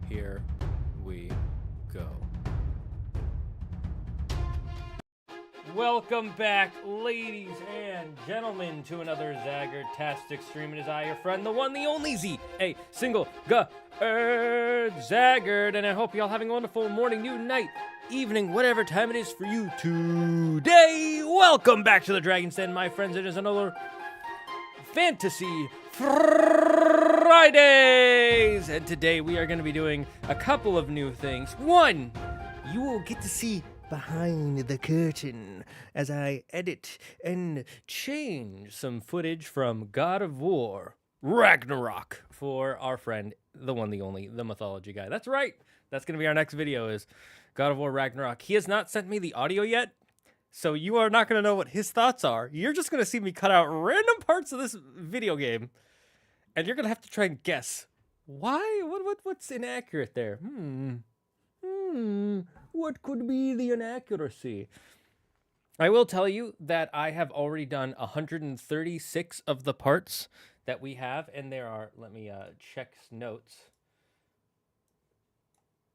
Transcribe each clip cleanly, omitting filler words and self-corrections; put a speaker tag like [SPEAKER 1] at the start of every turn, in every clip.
[SPEAKER 1] Here we go. Welcome back, ladies and gentlemen, to another Zagger-tastic stream. It is I, your friend, the one, the only Z, a single Zaggard, and I hope y'all having a wonderful morning, noon, night, evening, whatever time it is for you today. Welcome back to the Dragon's Den, my friends. It is another Fantasy Fridays, and today we are going to be doing a couple of new things. One, you will get to see behind the curtain as I edit and change some footage from God of War Ragnarok for our friend, the one, the only, the mythology guy. That's right. That's going to be our next video, is God of War Ragnarok. He has not sent me the audio yet, so you are not going to know what his thoughts are. You're just going to see me cut out random parts of this video game, and you're going to have to try and guess why. What's inaccurate there? What could be the inaccuracy? I will tell you that I have already done 136 of the parts that we have, and there are, let me check notes,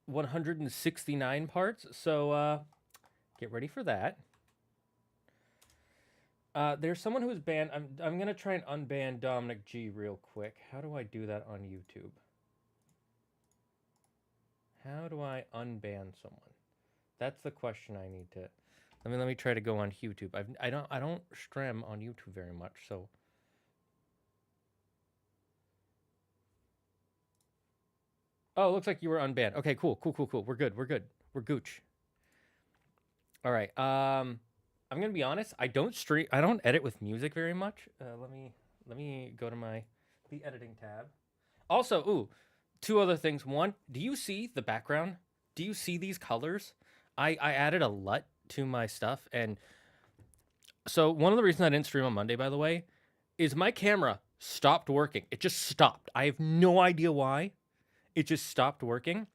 [SPEAKER 1] 169 parts, so get ready for that. There's someone who's banned. I'm going to try and unban Dominic G real quick. How do I do that on YouTube? How do I unban someone? That's the question I need to. Let me try to go on YouTube. I don't stream on YouTube very much, so. Oh, it looks like you were unbanned. Okay, cool. We're good. We're gooch. All right. I'm gonna be honest. I don't edit with music very much. Let me go to the editing tab. Also, ooh, two other things. One, do you see the background? Do you see these colors? I added a LUT to my stuff, and so one of the reasons I didn't stream on Monday, by the way, is my camera stopped working. It just stopped. I have no idea why. It just stopped working,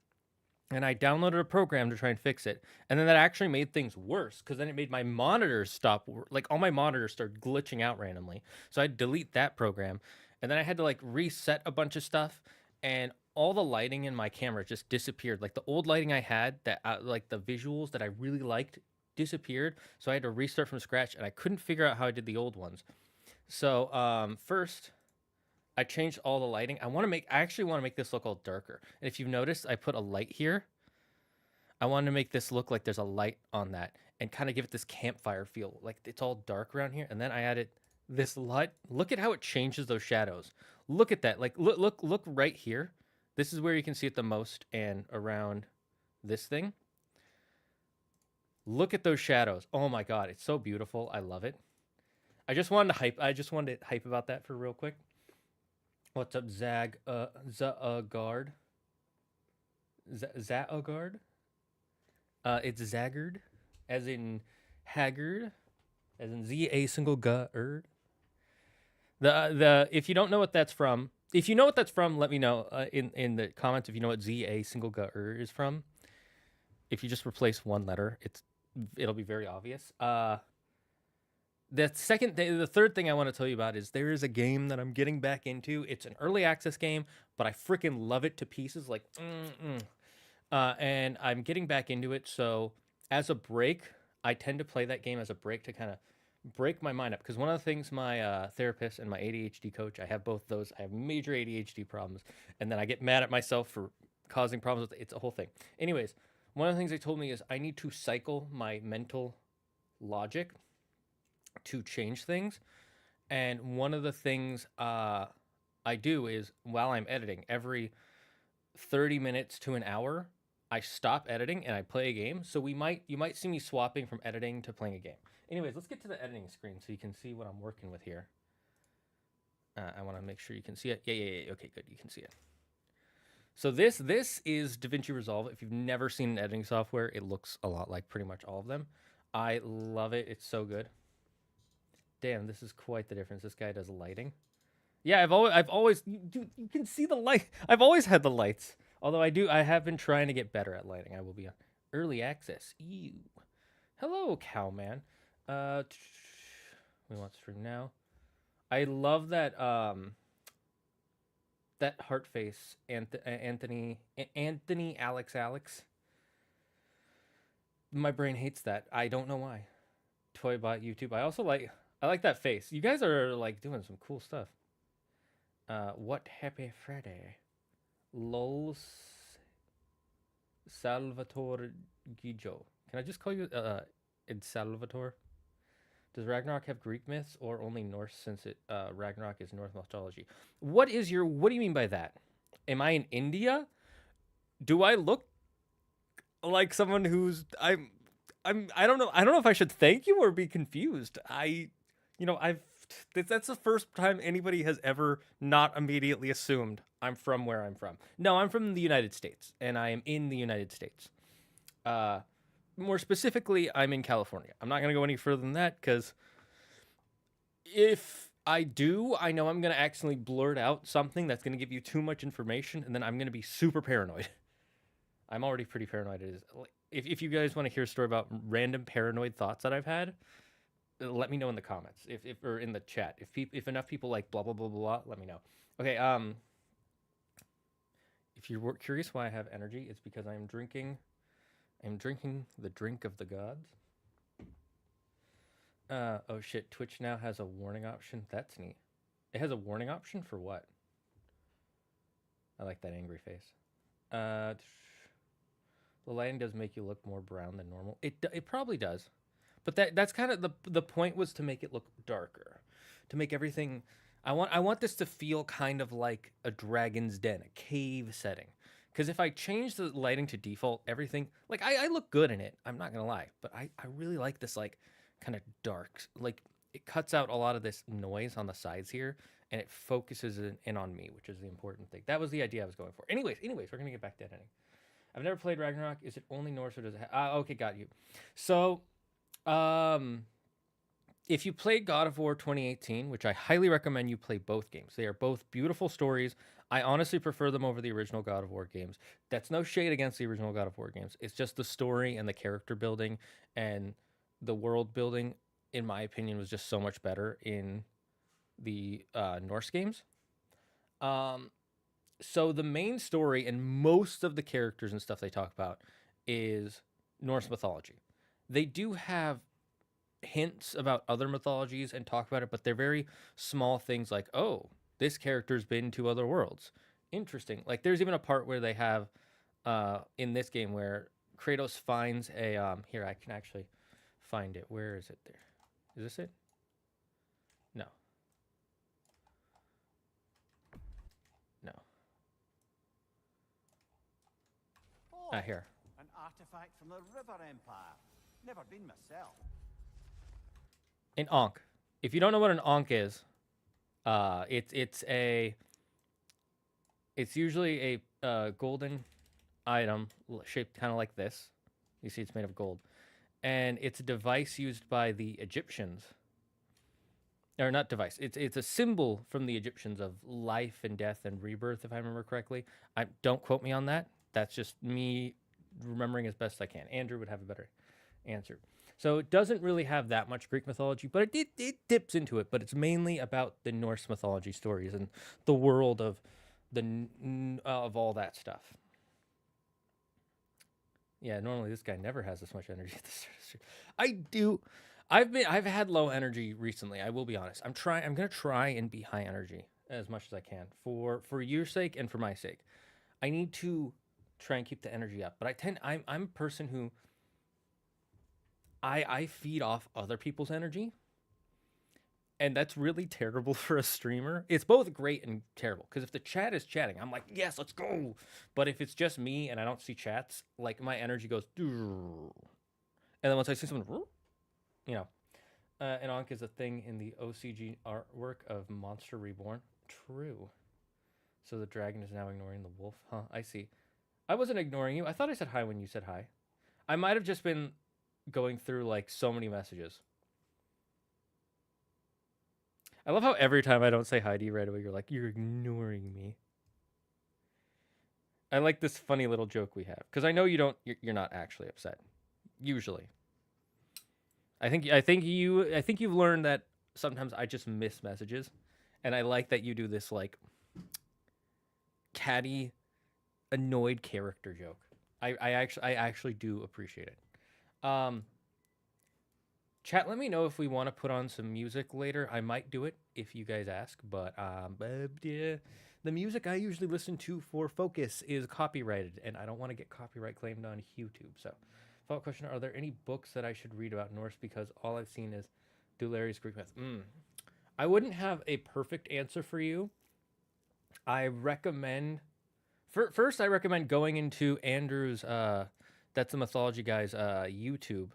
[SPEAKER 1] and I downloaded a program to try and fix it, and then that actually made things worse, because then it made my monitors stop, like all my monitors started glitching out randomly, so I had to delete that program, and then I had to like reset a bunch of stuff, and all the lighting in my camera just disappeared. Like the old lighting I had, that like the visuals that I really liked, disappeared, so I had to restart from scratch, and I couldn't figure out how I did the old ones. So first I changed all the lighting. I actually want to make this look all darker. And if you've noticed, I put a light here. I wanted to make this look like there's a light on that and kind of give it this campfire feel, like it's all dark around here. And then I added this light. Look at how it changes those shadows. Look at that. Like look right here. This is where you can see it the most, and around this thing. Look at those shadows. Oh my god, it's so beautiful. I love it. I just wanted to hype about that for real quick. What's up, Zagard? Zagard? It's Zaggard, as in Haggard, as in Z-A-single-G-erd. If you don't know what that's from, if you know what that's from, let me know in the comments if you know what Z-A-single-G-erd is from. If you just replace one letter, it'll be very obvious. The third thing I want to tell you about is there is a game that I'm getting back into. It's an early access game, but I freaking love it to pieces. Like, and I'm getting back into it. So as a break, I tend to play that game as a break to kind of break my mind up. Because one of the things my therapist and my ADHD coach, I have both those. I have major ADHD problems, and then I get mad at myself for causing problems with it. It's a whole thing. Anyways, one of the things they told me is I need to cycle my mental logic to change things. And one of the things I do is, while I'm editing, every 30 minutes to an hour, I stop editing and I play a game. So you might see me swapping from editing to playing a game. Anyways, let's get to the editing screen so you can see what I'm working with here. I want to make sure you can see it. Yeah. Okay, good. You can see it. So this is DaVinci Resolve. If you've never seen an editing software, it looks a lot like pretty much all of them. I love it. It's so good. Damn, this is quite the difference. This guy does lighting. Yeah, I've always you can see the light. I've always had the lights. Although I have been trying to get better at lighting. I will be on early access. Ew. Hello, Cowman. We want stream now. I love that That heart face, Anthony Alex. My brain hates that. I don't know why. Toybot YouTube. I like that face. You guys are like doing some cool stuff. What happy Friday? Lol Salvatore Gijo. Can I just call you Id Salvatore? Does Ragnarok have Greek myths or only Norse since Ragnarok is Norse mythology? What do you mean by that? Am I in India? Do I look like someone who's I don't know. I don't know if I should thank you or be confused. I've that's the first time anybody has ever not immediately assumed I'm from where I'm from. No, I'm from the United States, and I am in the United States. Uh, More specifically, I'm in California. I'm not gonna go any further than that because if I do, I know I'm gonna accidentally blurt out something that's gonna give you too much information, and then I'm gonna be super paranoid. I'm already pretty paranoid. If you guys want to hear a story about random paranoid thoughts that I've had, let me know in the comments, if or in the chat. If enough people like blah blah blah blah, let me know. Okay. If you're curious why I have energy, it's because I'm drinking the drink of the gods. Oh shit! Twitch now has a warning option. That's neat. It has a warning option for what? I like that angry face. The lighting does make you look more brown than normal. It probably does, but that's kind of the point was to make it look darker, to make everything. I want this to feel kind of like a dragon's den, a cave setting. Because if I change the lighting to default, everything like I look good in it. I'm not gonna lie, but I really like this like kind of dark. Like it cuts out a lot of this noise on the sides here, and it focuses in on me, which is the important thing. That was the idea I was going for. Anyways, we're gonna get back to editing. I've never played Ragnarok. Is it only Norse or does it okay, got you. So, if you played God of War 2018, which I highly recommend you play both games. They are both beautiful stories. I honestly prefer them over the original God of War games. That's no shade against the original God of War games. It's just the story and the character building and the world building, in my opinion, was just so much better in the Norse games. So the main story and most of the characters and stuff they talk about is Norse mythology. They do have hints about other mythologies and talk about it, but they're very small things like, oh, this character's been to other worlds. Interesting. Like there's even a part where they have in this game where Kratos finds a here I can actually find it. Where is it there? Is this it? No. No. Here.
[SPEAKER 2] An artifact from the River Empire. Never been myself.
[SPEAKER 1] An Ankh. If you don't know what an Ankh is, it's usually a golden item shaped kind of like this. You see, it's made of gold, and it's a device used by the Egyptians. Or not device. It's a symbol from the Egyptians of life and death and rebirth, if I remember correctly. Don't quote me on that. That's just me remembering as best I can. Andrew would have a better answer. So it doesn't really have that much Greek mythology, but it dips into it. But it's mainly about the Norse mythology stories and the world of of all that stuff. Yeah, normally this guy never has this much energy at the start of the stream. I do. I've had low energy recently. I will be honest. I'm gonna try and be high energy as much as I can for your sake and for my sake. I need to try and keep the energy up. But I'm a person who I feed off other people's energy. And that's really terrible for a streamer. It's both great and terrible. Because if the chat is chatting, I'm like, yes, let's go. But if it's just me and I don't see chats, like my energy goes, and then once I see someone, you know, an Ankh is a thing in the OCG artwork of Monster Reborn. True. So the dragon is now ignoring the wolf. Huh, I see. I wasn't ignoring you. I thought I said hi when you said hi. I might have just been going through like so many messages. I love how every time I don't say hi to you right away, you're like, you're ignoring me. I like this funny little joke we have because I know you're not actually upset. Usually, I think you've learned that sometimes I just miss messages, and I like that you do this like catty, annoyed character joke. I actually do appreciate it. Chat, let me know if we want to put on some music later. I might do it if you guys ask, but yeah, the music I usually listen to for focus is copyrighted, and I don't want to get copyright claimed on YouTube. So, follow-up question: are there any books that I should read about Norse? Because all I've seen is Dulari's Greek myth. I wouldn't have a perfect answer for you. I recommend first. I recommend going into Andrew's that's the mythology guy's YouTube,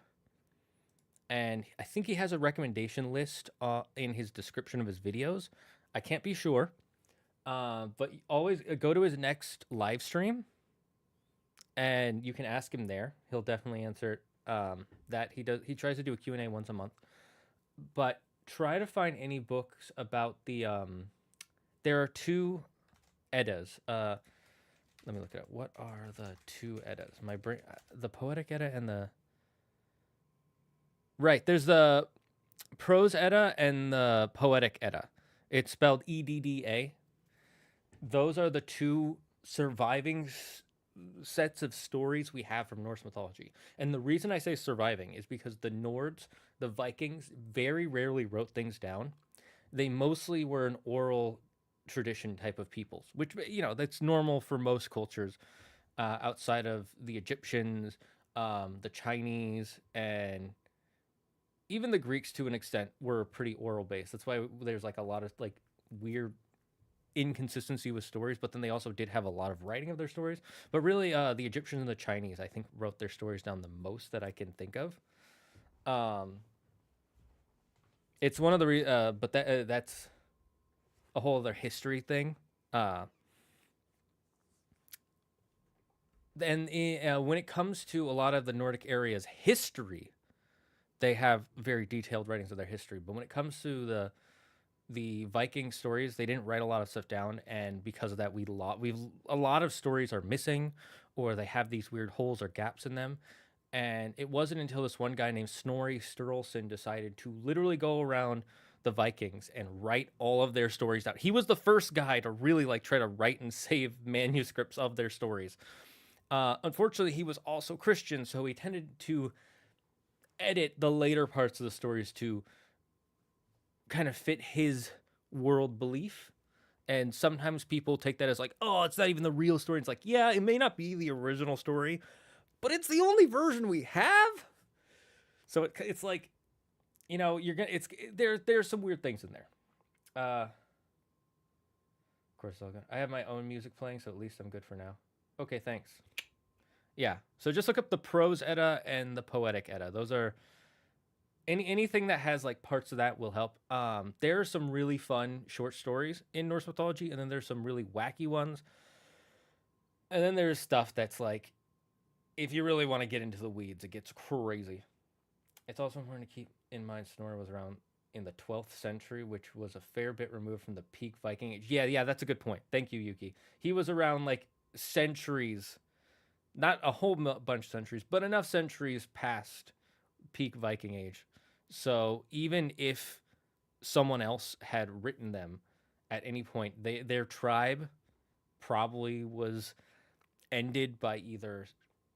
[SPEAKER 1] and I think he has a recommendation list in his description of his videos. I can't be sure, but always go to his next live stream, and you can ask him there. He'll definitely answer that. He tries to do a Q&A once a month, but try to find any books about the there are two Eddas. Let me look it up. What are the two Eddas? My brain, the Poetic Edda and the right. There's the Prose Edda and the Poetic Edda. It's spelled EDDA. Those are the two surviving sets of stories we have from Norse mythology. And the reason I say surviving is because the Nords, the Vikings, very rarely wrote things down. They mostly were an oral tradition type of peoples, which, that's normal for most cultures outside of the Egyptians, the Chinese, and even the Greeks to an extent were pretty oral based. That's why there's like a lot of like weird inconsistency with stories, but then they also did have a lot of writing of their stories. But really, the Egyptians and the Chinese, I think, wrote their stories down the most that I can think of. It's one of the but that's a whole other history thing. And when it comes to a lot of the Nordic areas' history, they have very detailed writings of their history. But when it comes to the Viking stories, they didn't write a lot of stuff down, and because of that, a lot of stories are missing, or they have these weird holes or gaps in them. And it wasn't until this one guy named Snorri Sturluson decided to literally go around the Vikings and write all of their stories down. He was the first guy to really like try to write and save manuscripts of their stories. Unfortunately, he was also Christian, so he tended to edit the later parts of the stories to kind of fit his world belief. And sometimes people take that as like, oh, it's not even the real story. It's like, yeah, it may not be the original story, but it's the only version we have. So it's like, there's some weird things in there. Of course, I have my own music playing, so at least I'm good for now. Okay, thanks. Yeah, so just look up the Prose Edda and the Poetic Edda. Those are anything that has like parts of that will help. There are some really fun short stories in Norse mythology, and then there's some really wacky ones. And then there's stuff that's like, if you really want to get into the weeds, it gets crazy. It's also important to keep in mind Snorri was around in the 12th century, which was a fair bit removed from the peak Viking age. Yeah, that's a good point. Thank you, Yuki. He was around like centuries, not a whole bunch of centuries, but enough centuries past peak Viking age. So even if someone else had written them at any point, their tribe probably was ended by either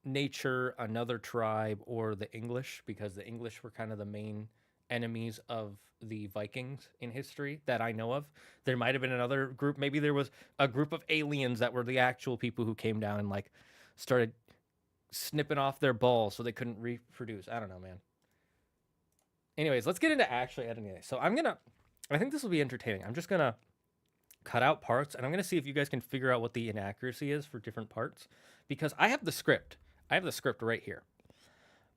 [SPEAKER 1] nature, another tribe, or the English, because the English were kind of the main enemies of the Vikings in history that I know of. There might have been another group. Maybe there was a group of aliens that were the actual people who came down and like started snipping off their balls so they couldn't reproduce. I don't know, man. Anyways, let's get into actually editing this. So I think this will be entertaining. I'm just gonna cut out parts, and I'm gonna see if you guys can figure out what the inaccuracy is for different parts, because I have the script. I have the script right here,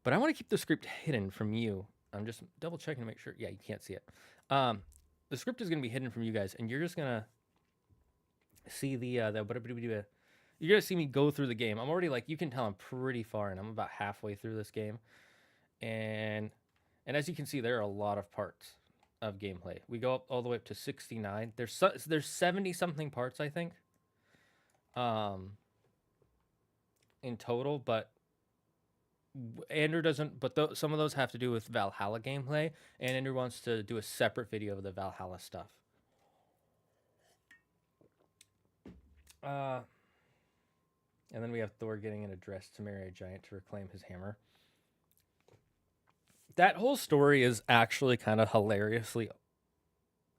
[SPEAKER 1] but I want to keep the script hidden from you. I'm just double checking to make sure. Yeah, you can't see it. The script is gonna be hidden from you guys, and you're just gonna see you're gonna see me go through the game. I'm already you can tell I'm pretty far in. I'm about halfway through this game, and as you can see, there are a lot of parts of gameplay. We go up all the way up to 69. There's 70 something parts, I think, in total. But Andrew doesn't. But some of those have to do with Valhalla gameplay, and Andrew wants to do a separate video of the Valhalla stuff. Uh, and then we have Thor getting an address to marry a giant to reclaim his hammer. That whole story is actually kind of hilariously.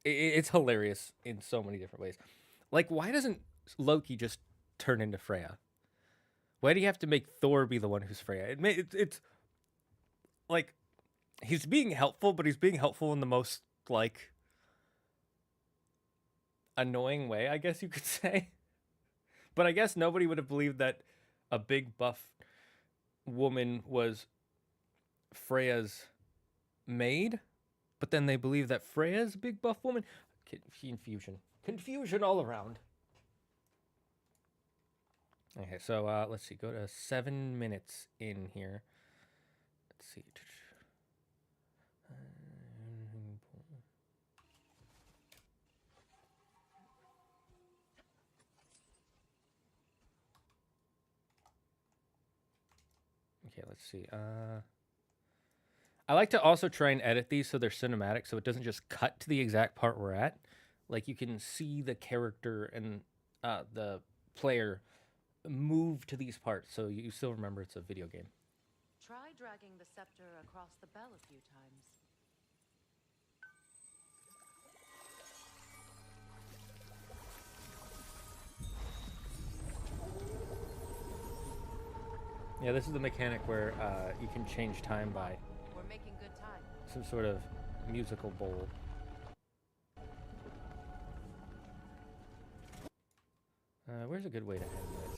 [SPEAKER 1] It's hilarious in so many different ways. Like, why doesn't Loki just turn into Freya? Why do you have to make Thor be the one who's Freya? It's like he's being helpful, but he's being helpful in the most like annoying way, I guess you could say. But I guess nobody would have believed that a big buff woman was Freya's maid. But then they believe that Freya's a big buff woman. Confusion all around. Okay, so let's see. Go to 7 minutes in here. Let's see. Okay, let's see. I like to also try and edit these so they're cinematic, so it doesn't just cut to the exact part we're at. Like you can see the character and the player move to these parts, so you still remember it's a video game.
[SPEAKER 3] Try dragging the scepter across the bell a few times.
[SPEAKER 1] Yeah, this is the mechanic where you can change time by
[SPEAKER 3] We're making good time.
[SPEAKER 1] some sort of musical bowl. Where's a good way to end this?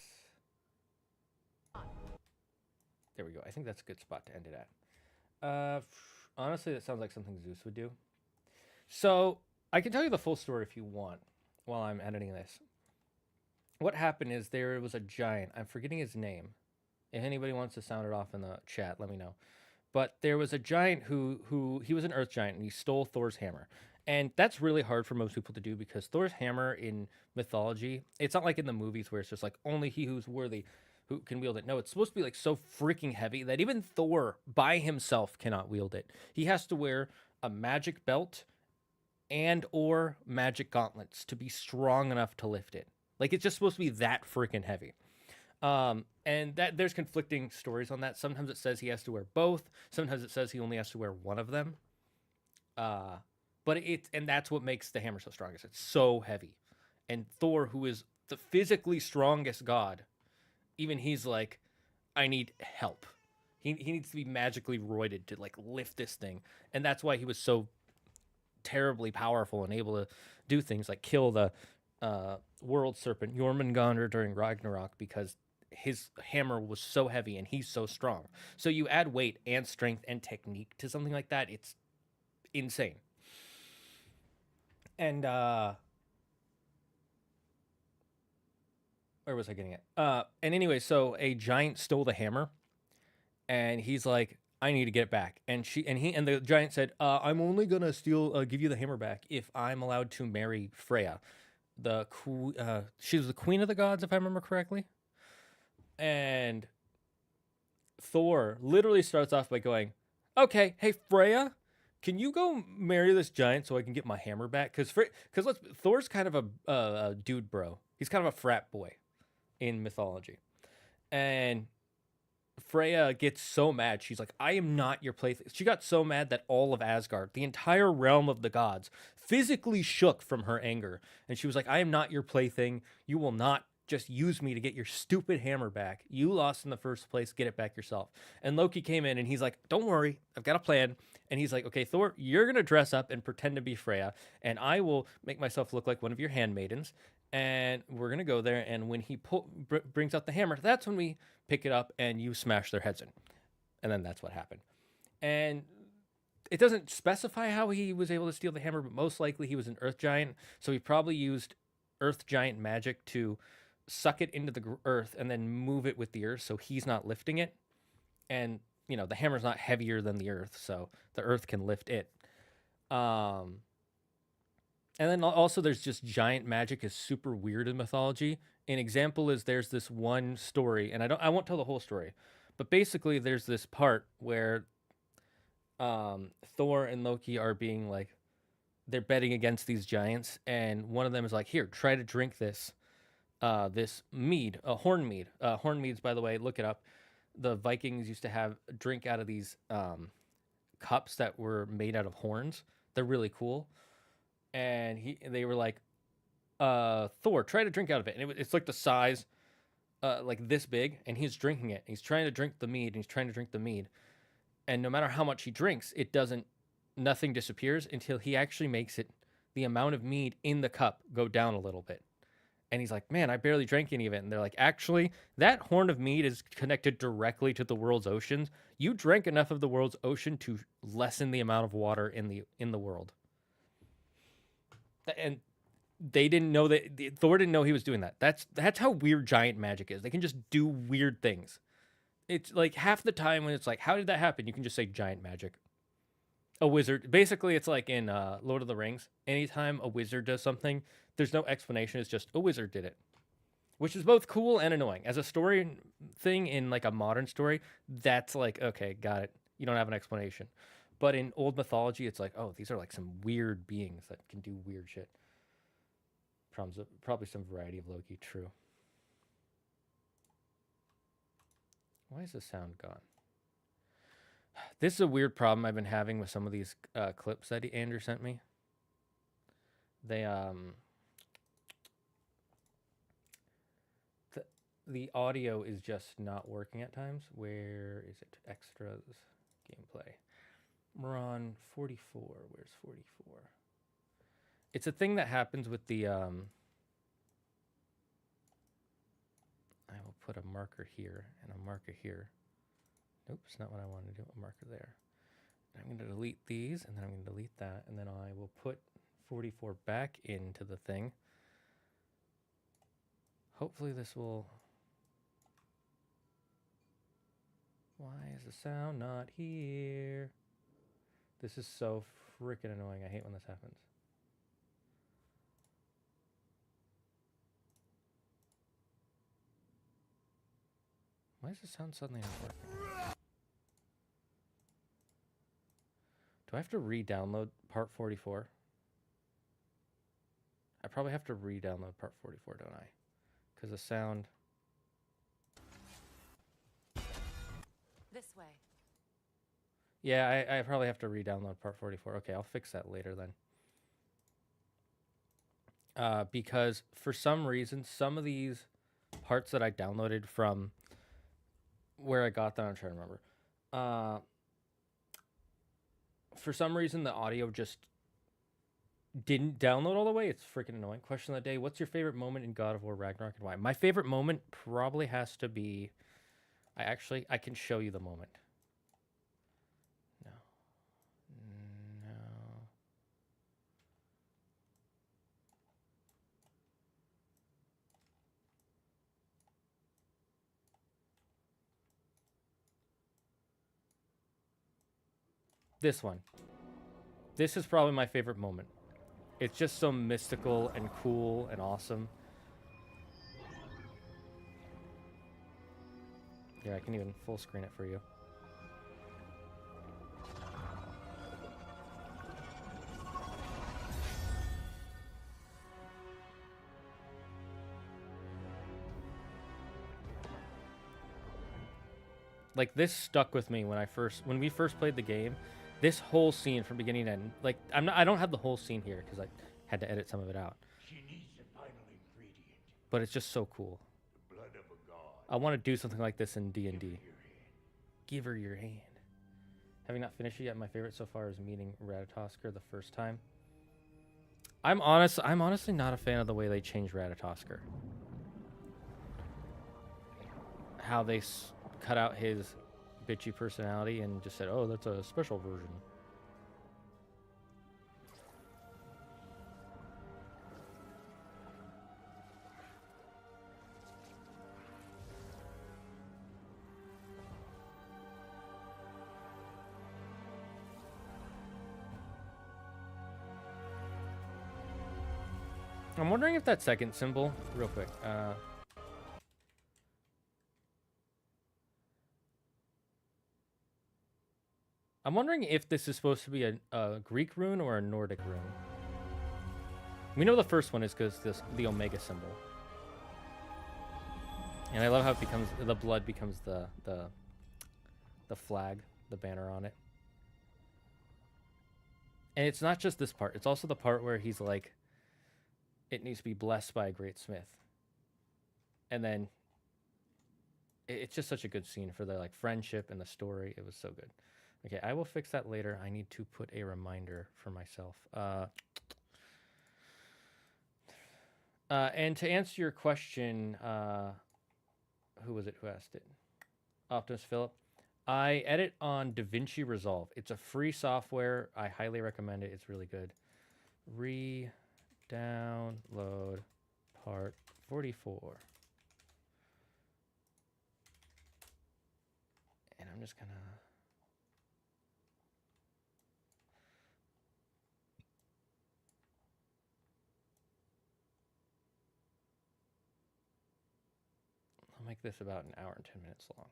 [SPEAKER 1] There we go. I think that's a good spot to end it at. Honestly, that sounds like something Zeus would do. So I can tell you the full story if you want while I'm editing this. What happened is there was a giant. I'm forgetting his name. If anybody wants to sound it off in the chat, let me know. But there was a giant who he was an earth giant and he stole Thor's hammer. And that's really hard for most people to do because Thor's hammer in mythology, it's not like in the movies where it's just like only he who's worthy who can wield it. No, it's supposed to be like so freaking heavy that even Thor by himself cannot wield it. He has to wear a magic belt and or magic gauntlets to be strong enough to lift it. Like it's just supposed to be that freaking heavy. And that there's conflicting stories on that. Sometimes it says he has to wear both. Sometimes it says he only has to wear one of them. But and that's what makes the hammer so strong. Is it's so heavy. And Thor, who is the physically strongest god, even he's like, I need help. He needs to be magically roided to like lift this thing. And that's why he was so terribly powerful and able to do things like kill the world serpent Jormungandr during Ragnarok because his hammer was so heavy and he's so strong. So you add weight and strength and technique to something like that, it's insane. And where was I getting it? And anyway, so a giant stole the hammer, and he's like, "I need to get it back." And the giant said, "I'm only gonna give you the hammer back if I'm allowed to marry Freya, she was the queen of the gods, if I remember correctly." And Thor literally starts off by going, "Okay, hey Freya, can you go marry this giant so I can get my hammer back?" Because Thor's kind of a dude bro. He's kind of a frat boy in mythology. And Freya gets so mad. She's like, "I am not your plaything." She got so mad that all of Asgard, the entire realm of the gods, physically shook from her anger. And she was like, "I am not your plaything. You will not just use me to get your stupid hammer back. You lost in the first place. Get it back yourself." And Loki came in and he's like, "Don't worry. I've got a plan." And he's like, "Okay, Thor, you're going to dress up and pretend to be Freya. And I will make myself look like one of your handmaidens. And we're going to go there. And when he brings out the hammer, that's when we pick it up and you smash their heads in." And then that's what happened. And it doesn't specify how he was able to steal the hammer, but most likely he was an earth giant. So he probably used earth giant magic to suck it into the earth and then move it with the earth so he's not lifting it. And, you know, the hammer's not heavier than the earth, so the earth can lift it. And then also there's just giant magic is super weird in mythology. An example is there's this one story, and I won't tell the whole story, but basically there's this part where Thor and Loki are being like, they're betting against these giants, and one of them is like, "Here, try to drink this this mead, a horn mead. Horn meads, by the way, look it up. The Vikings used to have drink out of these cups that were made out of horns. They're really cool. And they were like, Thor, try to drink out of it. And it's like the size, like this big, and he's drinking it. He's trying to drink the mead, and he's trying to drink the mead. And no matter how much he drinks, nothing disappears until he actually makes it, the amount of mead in the cup, go down a little bit. And he's like, man, I barely drank any of it. And they're like, actually, that horn of mead is connected directly to the world's oceans. You drank enough of the world's ocean to lessen the amount of water in the world. And they didn't know that Thor didn't know he was doing that. That's how weird giant magic is. They can just do weird things. It's like half the time when it's like, how did that happen? You can just say giant magic. A wizard. Basically, it's like in Lord of the Rings. Anytime a wizard does something, there's no explanation. It's just a wizard did it, which is both cool and annoying. As a story thing in like a modern story, that's like, okay, got it. You don't have an explanation. But in old mythology, it's like, oh, these are like some weird beings that can do weird shit. Probably some variety of Loki. True. Why is the sound gone? This is a weird problem I've been having with some of these clips that Andrew sent me. They the audio is just not working at times. Where is it? Extras, gameplay. We're on 44. Where's 44? It's a thing that happens with the I will put a marker here and a marker here. Nope, it's not what I want to do. A marker there. I'm going to delete these, and then I'm going to delete that, and then I will put 44 back into the thing. Hopefully this will... Why is the sound not here? This is so freaking annoying. I hate when this happens. Why is the sound suddenly not working? Do I have to re-download part 44? I probably have to re-download part 44, don't I? Because the sound...
[SPEAKER 3] This way.
[SPEAKER 1] Yeah, I probably have to re-download part 44. Okay, I'll fix that later then. Because for some reason, some of these parts that I downloaded from where I got them, I'm trying to remember. For some reason, the audio just didn't download all the way. It's freaking annoying. Question of the day: what's your favorite moment in God of War Ragnarok and why? My favorite moment probably has to be... I can show you the moment. No. This one. This is probably my favorite moment. It's just so mystical and cool and awesome. Yeah, I can even full screen it for you. Like, this stuck with me when we first played the game. This whole scene from beginning to end, like, I don't have the whole scene here because I had to edit some of it out.
[SPEAKER 4] She needs the final ingredient.
[SPEAKER 1] But it's just so cool.
[SPEAKER 4] The blood of a god.
[SPEAKER 1] I want to do something like this in D&D.
[SPEAKER 4] Give her your hand.
[SPEAKER 1] Give her your hand. Having not finished it yet, my favorite so far is meeting Ratatoskr the first time. I'm honestly not a fan of the way they changed Ratatoskr. How they cut out his bitchy personality and just said, oh, that's a special version. I'm wondering if that second symbol, real quick, I'm wondering if this is supposed to be a Greek rune or a Nordic rune. We know the first one is because the Omega symbol. And I love how it becomes the blood becomes the flag, the banner on it. And it's not just this part. It's also the part where he's like, it needs to be blessed by a great smith. And then it's just such a good scene for the like friendship and the story. It was so good. Okay, I will fix that later. I need to put a reminder for myself. And to answer your question, who was it who asked it? Optimus Philip. I edit on DaVinci Resolve. It's a free software. I highly recommend it. It's really good. Re-download part 44. And I'm just gonna... I'll make this about an hour and 10 minutes long.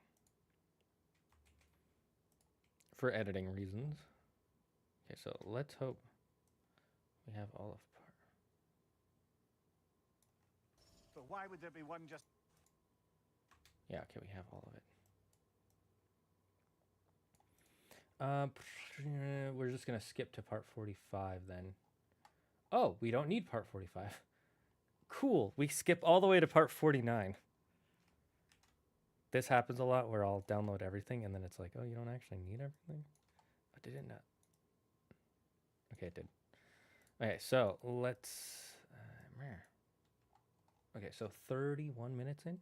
[SPEAKER 1] For editing reasons. Okay, so let's hope we have all of part.
[SPEAKER 2] But why would there be one just...
[SPEAKER 1] Yeah, okay, we have all of it. We're just gonna skip to part 45 then. Oh, we don't need part 45. Cool, we skip all the way to part 49. This happens a lot where I'll download everything and then it's like, oh, you don't actually need everything? But did it not? Okay, it did. Okay, so let's... okay, so 31 minutes in.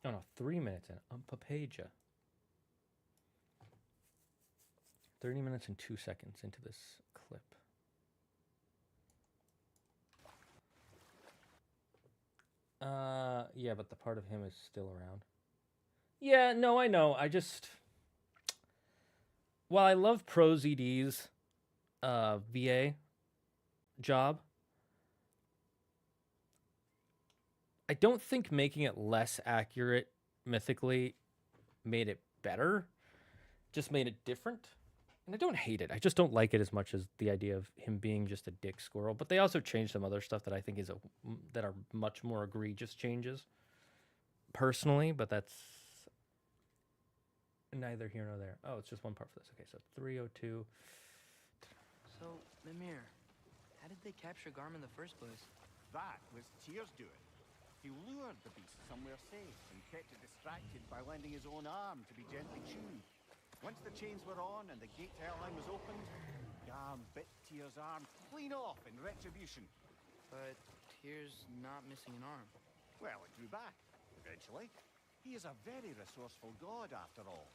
[SPEAKER 1] Oh no, 3 minutes in. Papaja. 30 minutes and 2 seconds into this clip. Yeah, but the part of him is still around. Yeah, no, I know. I just... While I love ProZD's VA job, I don't think making it less accurate mythically made it better. Just made it different. And I don't hate it. I just don't like it as much as the idea of him being just a dick squirrel. But they also changed some other stuff that I think is that are much more egregious changes. Personally, but that's neither here nor there. Oh, it's just one part for this. Okay, so 302.
[SPEAKER 5] So, Mimir, how did they capture Garm in the first place?
[SPEAKER 2] That was Tyr's doing. He lured the beast somewhere safe and kept it distracted by lending his own arm to be gently chewed. Once the chains were on and the gate to Helheim was opened, Garm bit Tyr's arm clean off in retribution.
[SPEAKER 5] But Tyr's not missing an arm.
[SPEAKER 2] Well, it grew back, eventually. He is a very resourceful god, after all.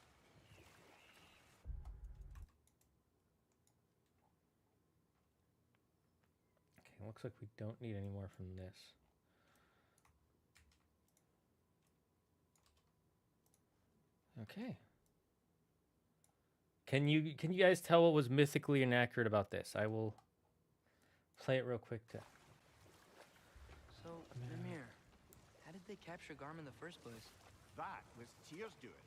[SPEAKER 1] Okay, looks like we don't need any more from this. Okay. Can you guys tell what was mythically inaccurate about this? I will play it real quick to...
[SPEAKER 5] So, Mimir, how did they capture Garm in the first place?
[SPEAKER 2] That was Tyr's doing.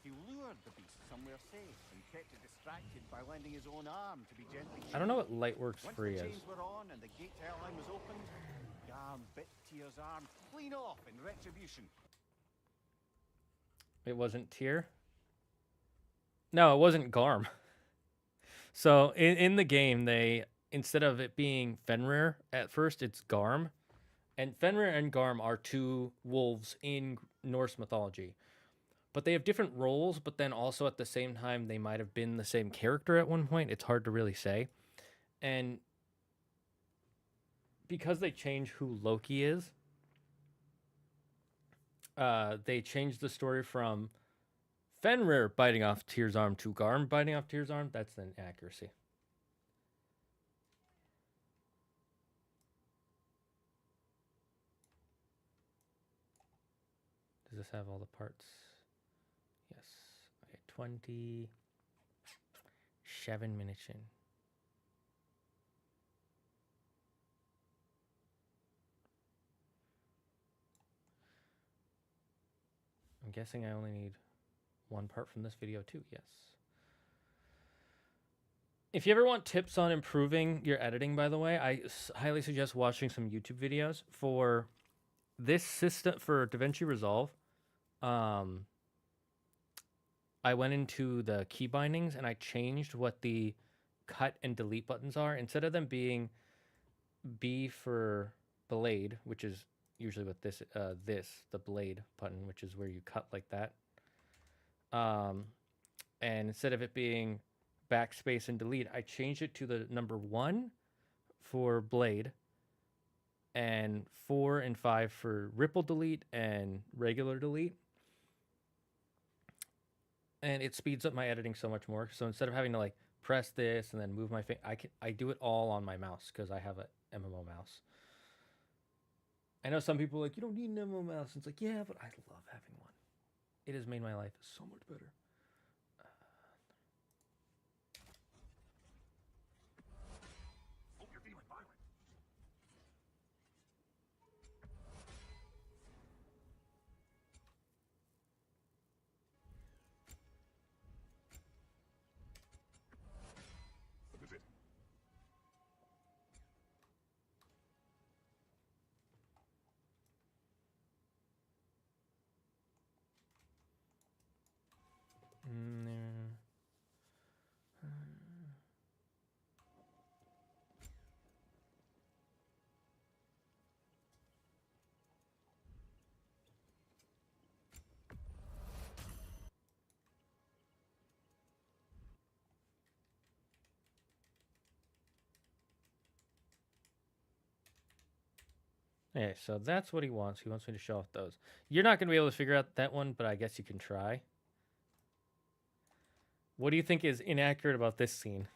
[SPEAKER 2] He lured the beast somewhere safe and kept it distracted by lending his own arm to be gently chewed.
[SPEAKER 1] I don't know what Lightworks
[SPEAKER 2] Once
[SPEAKER 1] Free
[SPEAKER 2] the
[SPEAKER 1] is.
[SPEAKER 2] chains were on and the gate to Helheim was opened, Garm bit Tyr's arm clean off in retribution.
[SPEAKER 1] It wasn't Tyr? No, it wasn't Garm. So in the game, they, instead of it being Fenrir at first, it's Garm. And Fenrir and Garm are two wolves in Norse mythology. But they have different roles, but then also at the same time, they might have been the same character at one point. It's hard to really say. And because they change who Loki is, they changed the story from Fenrir biting off Tyr's arm to Garm biting off Tyr's arm. That's the inaccuracy. Does this have all the parts? Yes. Okay, 27 minutes in. I'm guessing I only need one part from this video too. Yes. If you ever want tips on improving your editing, by the way, I highly suggest watching some YouTube videos for this system for DaVinci Resolve. I went into the key bindings and I changed what the cut and delete buttons are. Instead of them being B for blade, which is usually what this the blade button, which is where you cut like that. And instead of it being backspace and delete, I changed it to the number 1 for blade and 4 and 5 for ripple delete and regular delete. And it speeds up my editing so much more. So instead of having to like press this and then move my finger, I do it all on my mouse because I have a MMO mouse. I know some people are like, you don't need an MMO mouse. It's like, yeah, but I love having one. It has made my life so much better.
[SPEAKER 2] Hope you're feeling violent.
[SPEAKER 4] What is it?
[SPEAKER 1] Okay, so that's what he wants. He wants me to show off those. You're not going to be able to figure out that one, but I guess you can try. What do you think is inaccurate about this scene?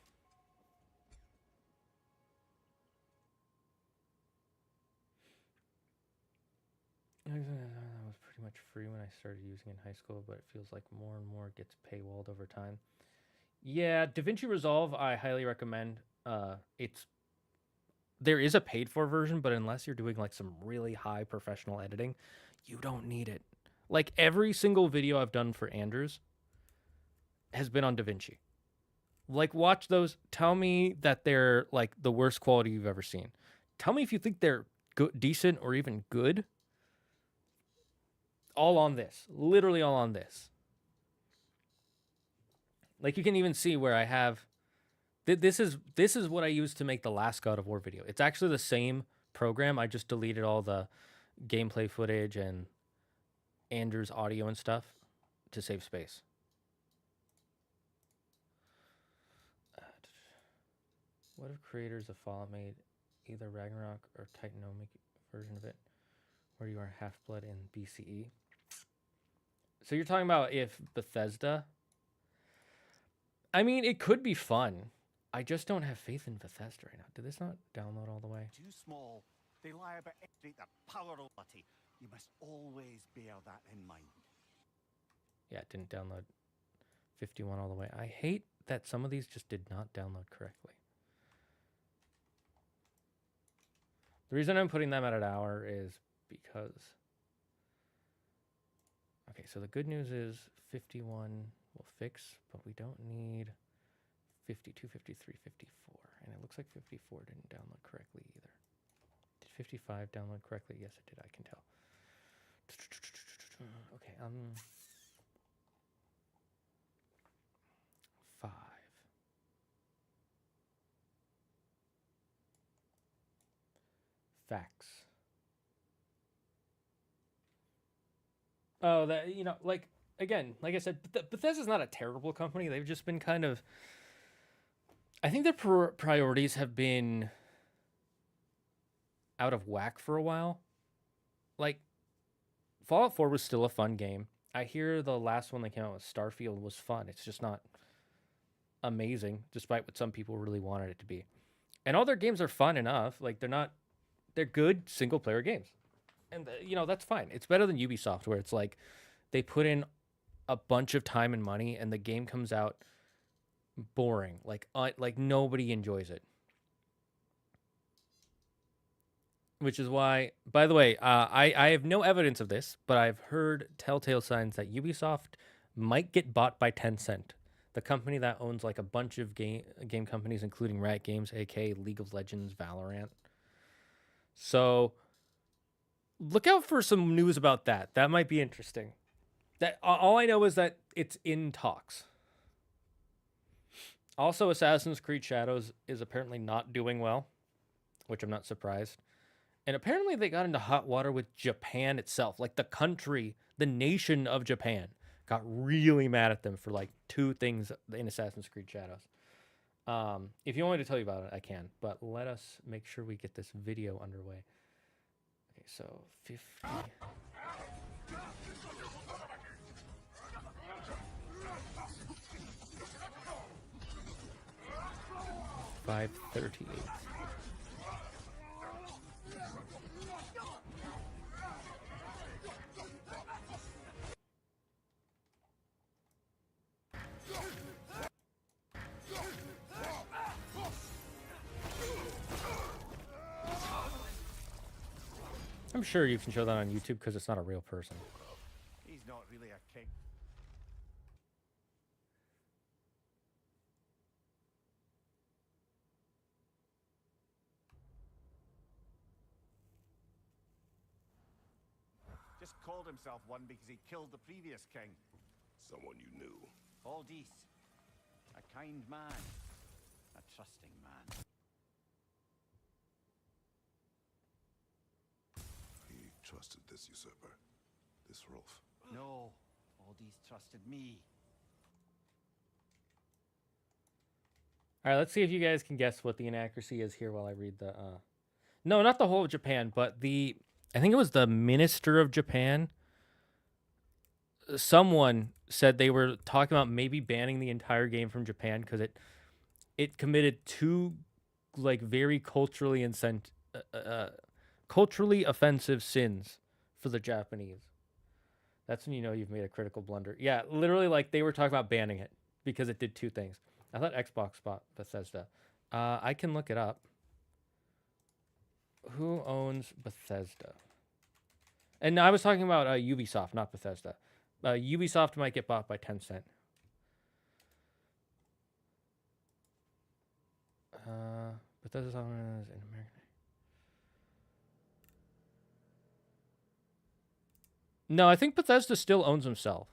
[SPEAKER 1] That was pretty much free when I started using it in high school, but it feels like more and more gets paywalled over time. Yeah, DaVinci Resolve, I highly recommend. There is a paid for version, but unless you're doing like some really high professional editing, you don't need it. Like every single video I've done for Andrews has been on DaVinci. Like watch those. Tell me that they're like the worst quality you've ever seen. Tell me if you think they're good, decent, or even good. All on this. Literally all on this. Like you can even see where I have this is what I used to make the last God of War video. It's actually the same program. I just deleted all the gameplay footage and Andrew's audio and stuff to save space. What if creators of Fallout made either Ragnarok or Titanomic version of it, where you are half-blood in BCE? So you're talking about if Bethesda? I mean, it could be fun. I just don't have faith in Bethesda right now. Did this not download all the way?
[SPEAKER 2] Too small. They lie about their powerability. You must always bear that in mind.
[SPEAKER 1] Yeah, it didn't download 51 all the way. I hate that some of these just did not download correctly. The reason I'm putting them at an hour is because... Okay, so the good news is 51 will fix, but we don't need 52, 53, 54. And it looks like 54 didn't download correctly either. Did 55 download correctly? Yes, it did. I can tell. Okay, 5. Facts. Oh, that, you know, like, again, like I said, Bethesda's not a terrible company. They've just been kind of... I think their priorities have been out of whack for a while. Like, Fallout 4 was still a fun game. I hear the last one that came out with Starfield was fun. It's just not amazing, despite what some people really wanted it to be. And all their games are fun enough. Like, they're good single-player games. And, you know, that's fine. It's better than Ubisoft, where it's like they put in a bunch of time and money, and the game comes out boring. Like nobody enjoys it. Which is why, by the way, I have no evidence of this, but I've heard telltale signs that Ubisoft might get bought by Tencent. the company that owns like a bunch of game companies, including Riot Games, aka League of Legends, Valorant. So look out for some news about that. That might be interesting. That all I know is that it's in talks. Also, Assassin's Creed Shadows is apparently not doing well, which I'm not surprised. And apparently they got into hot water with Japan itself. Like the country, the nation of Japan got really mad at them for like 2 things in Assassin's Creed Shadows. If you want me to tell you about it, I can. But let us make sure we get this video underway. Okay, so 50... 538. I'm sure you can show that on YouTube because it's not a real person.
[SPEAKER 2] He's not really a king. Just called himself one because he killed the previous king.
[SPEAKER 4] Someone you knew.
[SPEAKER 2] Aldis. A kind man. A trusting man.
[SPEAKER 4] He trusted this usurper. This Rolf.
[SPEAKER 2] No. Aldis trusted me.
[SPEAKER 1] All right, let's see if you guys can guess what the inaccuracy is here while I read the... No, not the whole of Japan, but the... I think it was the minister of Japan. Someone said they were talking about maybe banning the entire game from Japan because it committed 2 like very culturally culturally offensive sins for the Japanese. That's when you know you've made a critical blunder. Yeah, literally, like they were talking about banning it because it did 2 things. I thought Xbox bought Bethesda. I can look it up. Who owns Bethesda? And I was talking about Ubisoft, not Bethesda. Ubisoft might get bought by Tencent. Bethesda's in America. No, I think Bethesda still owns himself.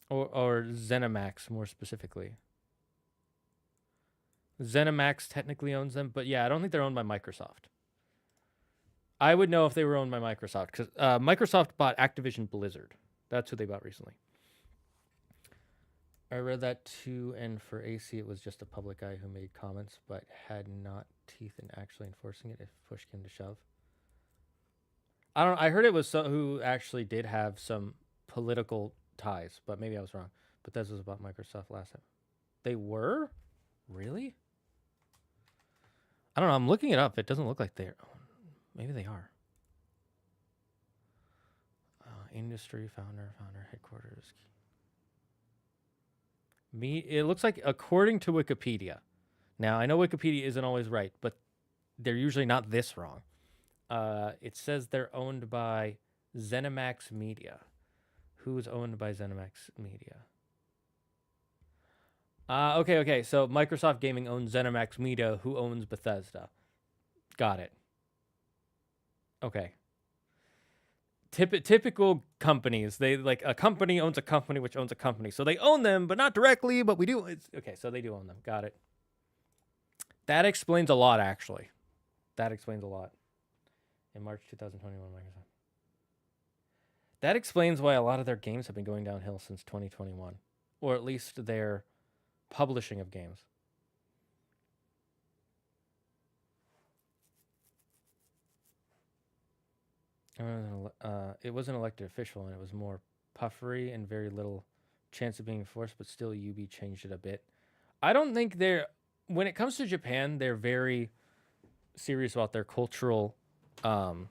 [SPEAKER 1] Or ZeniMax, more specifically. ZeniMax technically owns them, but yeah, I don't think they're owned by Microsoft. I would know if they were owned by Microsoft, because Microsoft bought Activision Blizzard. That's who they bought recently. I read that too, and for AC, it was just a public guy who made comments, but had not teeth in actually enforcing it if push came to shove. I don't know. I heard it was who actually did have some political ties, but maybe I was wrong. But this was about Microsoft last time. They were? Really? I don't know. I'm looking it up. It doesn't look like they're... Maybe they are. Industry, founder, headquarters. It looks like, according to Wikipedia. Now, I know Wikipedia isn't always right, but they're usually not this wrong. It says they're owned by ZeniMax Media. Who's owned by ZeniMax Media? Okay. So Microsoft Gaming owns ZeniMax Media, who owns Bethesda. Got it. Okay. Typical companies. They like a company owns a company, which owns a company. So they own them, but not directly. But we do. Okay, so they do own them. Got it. That explains a lot, actually. That explains a lot. In March 2021, Microsoft. That explains why a lot of their games have been going downhill since 2021, or at least their publishing of games. It was an elected official, and it was more puffery and very little chance of being enforced, but still UB changed it a bit. I don't think they're... When it comes to Japan, they're very serious about their cultural... when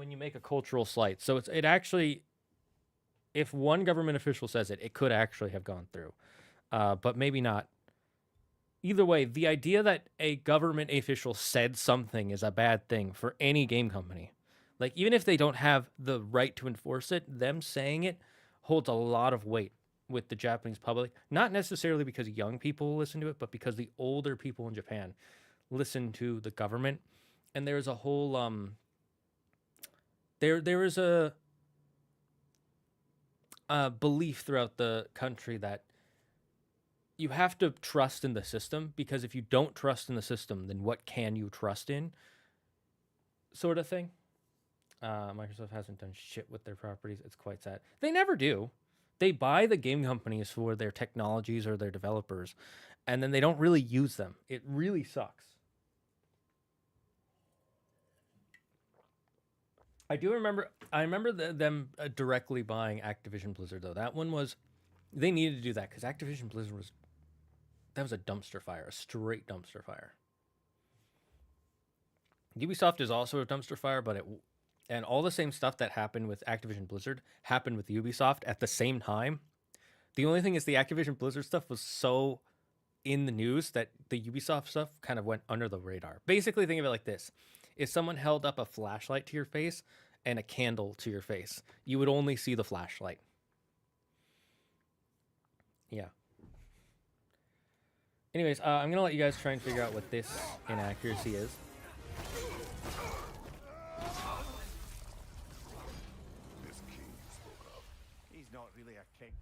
[SPEAKER 1] you make a cultural slight. So it actually... If one government official says it, it could actually have gone through. But maybe not either way, the idea that a government official said something is a bad thing for any game company. Like, even if they don't have the right to enforce it, them saying it holds a lot of weight with the Japanese public. Not necessarily because young people listen to it, but because the older people in Japan listen to the government. And there's a whole there is a belief throughout the country that you have to trust in the system, because if you don't trust in the system, then what can you trust in? Sort of thing. Microsoft hasn't done shit with their properties. It's quite sad. They never do. They buy the game companies for their technologies or their developers, and then they don't really use them. It really sucks. I remember them directly buying Activision Blizzard, though. That one was, they needed to do that because Activision Blizzard was a dumpster fire, a straight dumpster fire. Ubisoft is also a dumpster fire, and all the same stuff that happened with Activision Blizzard happened with Ubisoft at the same time. The only thing is the Activision Blizzard stuff was so in the news that the Ubisoft stuff kind of went under the radar. Basically, think of it like this. If someone held up a flashlight to your face and a candle to your face, you would only see the flashlight. Yeah. Anyways, I'm going to let you guys try and figure out what this inaccuracy is.
[SPEAKER 4] This king you spoke of.
[SPEAKER 2] He's not really a king.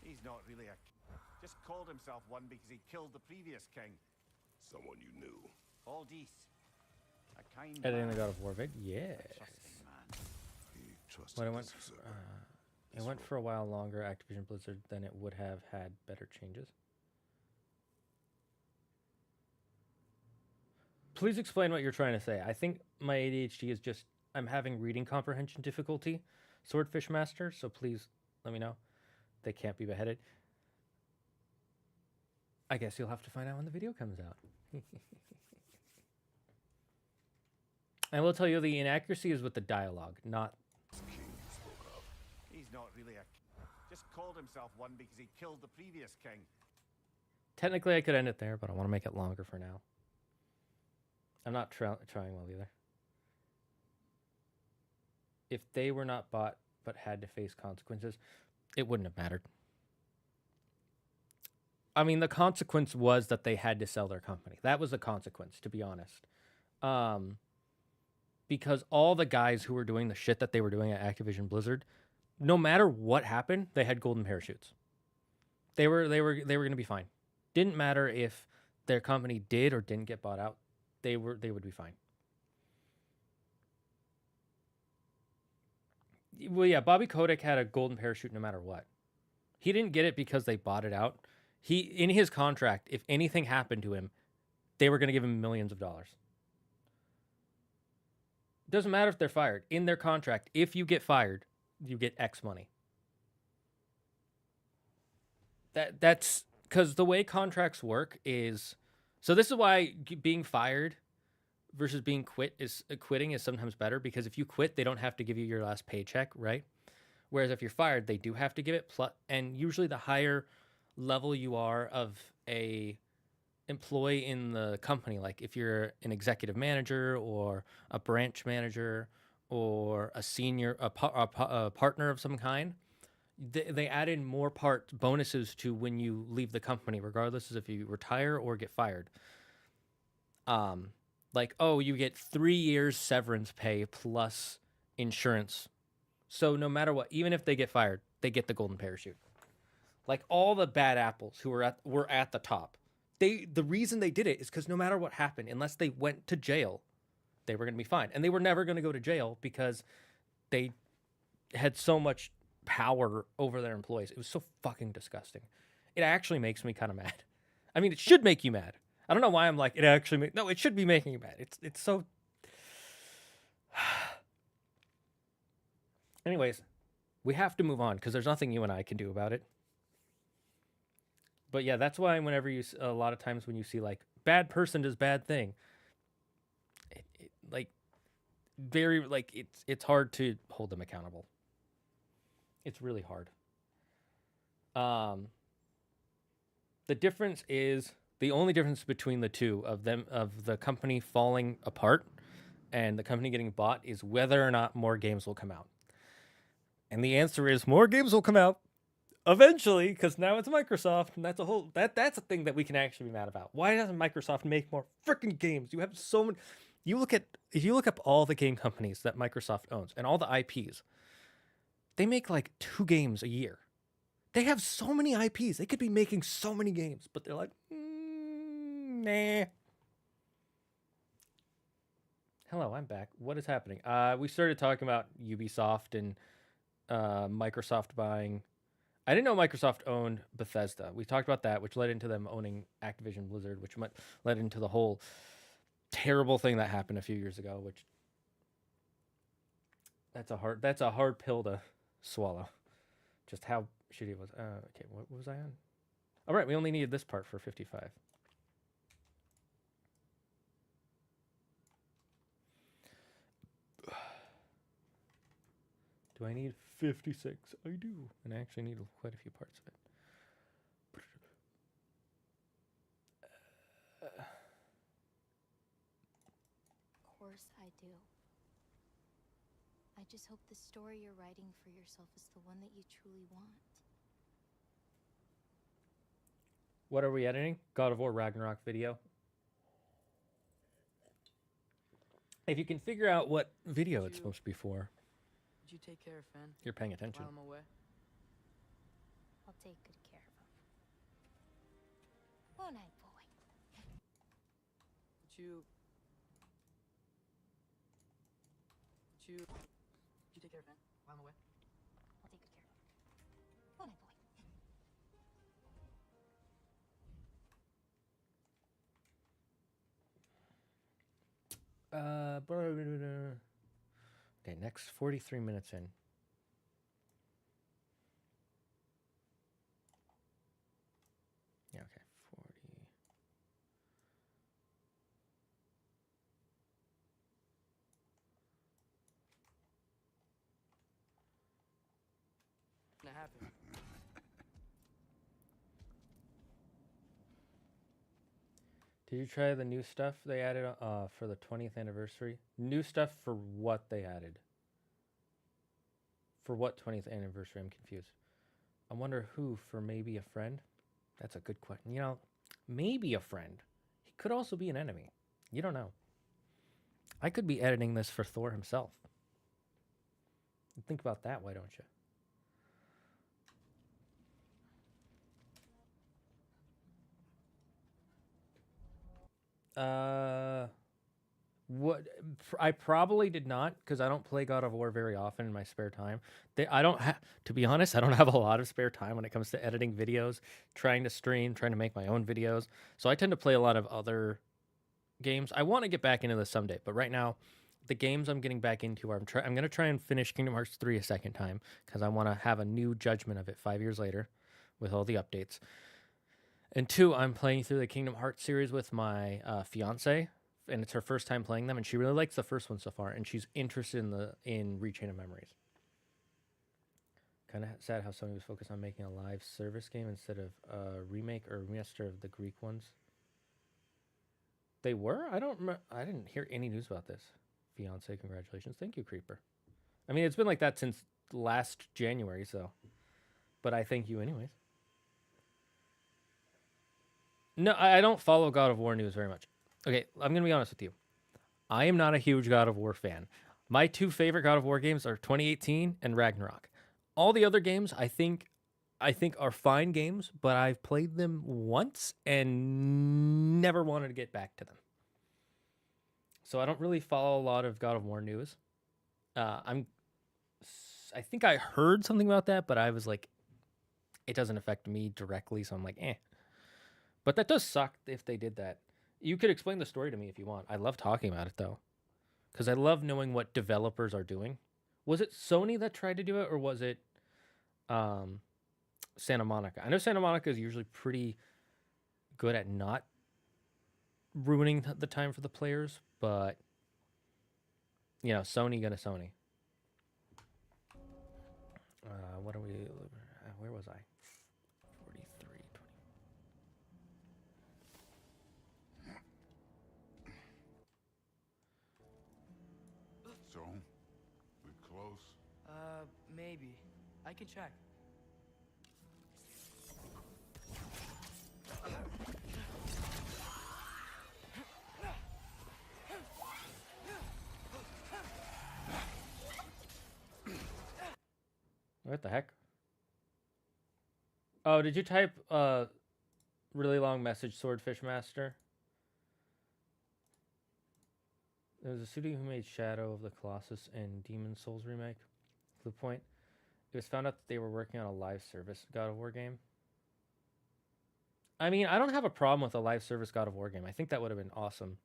[SPEAKER 2] He's not really a king. Just called himself one because he killed the previous king.
[SPEAKER 4] Someone you knew.
[SPEAKER 2] Aldis. A kind
[SPEAKER 1] Editing the
[SPEAKER 2] man.
[SPEAKER 1] God of War vid? Yes.
[SPEAKER 2] A trusting man.
[SPEAKER 4] He trusted
[SPEAKER 1] When it
[SPEAKER 4] this
[SPEAKER 1] went,
[SPEAKER 4] usurper.
[SPEAKER 1] it went for a while longer, Activision Blizzard, than it would have had better changes. Please explain what you're trying to say. I think my ADHD is just, I'm having reading comprehension difficulty, Swordfish Master, so please let me know. They can't be beheaded. I guess you'll have to find out when the video comes out. I will tell you the inaccuracy is with the dialogue, not...
[SPEAKER 4] This king you spoke of.
[SPEAKER 2] He's not really a king. Just called himself one because he killed the previous king.
[SPEAKER 1] Technically, I could end it there, but I want to make it longer for now. I'm not trying well either. If they were not bought but had to face consequences, it wouldn't have mattered. I mean, the consequence was that they had to sell their company. That was the consequence, to be honest. Because all the guys who were doing the shit that they were doing at Activision Blizzard, no matter what happened, they had golden parachutes. They were going to be fine. Didn't matter if their company did or didn't get bought out. They would be fine. Well, yeah, Bobby Kotick had a golden parachute no matter what. He didn't get it because they bought it out. In his contract, if anything happened to him, they were going to give him millions of dollars. Doesn't matter if they're fired. In their contract, if you get fired, you get X money. That's because the way contracts work is... So this is why being fired versus being quitting is sometimes better, because if you quit, they don't have to give you your last paycheck, right? Whereas if you're fired, they do have to give it. And usually the higher level you are of a employee in the company, like if you're an executive manager or a branch manager or a senior, a partner of some kind, they add in more bonuses to when you leave the company, regardless of if you retire or get fired. Like, oh, you get 3 years severance pay plus insurance. So no matter what, even if they get fired, they get the golden parachute. Like all the bad apples who were at the top. The reason they did it is because no matter what happened, unless they went to jail, they were going to be fine. And they were never going to go to jail because they had so much power over their employees. It was so fucking disgusting. It actually makes me kind of mad. I mean, it should make you mad. I don't know why I'm like, no, it should be making you mad. It's so... Anyways, we have to move on because there's nothing you and I can do about it. But yeah, that's why whenever a lot of times when you see like bad person does bad thing, like very like it's hard to hold them accountable. It's really hard. The difference is the only difference between the two of them of the company falling apart and the company getting bought is whether or not more games will come out. And the answer is more games will come out eventually, because now it's Microsoft, and that's a thing that we can actually be mad about. Why doesn't Microsoft make more freaking games? You have so many. If you look up all the game companies that Microsoft owns and all the IPs, they make like 2 games a year. They have so many IPs. They could be making so many games, but they're like, nah. Hello, I'm back. What is happening? We started talking about Ubisoft and Microsoft buying. I didn't know Microsoft owned Bethesda. We talked about that, which led into them owning Activision Blizzard, which led into the whole terrible thing that happened a few years ago. Which that's a hard pill to swallow. Just how shitty it was. Okay, what was I on? All right, we only needed this part for 55. Do I need 56? I do. And I actually need quite a few parts of it.
[SPEAKER 6] Of course I do. I just hope the story you're writing for yourself is the one that you truly want.
[SPEAKER 1] What are we editing? God of War Ragnarok video. If you can figure out what video it's supposed to be for,
[SPEAKER 5] Would you take care of Finn
[SPEAKER 1] you're paying attention.
[SPEAKER 5] while I'm away?
[SPEAKER 6] I'll take good care of him. Won't I, boy?
[SPEAKER 5] Would you take care of Finn while I'm away?
[SPEAKER 6] I'll take good care of him. Won't I, boy?
[SPEAKER 1] Okay, next 43 minutes in. Yeah, okay, 40.
[SPEAKER 5] Gonna happen.
[SPEAKER 1] Did you try the new stuff they added for the 20th anniversary? New stuff for what they added? For what 20th anniversary? I'm confused. I wonder who, for maybe a friend? That's a good question. You know, maybe a friend. He could also be an enemy. You don't know. I could be editing this for Thor himself. Think about that, why don't you? What I probably did not, because I don't play God of War very often in my spare time. I don't have, to be honest, I don't have a lot of spare time when it comes to editing videos, trying to stream, trying to make my own videos. So I tend to play a lot of other games. I want to get back into this someday, but right now, the games I'm getting back into are I'm going to try and finish Kingdom Hearts 3 a second time, because I want to have a new judgment of it 5 years later with all the updates. And 2, I'm playing through the Kingdom Hearts series with my fiance, and it's her first time playing them, and she really likes the first one so far, and she's interested in Rechain of Memories. Kind of sad how Sony was focused on making a live service game instead of a remake or remaster of the Greek ones. They were? I didn't hear any news about this. Fiance, congratulations. Thank you, Creeper. I mean, it's been like that since last January, so. But I thank you anyways. No, I don't follow God of War news very much. Okay, I'm going to be honest with you. I am not a huge God of War fan. My 2 favorite God of War games are 2018 and Ragnarok. All the other games I think are fine games, but I've played them once and never wanted to get back to them. So I don't really follow a lot of God of War news. I think I heard something about that, but I was like, it doesn't affect me directly, so I'm like, eh. But that does suck if they did that. You could explain the story to me if you want. I love talking about it, though, because I love knowing what developers are doing. Was it Sony that tried to do it, or was it Santa Monica. I know Santa Monica is usually pretty good at not ruining the time for the players, but you know, Sony gonna Sony. What are we? Where was I? 43.
[SPEAKER 4] 20. So, we close?
[SPEAKER 5] Maybe. I can check.
[SPEAKER 1] What the heck? Oh, did you type really long message, Swordfish Master? There was a studio who made Shadow of the Colossus and Demon Souls remake. To the point, it was found out that they were working on a live service God of War game. I mean, I don't have a problem with a live service God of War game. I think that would have been awesome.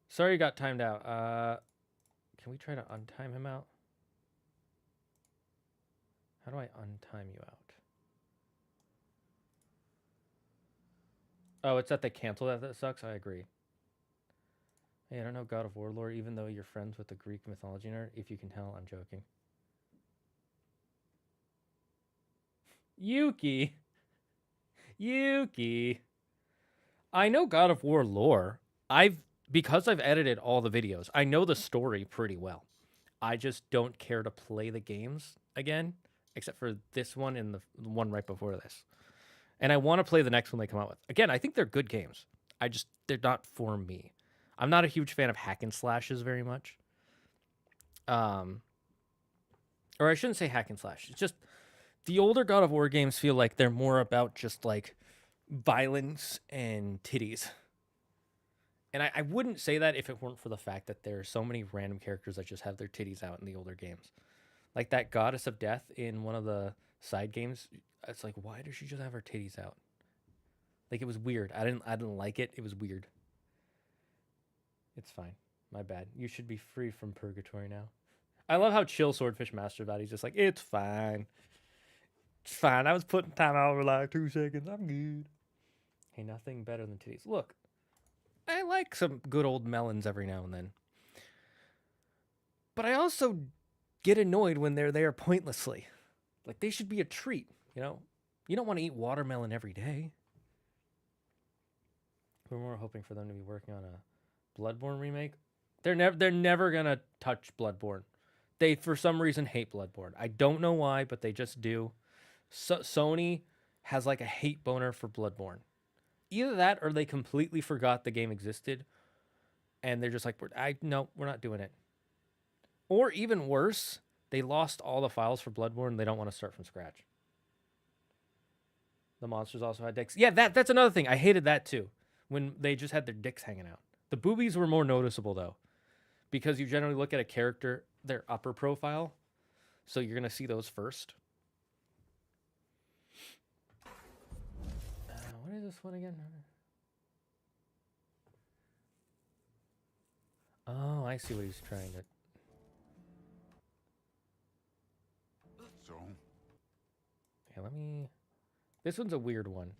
[SPEAKER 1] Sorry you got timed out. Can we try to untime him out? How do I untime you out? Oh, it's that they canceled that. That sucks. I agree. Hey, I don't know God of War lore, even though you're friends with the Greek mythology nerd. If you can tell, I'm joking. Yuki. Yuki. I know God of War lore. Because I've edited all the videos, I know the story pretty well. I just don't care to play the games again, except for this one and the one right before this. And I want to play the next one they come out with. Again, I think they're good games. They're not for me. I'm not a huge fan of hack and slashes very much. Or I shouldn't say hack and slash. It's just the older God of War games feel like they're more about just like violence and titties. And I wouldn't say that if it weren't for the fact that there are so many random characters that just have their titties out in the older games. Like that Goddess of Death in one of the side games. It's like, why does she just have her titties out? Like, it was weird. I didn't like it. It was weird. It's fine. My bad. You should be free from purgatory now. I love how chill Swordfish Master about it. He's just like, it's fine. It's fine. I was putting time out for like 2 seconds. I'm good. Hey, nothing better than titties. Look, I like some good old melons every now and then. But I also get annoyed when they're there pointlessly. Like, they should be a treat, you know? You don't want to eat watermelon every day. We're more hoping for them to be working on a Bloodborne remake. They're never going to touch Bloodborne. They, for some reason, hate Bloodborne. I don't know why, but they just do. Sony has like a hate boner for Bloodborne. Either that or they completely forgot the game existed. And they're just like, no, we're not doing it. Or even worse, they lost all the files for Bloodborne and they don't want to start from scratch. The monsters also had dicks. Yeah, that's another thing. I hated that too. When they just had their dicks hanging out. The boobies were more noticeable though. Because you generally look at a character, their upper profile. So you're going to see those first. What is this one again? Oh, I see what he's trying to...
[SPEAKER 4] So?
[SPEAKER 1] Yeah, let me... This one's a weird one.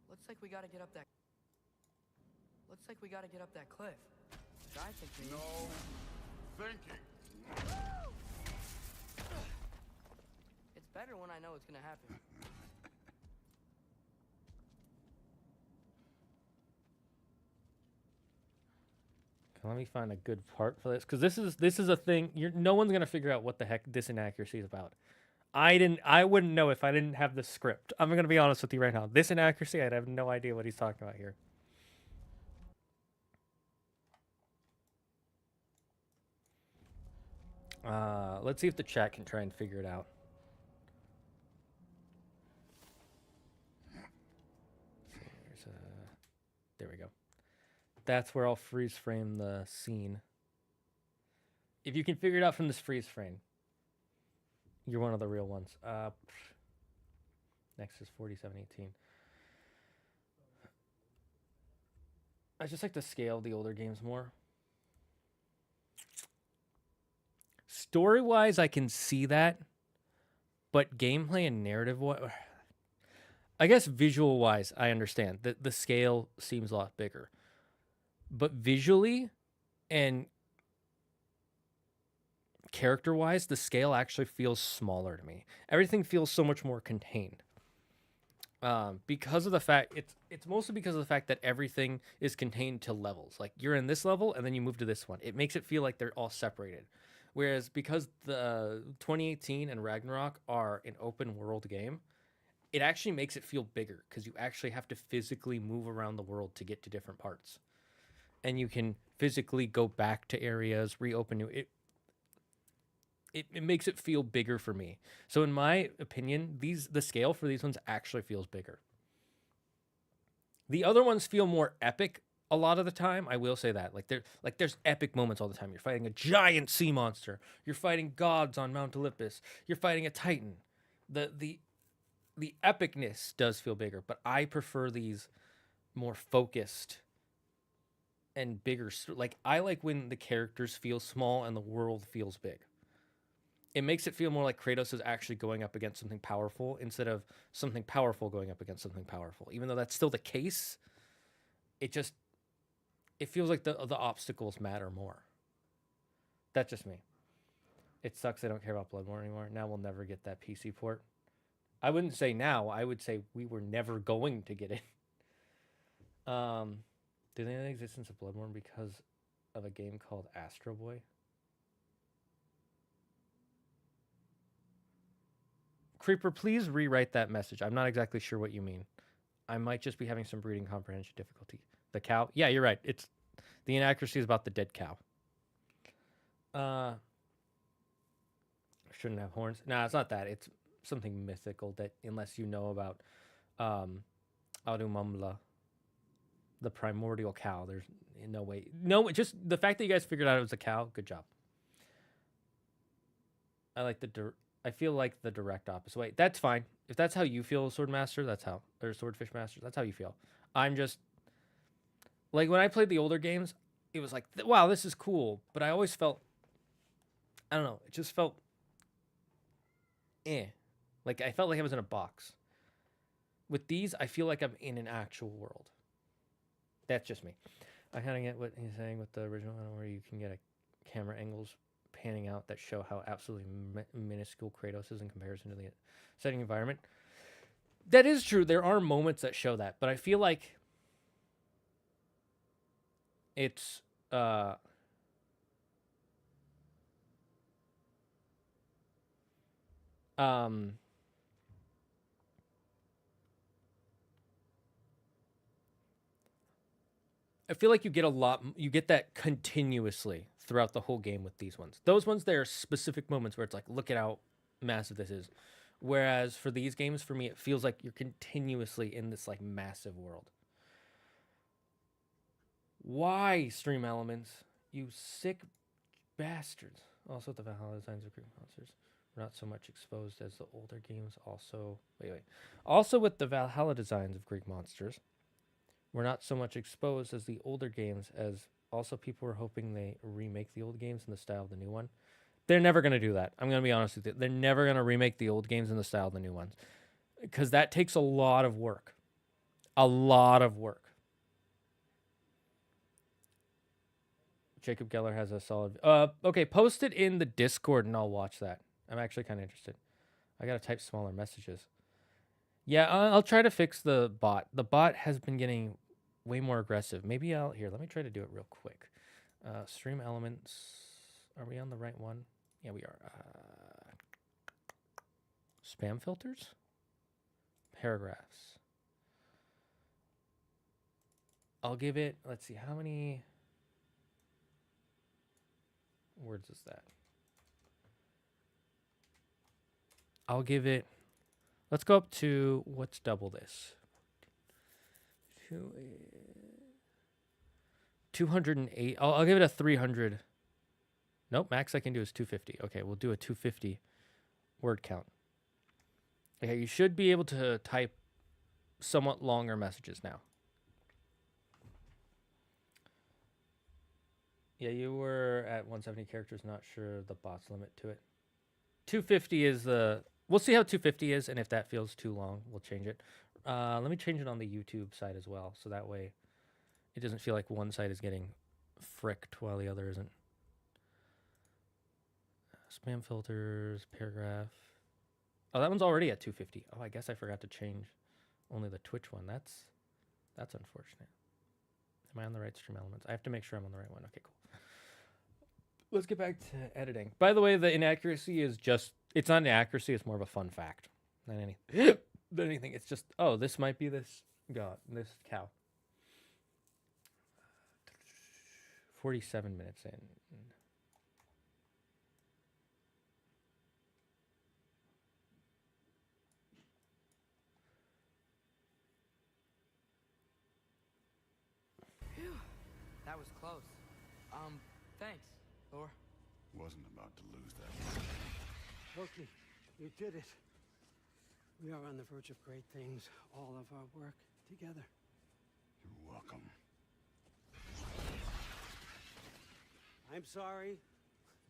[SPEAKER 5] Looks like we gotta get up that. Looks like we gotta get up that cliff. I think we.
[SPEAKER 4] No thinking.
[SPEAKER 5] It's better when I know it's gonna happen.
[SPEAKER 1] Let me find a good part for this, because this is a thing. No one's gonna figure out what the heck this inaccuracy is about. I wouldn't know if I didn't have the script. I'm gonna be honest with you right now. This inaccuracy, I'd have no idea what he's talking about here. Let's see if the chat can try and figure it out. There we go. That's where I'll freeze frame the scene. If you can figure it out from this freeze frame, you're one of the real ones. Next is 4718. I just like to scale the older games more. Story-wise, I can see that, but gameplay and narrative, I guess visual-wise, I understand that the scale seems a lot bigger, but visually and character-wise, the scale actually feels smaller to me. Everything feels so much more contained. Because of the fact it's mostly because of the fact that everything is contained to levels. Like you're in this level and then you move to this one. It makes it feel like they're all separated. Whereas because the 2018 and Ragnarok are an open world game, it actually makes it feel bigger because you actually have to physically move around the world to get to different parts. And you can physically go back to areas, reopen new. It makes it feel bigger for me. So in my opinion, the scale for these ones actually feels bigger. The other ones feel more epic a lot of the time. I will say that. There's epic moments all the time. You're fighting a giant sea monster. You're fighting gods on Mount Olympus. You're fighting a titan. The epicness does feel bigger, but I prefer these more focused and bigger. Like I like when the characters feel small and the world feels big. It makes it feel more like Kratos is actually going up against something powerful instead of something powerful going up against something powerful. Even though that's still the case, it feels like the obstacles matter more. That's just me. It sucks I don't care about Bloodborne anymore. Now we'll never get that PC port. I wouldn't say now. I would say we were never going to get it. Do they know the existence of Bloodborne because of a game called Astro Boy? Creeper, please rewrite that message. I'm not exactly sure what you mean. I might just be having some reading comprehension difficulty. The cow? Yeah, you're right. It's the inaccuracy is about the dead cow. Shouldn't have horns. Nah, it's not that. It's something mythical that unless you know about Audumumla, the primordial cow, there's no way. No, just the fact that you guys figured out it was a cow, good job. I feel like the direct opposite. Wait, that's fine. If that's how you feel, Swordmaster, or Swordfish Master, that's how you feel. I'm just, like, when I played the older games, it was like, wow, this is cool. But I always felt, I don't know, it just felt, Like, I felt like I was in a box. With these, I feel like I'm in an actual world. That's just me. I kind of get what he's saying with the original one, where you can get a camera angles panning out that show how absolutely minuscule Kratos is in comparison to the setting environment. That is true. There are moments that show that, but I feel like it's I feel like you get that continuously throughout the whole game with these ones. Those ones, there are specific moments where it's like, look at how massive this is. Whereas for these games, for me, it feels like you're continuously in this like massive world. Why, Stream Elements? You sick bastards. Also, the Valhalla designs of Greek monsters were not so much exposed as the older games. Also with the Valhalla designs of Greek monsters were not so much exposed as the older games, as also people were hoping they remake the old games in the style of the new one. They're never going to do that. I'm going to be honest with you. They're never going to remake the old games in the style of the new ones, because that takes a lot of work. A lot of work. Jacob Geller has a solid... okay, post it in the Discord and I'll watch that. I'm actually kind of interested. I got to type smaller messages. Yeah, I'll try to fix the bot. The bot has been getting way more aggressive. Maybe here, let me try to do it real quick. Stream Elements. Are we on the right one? Yeah, we are. Spam filters? Paragraphs. I'll give it, let's see, how many words is that? I'll give it, let's go up to, what's double this? 208. I'll give it a 300. Nope, max I can do is 250. Okay, we'll do a 250 word count. Okay, you should be able to type somewhat longer messages now. Yeah, you were at 170 characters, not sure the boss limit to it. 250 is the... We'll see how 250 is, and if that feels too long, we'll change it. Let me change it on the YouTube side as well, so that way it doesn't feel like one side is getting fricked while the other isn't. Spam filters, paragraph. Oh, that one's already at 250. Oh, I guess I forgot to change only the Twitch one. That's unfortunate. Am I on the right stream elements? I have to make sure I'm on the right one. Okay, cool. Let's get back to editing. By the way, the inaccuracy is just... It's not an accuracy. It's more of a fun fact than anything. It's just, oh, this might be this cow. 47 minutes in.
[SPEAKER 5] Phew. That was close. Thanks, Thor.
[SPEAKER 4] Wasn't about to lose that.
[SPEAKER 7] Loki, you did it. We are on the verge of great things. All of our work together.
[SPEAKER 4] You're welcome.
[SPEAKER 7] I'm sorry.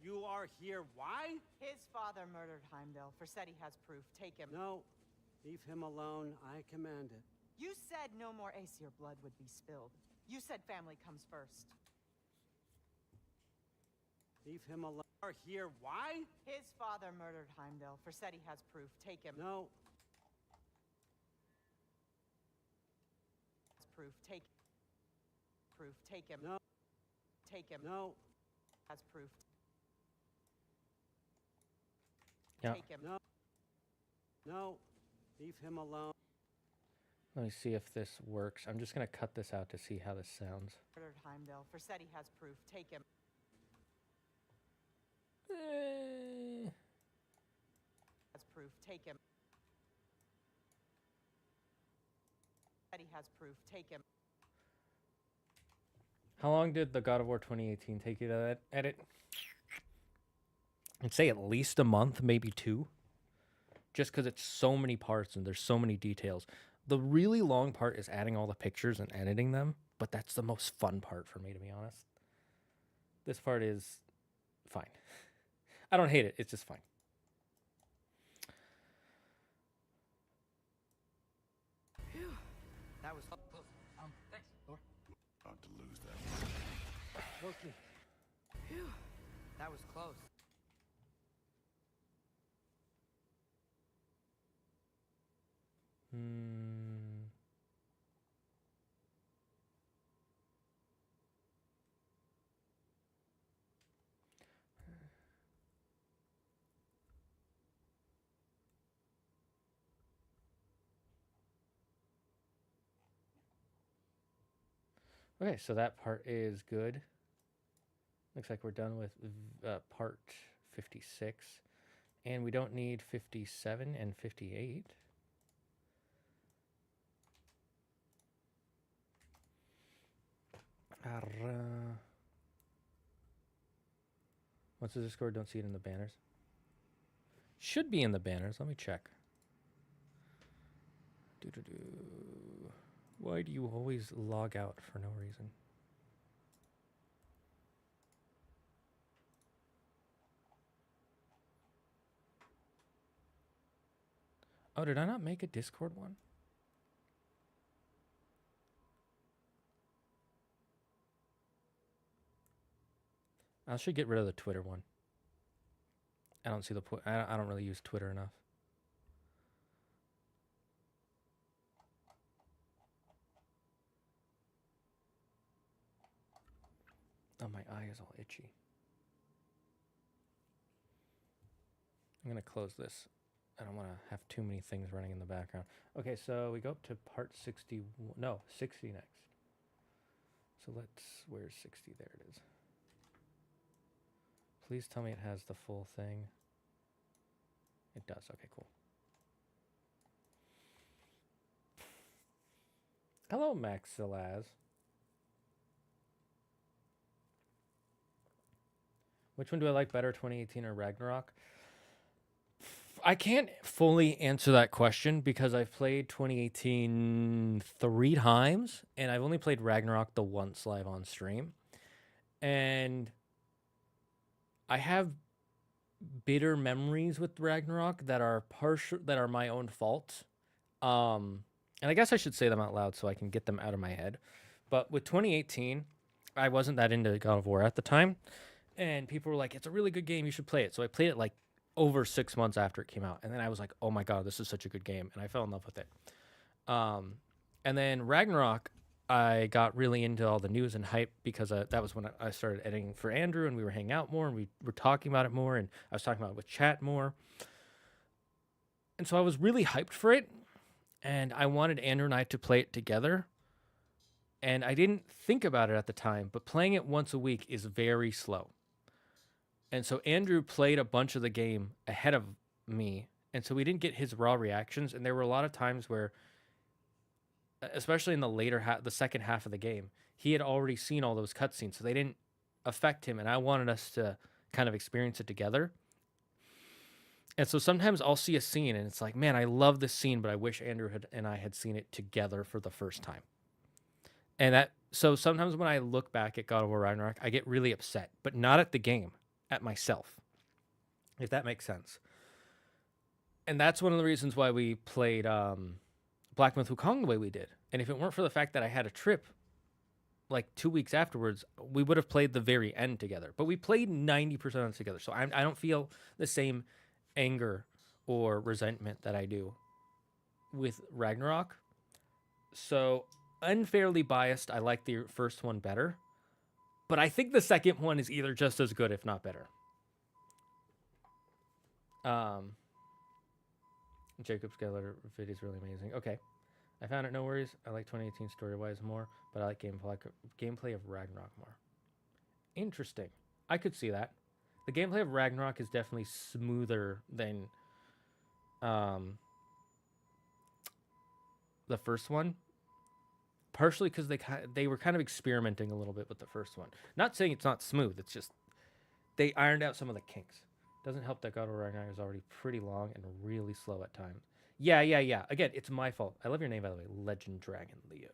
[SPEAKER 7] You are here. Why?
[SPEAKER 8] His father murdered Heimdall. Forseti has proof. Take him.
[SPEAKER 7] No. Leave him alone. I command it.
[SPEAKER 8] You said no more Aesir blood would be spilled. You said family comes first.
[SPEAKER 7] Leave him alone. You are here. Why?
[SPEAKER 8] His father murdered Heimdall. Forseti has proof. Take him.
[SPEAKER 7] No.
[SPEAKER 8] Proof. Take. Proof. Take him.
[SPEAKER 7] No.
[SPEAKER 8] Take him.
[SPEAKER 7] No.
[SPEAKER 8] Has proof.
[SPEAKER 1] Yeah.
[SPEAKER 8] Take him.
[SPEAKER 7] No. No. Leave him alone.
[SPEAKER 1] Let me see if this works. I'm just going to cut this out to see how this sounds.
[SPEAKER 8] Murdered Heimdall. Forseti has proof. Take him. Has proof. Take him. Forseti has proof. Take him.
[SPEAKER 1] How long did the God of War 2018 take you to edit? I'd say at least a month, maybe 2. Just because it's so many parts and there's so many details. The really long part is adding all the pictures and editing them, but that's the most fun part for me, to be honest. This part is fine. I don't hate it. It's just fine.
[SPEAKER 5] Phew. That was close. Thanks, Thor.
[SPEAKER 4] About to lose that.
[SPEAKER 7] Loki.
[SPEAKER 5] Phew. That was close.
[SPEAKER 1] Okay, so that part is good. Looks like we're done with part 56. And we don't need 57 and 58. What's the Discord? Don't see it in the banners. Should be in the banners. Let me check. Why do you always log out for no reason? Oh, did I not make a Discord one? I should get rid of the Twitter one. I don't see the point. I don't really use Twitter enough. Oh, my eye is all itchy. I'm going to close this. I don't want to have too many things running in the background. Okay, so we go up to part 60. No, 60 next. So where's 60? There it is. Please tell me it has the full thing. It does. Okay, cool. Hello, Maxilaz. Which one do I like better, 2018 or Ragnarok? I can't fully answer that question because I've played 2018 3 times, and I've only played Ragnarok the once live on stream. And I have bitter memories with Ragnarok that are my own fault. And I guess I should say them out loud so I can get them out of my head. But with 2018, I wasn't that into God of War at the time, and people were like, "It's a really good game. You should play it." So I played it like over 6 months after it came out, and then I was like, "Oh my god, this is such a good game," and I fell in love with it. And then Ragnarok, I got really into all the news and hype because that was when I started editing for Andrew, and we were hanging out more, and we were talking about it more, and I was talking about it with chat more. And so I was really hyped for it, and I wanted Andrew and I to play it together. And I didn't think about it at the time, but playing it once a week is very slow. And so Andrew played a bunch of the game ahead of me, and so we didn't get his raw reactions. And there were a lot of times where, especially in the second half of the game, he had already seen all those cutscenes, so they didn't affect him. And I wanted us to kind of experience it together. And so sometimes I'll see a scene and it's like, man, I love this scene, but I wish Andrew and I had seen it together for the first time. And so sometimes when I look back at God of War Ragnarok, I get really upset, but not at the game, at myself, if that makes sense. And that's one of the reasons why we played Black Myth Wukong the way we did. And if it weren't for the fact that I had a trip like 2 weeks afterwards, we would have played the very end together. But we played 90% of it together. So I don't feel the same anger or resentment that I do with Ragnarok. So unfairly biased, I like the first one better, but I think the second one is either just as good, if not better. Jacob's Geller video is really amazing. Okay, I found it, no worries. I like 2018 story-wise more, but I like gameplay of Ragnarok more. Interesting. I could see that. The gameplay of Ragnarok is definitely smoother than the first one. Partially because they were kind of experimenting a little bit with the first one. Not saying it's not smooth. It's just they ironed out some of the kinks. Doesn't help that God of War Ragnarok is already pretty long and really slow at times. Yeah. Again, it's my fault. I love your name, by the way. Legend Dragon Leo.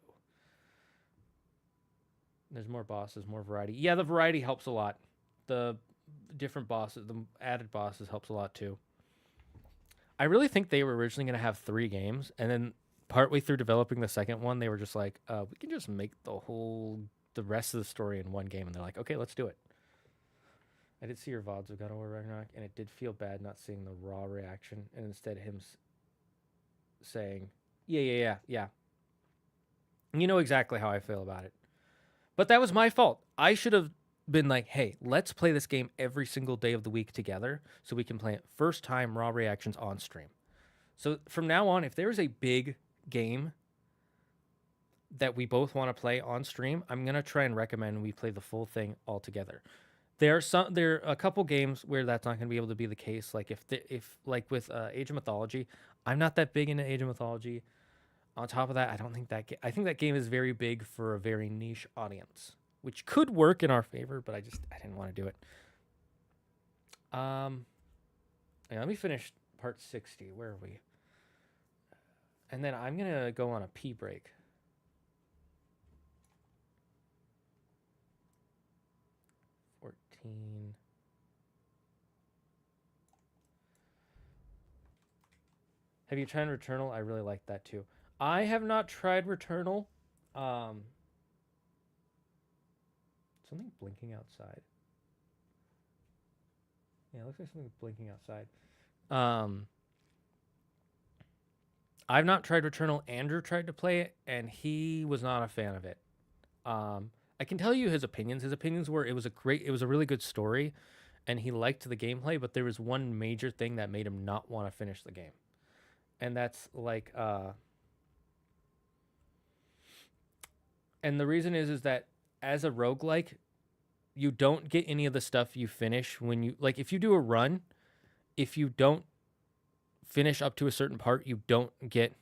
[SPEAKER 1] There's more bosses, more variety. Yeah, the variety helps a lot. The different bosses, the added bosses helps a lot too. I really think they were originally going to have 3 games, and then partway through developing the second one, they were just like, we can just make the rest of the story in one game. And they're like, okay, let's do it. I did see your VODs of God of War Ragnarok, and it did feel bad not seeing the raw reaction, and instead him saying, yeah. You know exactly how I feel about it. But that was my fault. I should have been like, hey, let's play this game every single day of the week together so we can play it first time, raw reactions on stream. So from now on, if there's a big game that we both want to play on stream, I'm going to try and recommend we play the full thing all together. There are a couple games where that's not going to be able to be the case. Like if like with Age of Mythology, I'm not that big into Age of Mythology. On top of that, I think that game is very big for a very niche audience, which could work in our favor, but I didn't want to do it. Yeah, let me finish part 60. Where are we? And then I'm going to go on a pee break. Have you tried Returnal? I really like that too. I have not tried Returnal. Something blinking outside. Yeah, it looks like something blinking outside. I've not tried Returnal. Andrew tried to play it, and he was not a fan of it. I can tell you his opinions. His opinions were it was a really good story, and he liked the gameplay, but there was one major thing that made him not want to finish the game. And that's like and the reason is that as a roguelike, you don't get any of the stuff you finish when you like if you do a run, if you don't finish up to a certain part, you don't get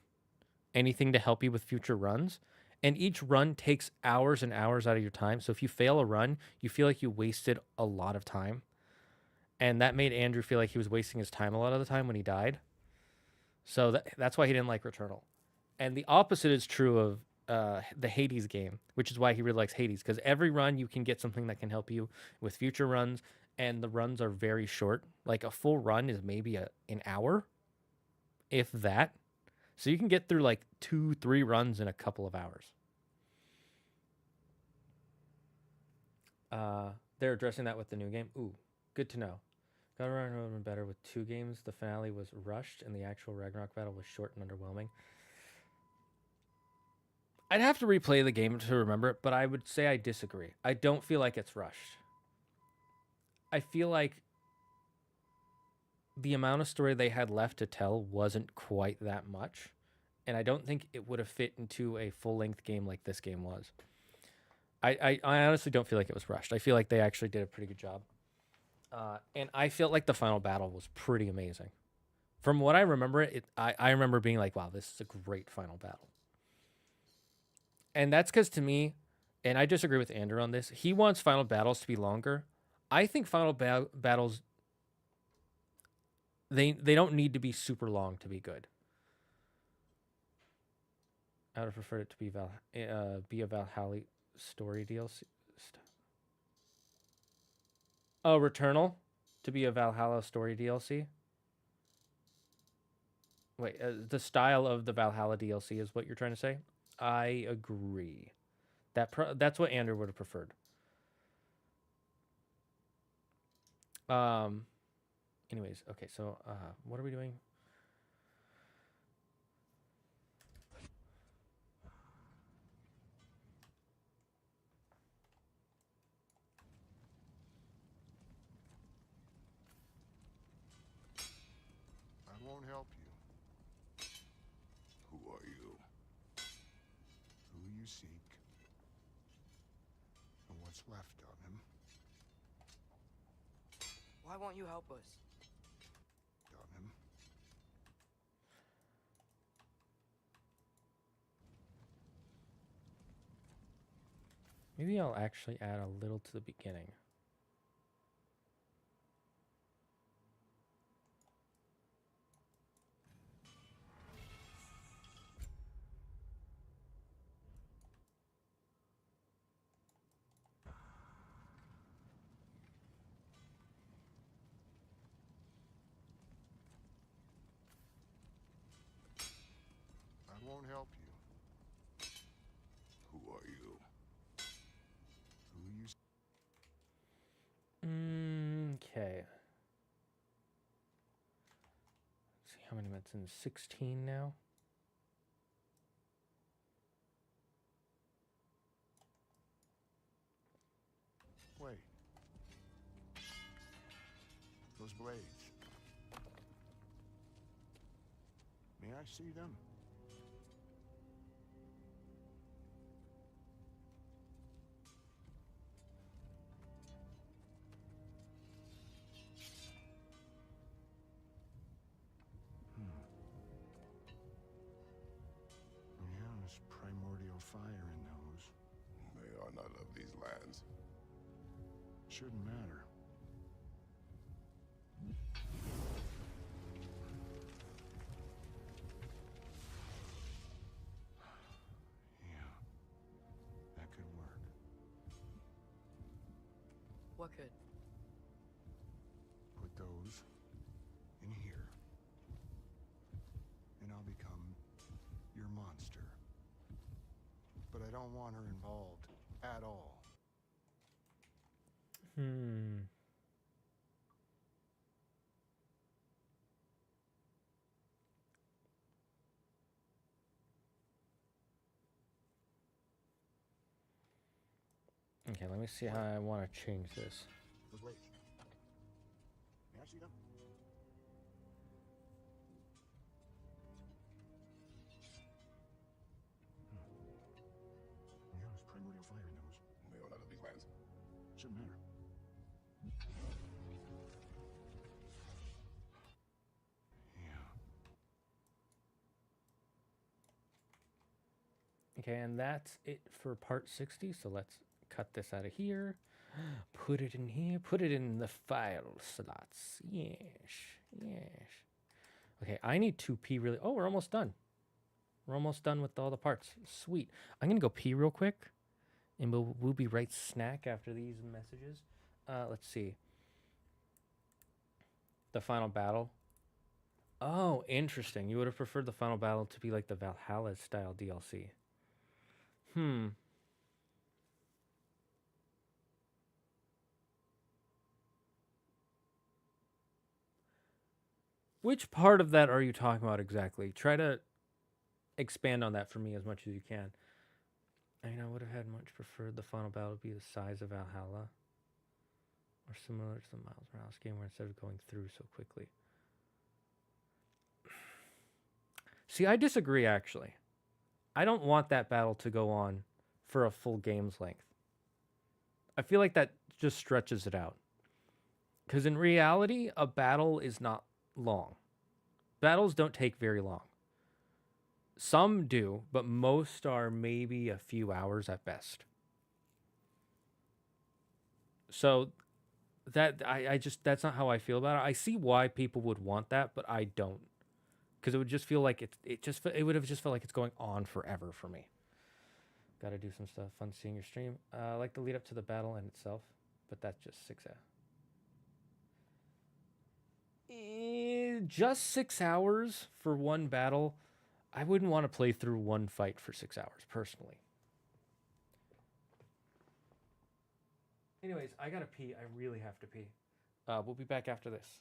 [SPEAKER 1] anything to help you with future runs. And each run takes hours and hours out of your time. So if you fail a run, you feel like you wasted a lot of time. And that made Andrew feel like he was wasting his time a lot of the time when he died. So that's why he didn't like Returnal. And the opposite is true of the Hades game, which is why he really likes Hades, because every run you can get something that can help you with future runs, and the runs are very short. Like a full run is maybe an hour, if that. So you can get through like 2-3 runs in a couple of hours. They're addressing that with the new game. Ooh, good to know. Ragnarok would have been better with 2 games. The finale was rushed, and the actual Ragnarok battle was short and underwhelming. I'd have to replay the game to remember it, but I would say I disagree. I don't feel like it's rushed. I feel like the amount of story they had left to tell wasn't quite that much, and I don't think it would have fit into a full-length game like this game was. I honestly don't feel like it was rushed. I feel like they actually did a pretty good job. And I felt like the final battle was pretty amazing. From what I remember, I remember being like, wow, this is a great final battle. And that's because to me, and I disagree with Andrew on this, he wants final battles to be longer. I think final battles, they don't need to be super long to be good. I would have preferred it to be a Valhalla story DLC. Oh, Returnal to be a Valhalla story DLC. Wait, the style of the Valhalla DLC is what you're trying to say? I agree. That's what Andrew would have preferred. Anyways, okay, so what are we doing?
[SPEAKER 4] I won't help you. Who are you? Who you seek, and what's left of him.
[SPEAKER 5] Why won't you help us?
[SPEAKER 4] Of him.
[SPEAKER 1] Maybe I'll actually add a little to the beginning.
[SPEAKER 4] I won't help you. Who are you? Who you
[SPEAKER 1] Okay. Let's see how many minutes in. 16 now.
[SPEAKER 4] Wait. Those blades. May I see them? Yeah, there's primordial fire in those. They are not of these lands. Shouldn't matter. Yeah, that could work.
[SPEAKER 5] What could?
[SPEAKER 4] Put those in here, and I'll become your monster. But I don't want her involved at all.
[SPEAKER 1] Okay, let me see how I want to change this.
[SPEAKER 4] Those blades. May I see them? Yeah, there's primordial fire in those. They are not of these lands. Shouldn't matter. Yeah.
[SPEAKER 1] Okay, and that's it for part 60. So let's cut this out of here. Put it in here. Put it in the file slots. Yes. Yes. Okay, I need 2p really. Oh, we're almost done. We're almost done with all the parts. Sweet. I'm going to go pee real quick, and we'll be right snack after these messages. Let's see. The final battle. Oh, interesting. You would have preferred the final battle to be like the Valhalla style DLC. Which part of that are you talking about exactly? Try to expand on that for me as much as you can. I mean, I would have had much preferred the final battle to be the size of Valhalla, or similar to the Miles Morales game, where instead of going through so quickly. See, I disagree, actually. I don't want that battle to go on for a full game's length. I feel like that just stretches it out. Because in reality, a battle is not long. Battles don't take very long. Some do, but most are maybe a few hours at best. So that I just that's not how I feel about it. I see why people would want that, but I don't. Because it would just feel like it would have just felt like it's going on forever for me. Got to do some stuff. Fun seeing your stream. I like the lead up to the battle in itself, but that's just 6 hours. Just 6 hours for one battle. I wouldn't want to play through one fight for 6 hours, personally. Anyways, I gotta pee. I really have to pee. We'll be back after this.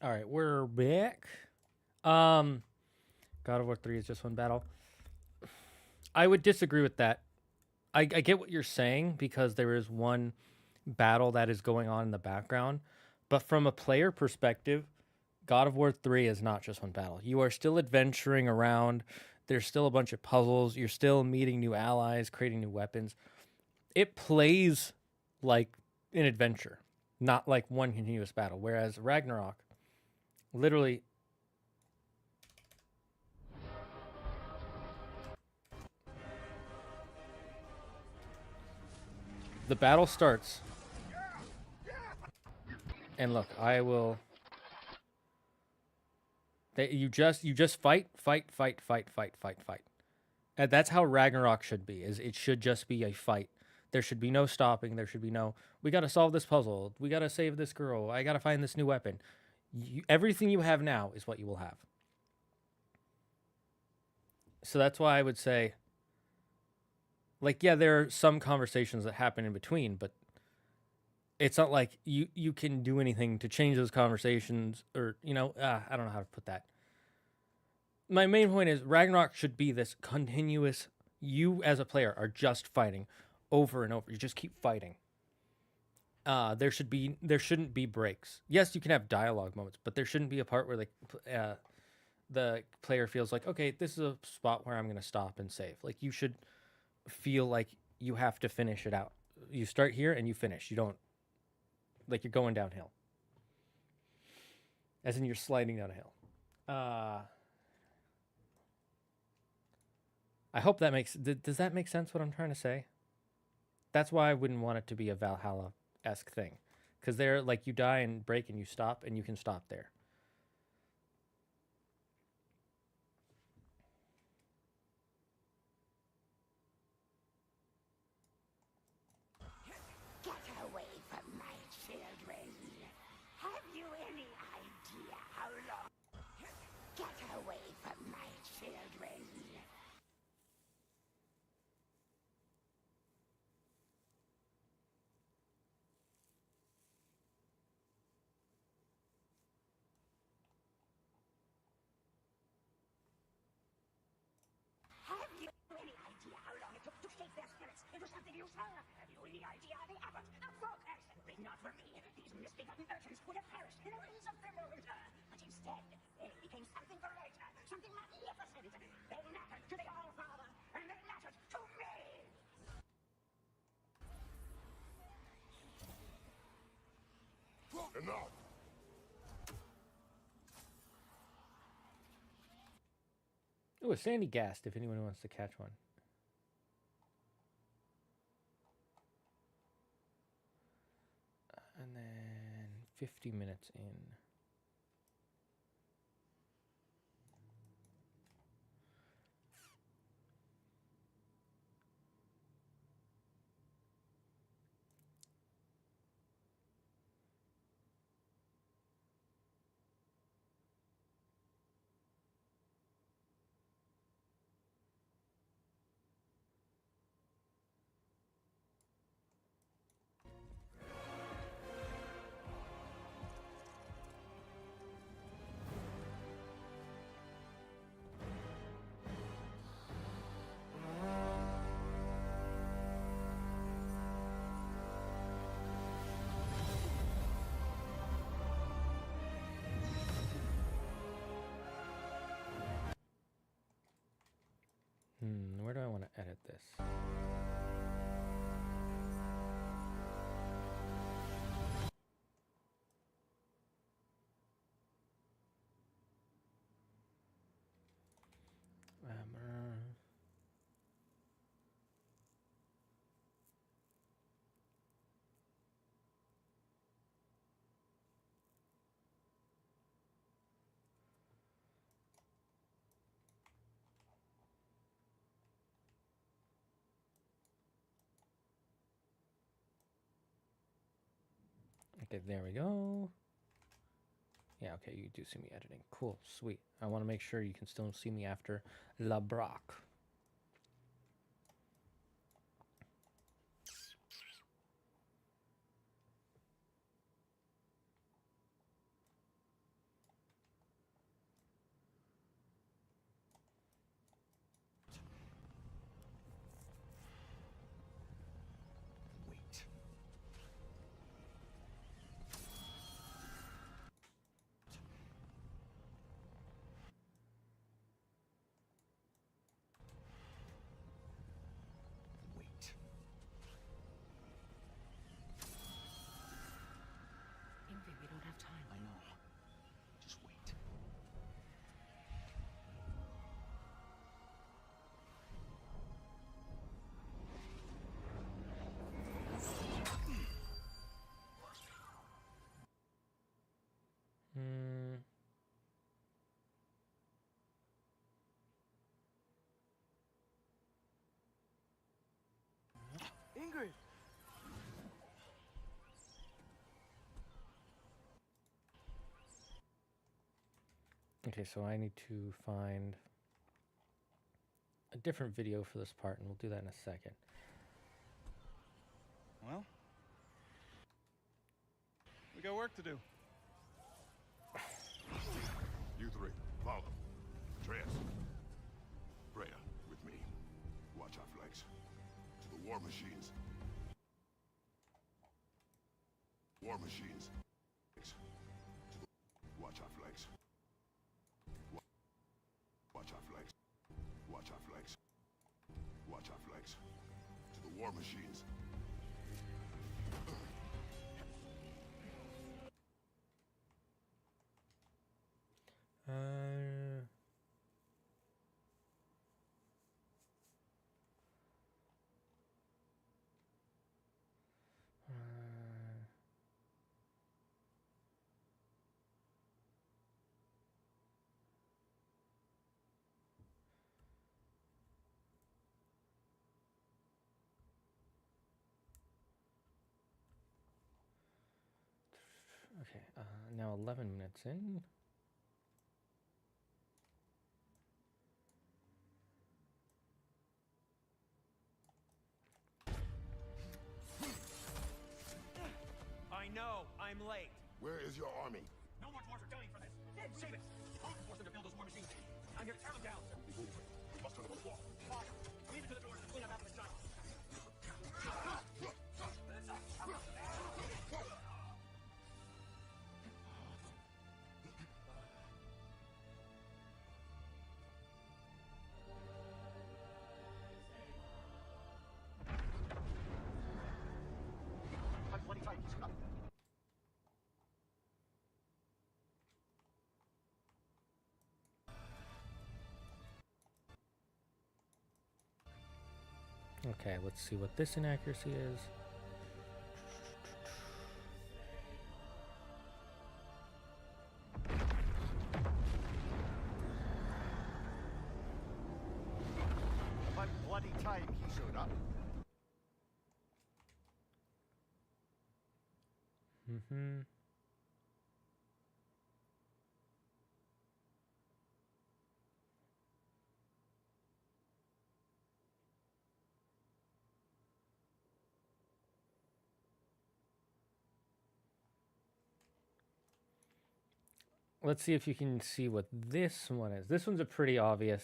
[SPEAKER 1] All right, we're back. God of War 3 is just one battle. I would disagree with that. I get what you're saying because there is one battle that is going on in the background, but from a player perspective, God of War 3 is not just one battle. You are still adventuring around. There's still a bunch of puzzles. You're still meeting new allies, creating new weapons. It plays like an adventure, not like one continuous battle. Whereas Ragnarok, literally, the battle starts. And look, I will. You just fight. And that's how Ragnarok should be. Is it should just be a fight. There should be no stopping. There should be no. We got to solve this puzzle. We got to save this girl. I got to find this new weapon. Everything you have now is what you will have. So that's why I would say. Like, yeah, there are some conversations that happen in between, but it's not like you can do anything to change those conversations, or I don't know how to put that. My main point is Ragnarok should be this continuous. You as a player are just fighting over and over. You just keep fighting. There shouldn't be breaks. Yes, you can have dialogue moments, but there shouldn't be a part where the player feels like, okay, this is a spot where I'm going to stop and save. Like, you should feel like you have to finish it out. You start here and you finish. You don't, like, you're going downhill. As in, you're sliding down a hill. I hope that makes... Does that make sense, what I'm trying to say? That's why I wouldn't want it to be a Valhalla-esque thing. Because they're, like, you die and break and you stop, and you can stop there.
[SPEAKER 9] Get away from my children. Have you any idea how long? Get away from my children. Have you any idea how long it took to shape their spirits into something useful? Have you any idea the effort, the focus? If not for me, these misbegotten urchins would have perished in the rays of thermal winter. But instead, they became something greater, something magnificent. They mattered to the All-Father, and they mattered to me!
[SPEAKER 4] Enough!
[SPEAKER 1] Ooh, a sandy ghast if anyone wants to catch one. And then 50 minutes in. Where do I want to edit this? Okay, there we go. Yeah, okay, you do see me editing. Cool, sweet. I want to make sure you can still see me after La Brock.
[SPEAKER 2] of time, I know. Just wait.
[SPEAKER 1] Hmm.
[SPEAKER 5] Ingrid!
[SPEAKER 1] Okay, so I need to find a different video for this part, and we'll do that in a second.
[SPEAKER 2] Well, we got work to do.
[SPEAKER 4] You three, follow. Atreus. Freya, with me. Watch our flanks. To the war machines. War machines. Watch our flanks. Watch our flanks. Watch our flanks. Watch our flanks. To the war machines. Okay, now 11 minutes in.
[SPEAKER 10] I know, I'm late.
[SPEAKER 4] Where is your army?
[SPEAKER 9] No more dwarves are dying for this. Dead, save it. I'll force them to build those war machines. I'm here to tear them down.
[SPEAKER 4] We must turn them on the wall.
[SPEAKER 9] Fire. Leave it to the doors to clean up after the giants. I'm bloody tight. He's coming.
[SPEAKER 1] Okay, let's see what this inaccuracy is.
[SPEAKER 2] About bloody time he showed up.
[SPEAKER 1] Mm-hmm. Let's see if you can see what this one is. This one's a pretty obvious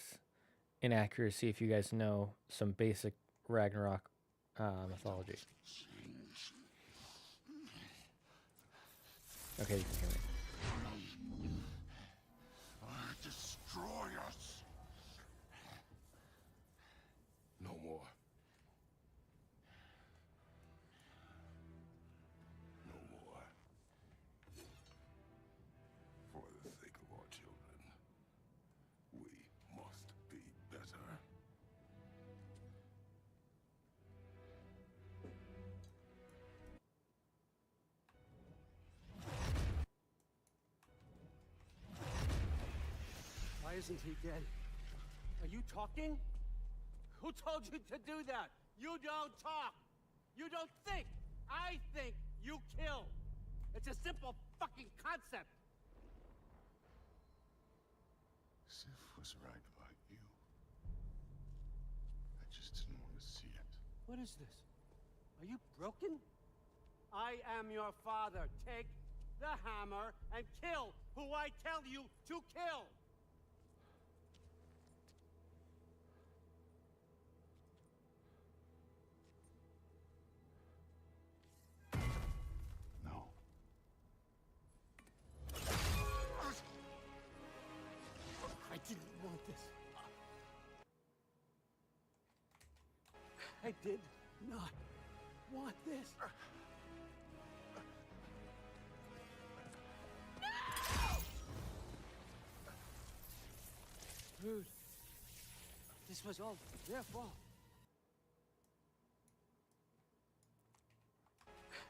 [SPEAKER 1] inaccuracy if you guys know some basic Ragnarok mythology. Okay, you can hear me.
[SPEAKER 4] Destroy us. No more. No more. For the sake of our children, we must be better.
[SPEAKER 7] Why isn't he dead? Are you talking? Who told you to do that? You don't talk. You don't think. I think you kill. It's a simple fucking concept.
[SPEAKER 4] Sif was right about you. I just didn't want to see it.
[SPEAKER 7] What is this? Are you broken? I am your father. Take the hammer and kill who I tell you to kill.
[SPEAKER 4] No.
[SPEAKER 7] I didn't want this. I did not want this. This was all their fault.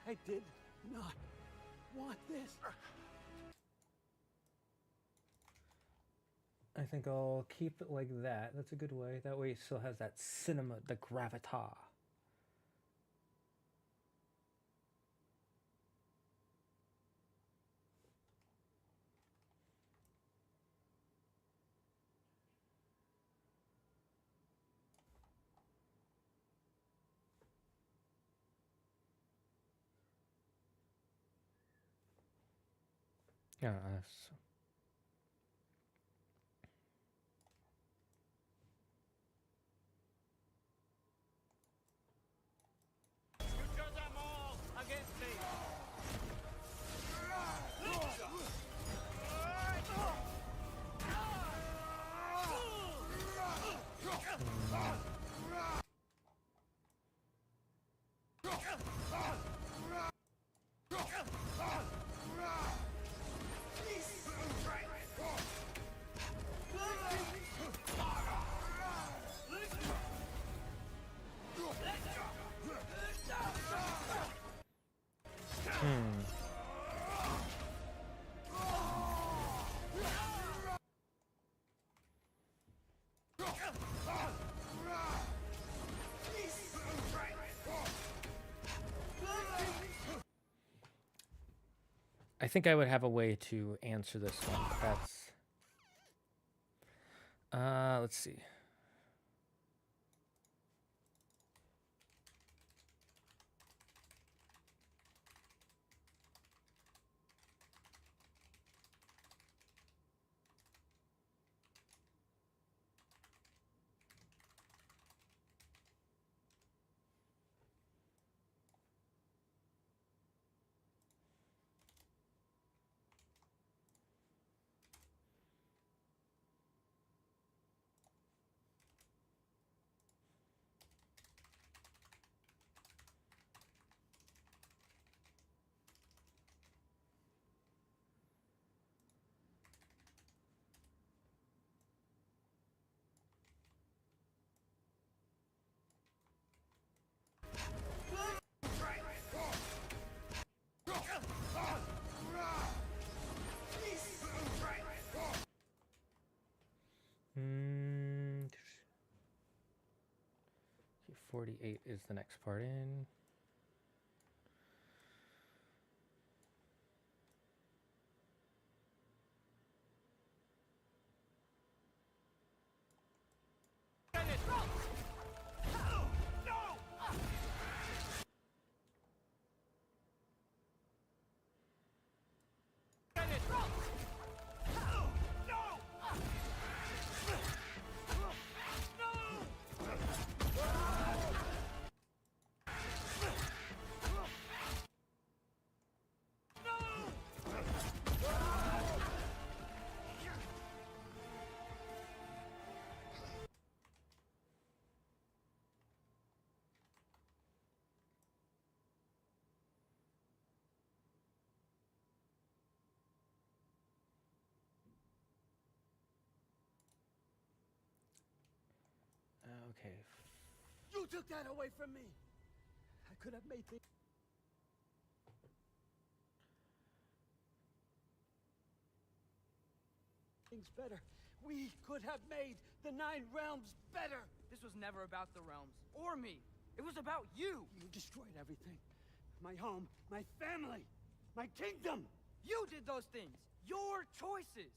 [SPEAKER 7] I did not want this.
[SPEAKER 1] I think I'll keep it like that. That's a good way. That way it still has that cinema, the gravitas. Yeah,
[SPEAKER 10] You turn them all against me. I think I would have a way to answer this one, but that's... let's see. Okay, 48 is the next part in. Okay.
[SPEAKER 7] You took that away from me. I could have made things better. We could have made the 9 realms better.
[SPEAKER 5] This was never about the realms, or me. It was about you.
[SPEAKER 7] You destroyed everything. My home, my family, my kingdom.
[SPEAKER 5] You did those things. Your choices.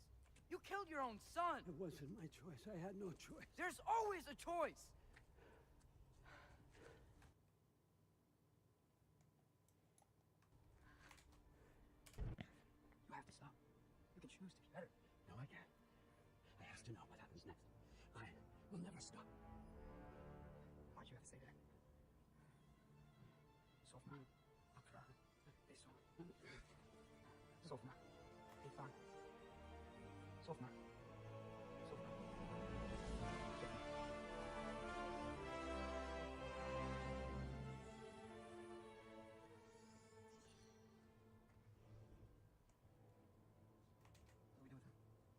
[SPEAKER 5] You killed your own son.
[SPEAKER 7] It wasn't my choice. I had no choice.
[SPEAKER 5] There's always a choice. You have to stop. You can choose to be better.
[SPEAKER 7] No, I can't. I have to know what happens next. I will never stop.
[SPEAKER 5] Why'd you have to say that? Sofna. Akra. Eso. Sofna. Ifan. Sofna. Sofna.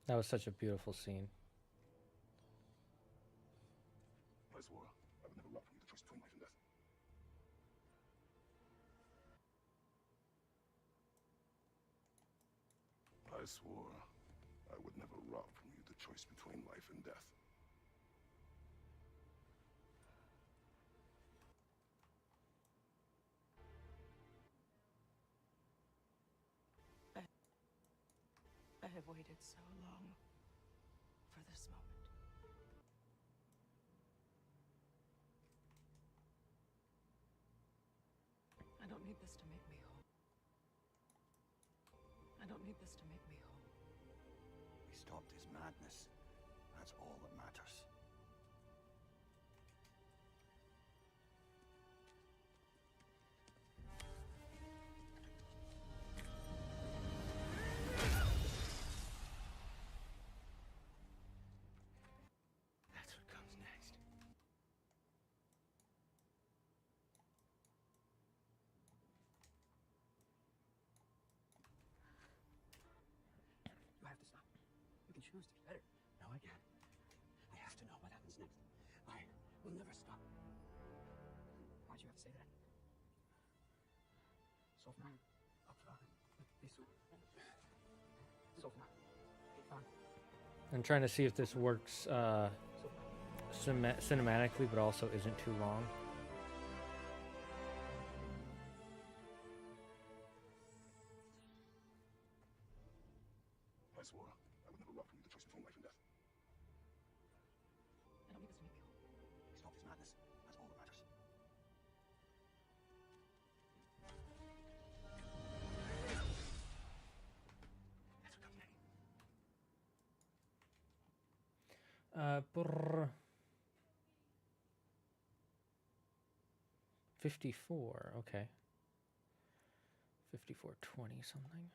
[SPEAKER 1] That was such a beautiful scene.
[SPEAKER 4] swore I would never rob from you the choice between life and death.
[SPEAKER 5] I have waited so long for this moment. I don't need this to make me whole. I don't need this to make me whole.
[SPEAKER 2] We stopped his madness. That's all that matters. That's what comes next.
[SPEAKER 7] You have to stop. You can choose to be better.
[SPEAKER 2] No, I can't. I have to know what happens next. I will never stop.
[SPEAKER 7] Why'd you have to say that? Sofna. Sofna.
[SPEAKER 1] I'm trying to see if this works cinematically, but also isn't too long.
[SPEAKER 4] I swore I would never rob from you the choice between life and death.
[SPEAKER 7] I don't need this to make me whole.
[SPEAKER 2] We stopped his madness. That's all that matters. That's what comes next.
[SPEAKER 1] Brr. 54, okay. 5420 something.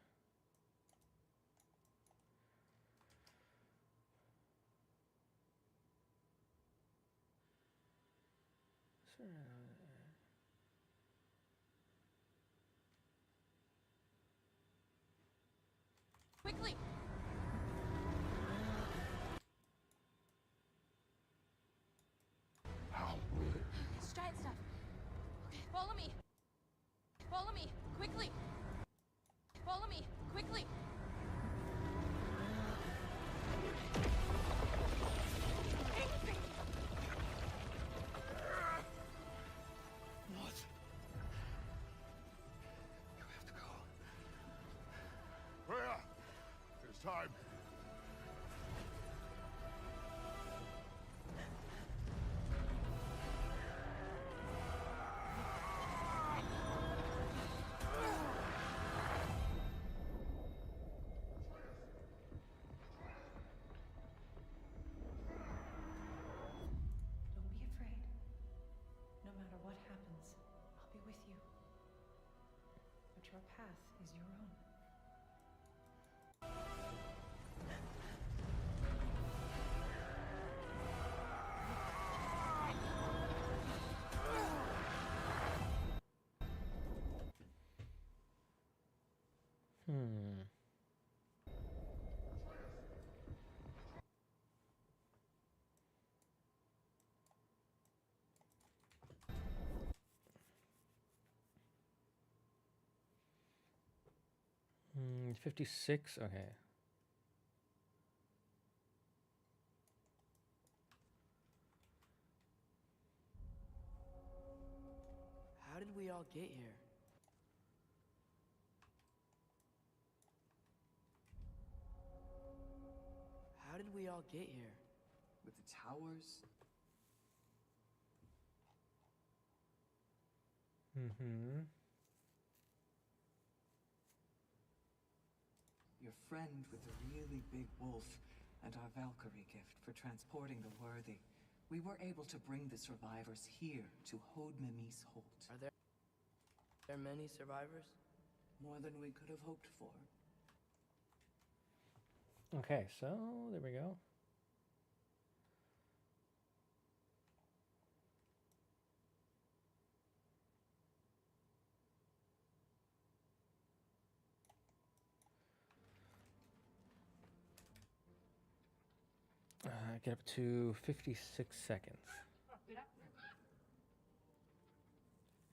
[SPEAKER 3] Quickly!
[SPEAKER 4] How?
[SPEAKER 3] It's giant stuff. Okay, follow me. Follow me, quickly. Follow me, quickly.
[SPEAKER 2] What? You have to go.
[SPEAKER 4] Freya! There's time.
[SPEAKER 3] Don't be afraid. No matter what happens, I'll be with you. But your path is your own.
[SPEAKER 1] Hmm. Hmm, 56, okay.
[SPEAKER 5] How did we all get here? How did we all get here?
[SPEAKER 11] With the towers?
[SPEAKER 1] Mm-hmm.
[SPEAKER 11] Your friend with the really big wolf and our Valkyrie gift for transporting the worthy. We were able to bring the survivors here to Hodmimi's Holt.
[SPEAKER 5] Are there many survivors?
[SPEAKER 11] More than we could have hoped for.
[SPEAKER 1] Okay, so there we go. Get up to 56 seconds.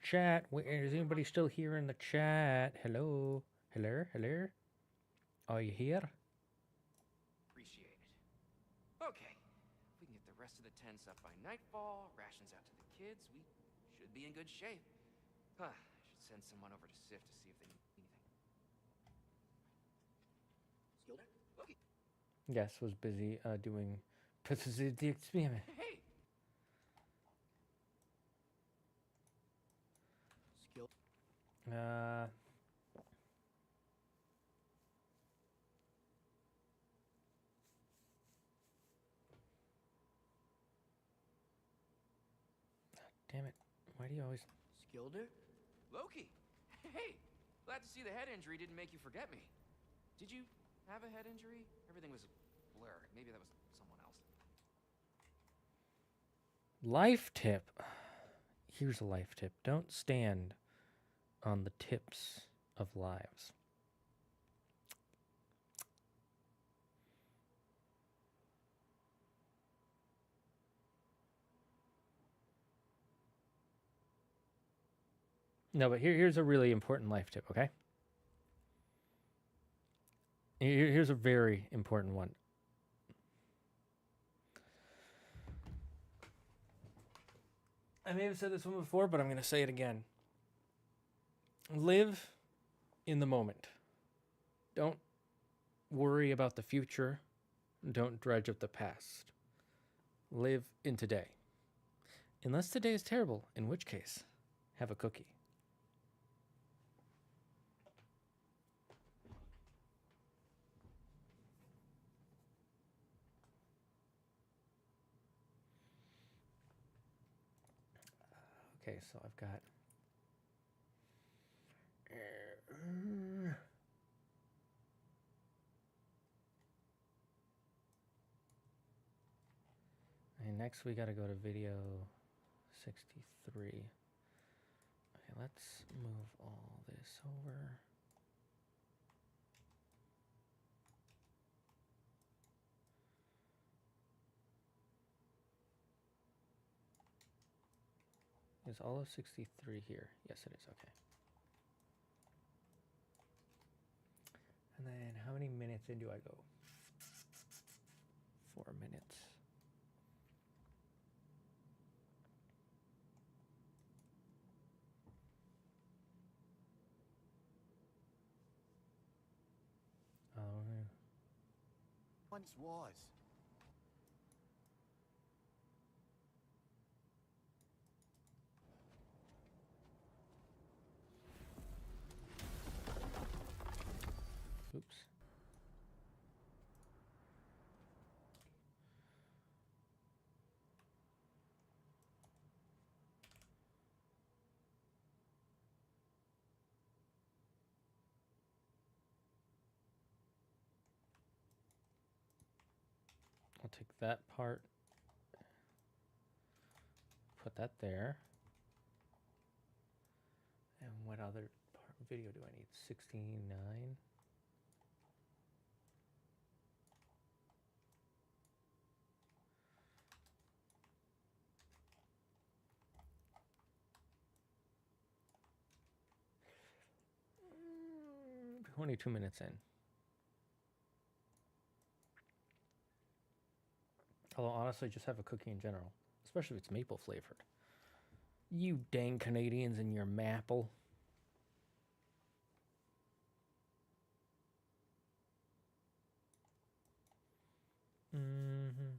[SPEAKER 1] Chat, is anybody still here in the chat? Hello? Hello? Hello? Are you here?
[SPEAKER 12] Appreciate it. Okay. If we can get the rest of the tents up by nightfall, rations out to the kids, we should be in good shape. Huh. I should send someone over to Sif to see if they need anything.
[SPEAKER 7] Skilder? Loki.
[SPEAKER 1] Yes, was busy doing the experiment.
[SPEAKER 12] Hey!
[SPEAKER 7] Skill.
[SPEAKER 1] Damn it. Why do you always...
[SPEAKER 7] Skilder?
[SPEAKER 12] Loki! Hey! Glad to see the head injury didn't make you forget me. Did you have a head injury? Everything was a blur. Maybe that was someone else.
[SPEAKER 1] Life tip. Here's a life tip. Don't stand on the tips of lives. No, but here's a really important life tip, okay? Here's a very important one. I may have said this one before, but I'm going to say it again. Live in the moment. Don't worry about the future. Don't dredge up the past. Live in today. Unless today is terrible, in which case, have a cookie. Okay, so I've got... And next we gotta go to video 63. Okay, let's move all this over. Is all of 63 here? Yes, it is. Okay. And then how many minutes in do I go? 4 minutes. Oh.
[SPEAKER 2] Once was.
[SPEAKER 1] Oops. I'll take that part, put that there. And what other video do I need? 69. Mm, 22 minutes in. Although honestly, just have a cookie in general, especially if it's maple flavored. You dang Canadians and your maple. Mm-hmm.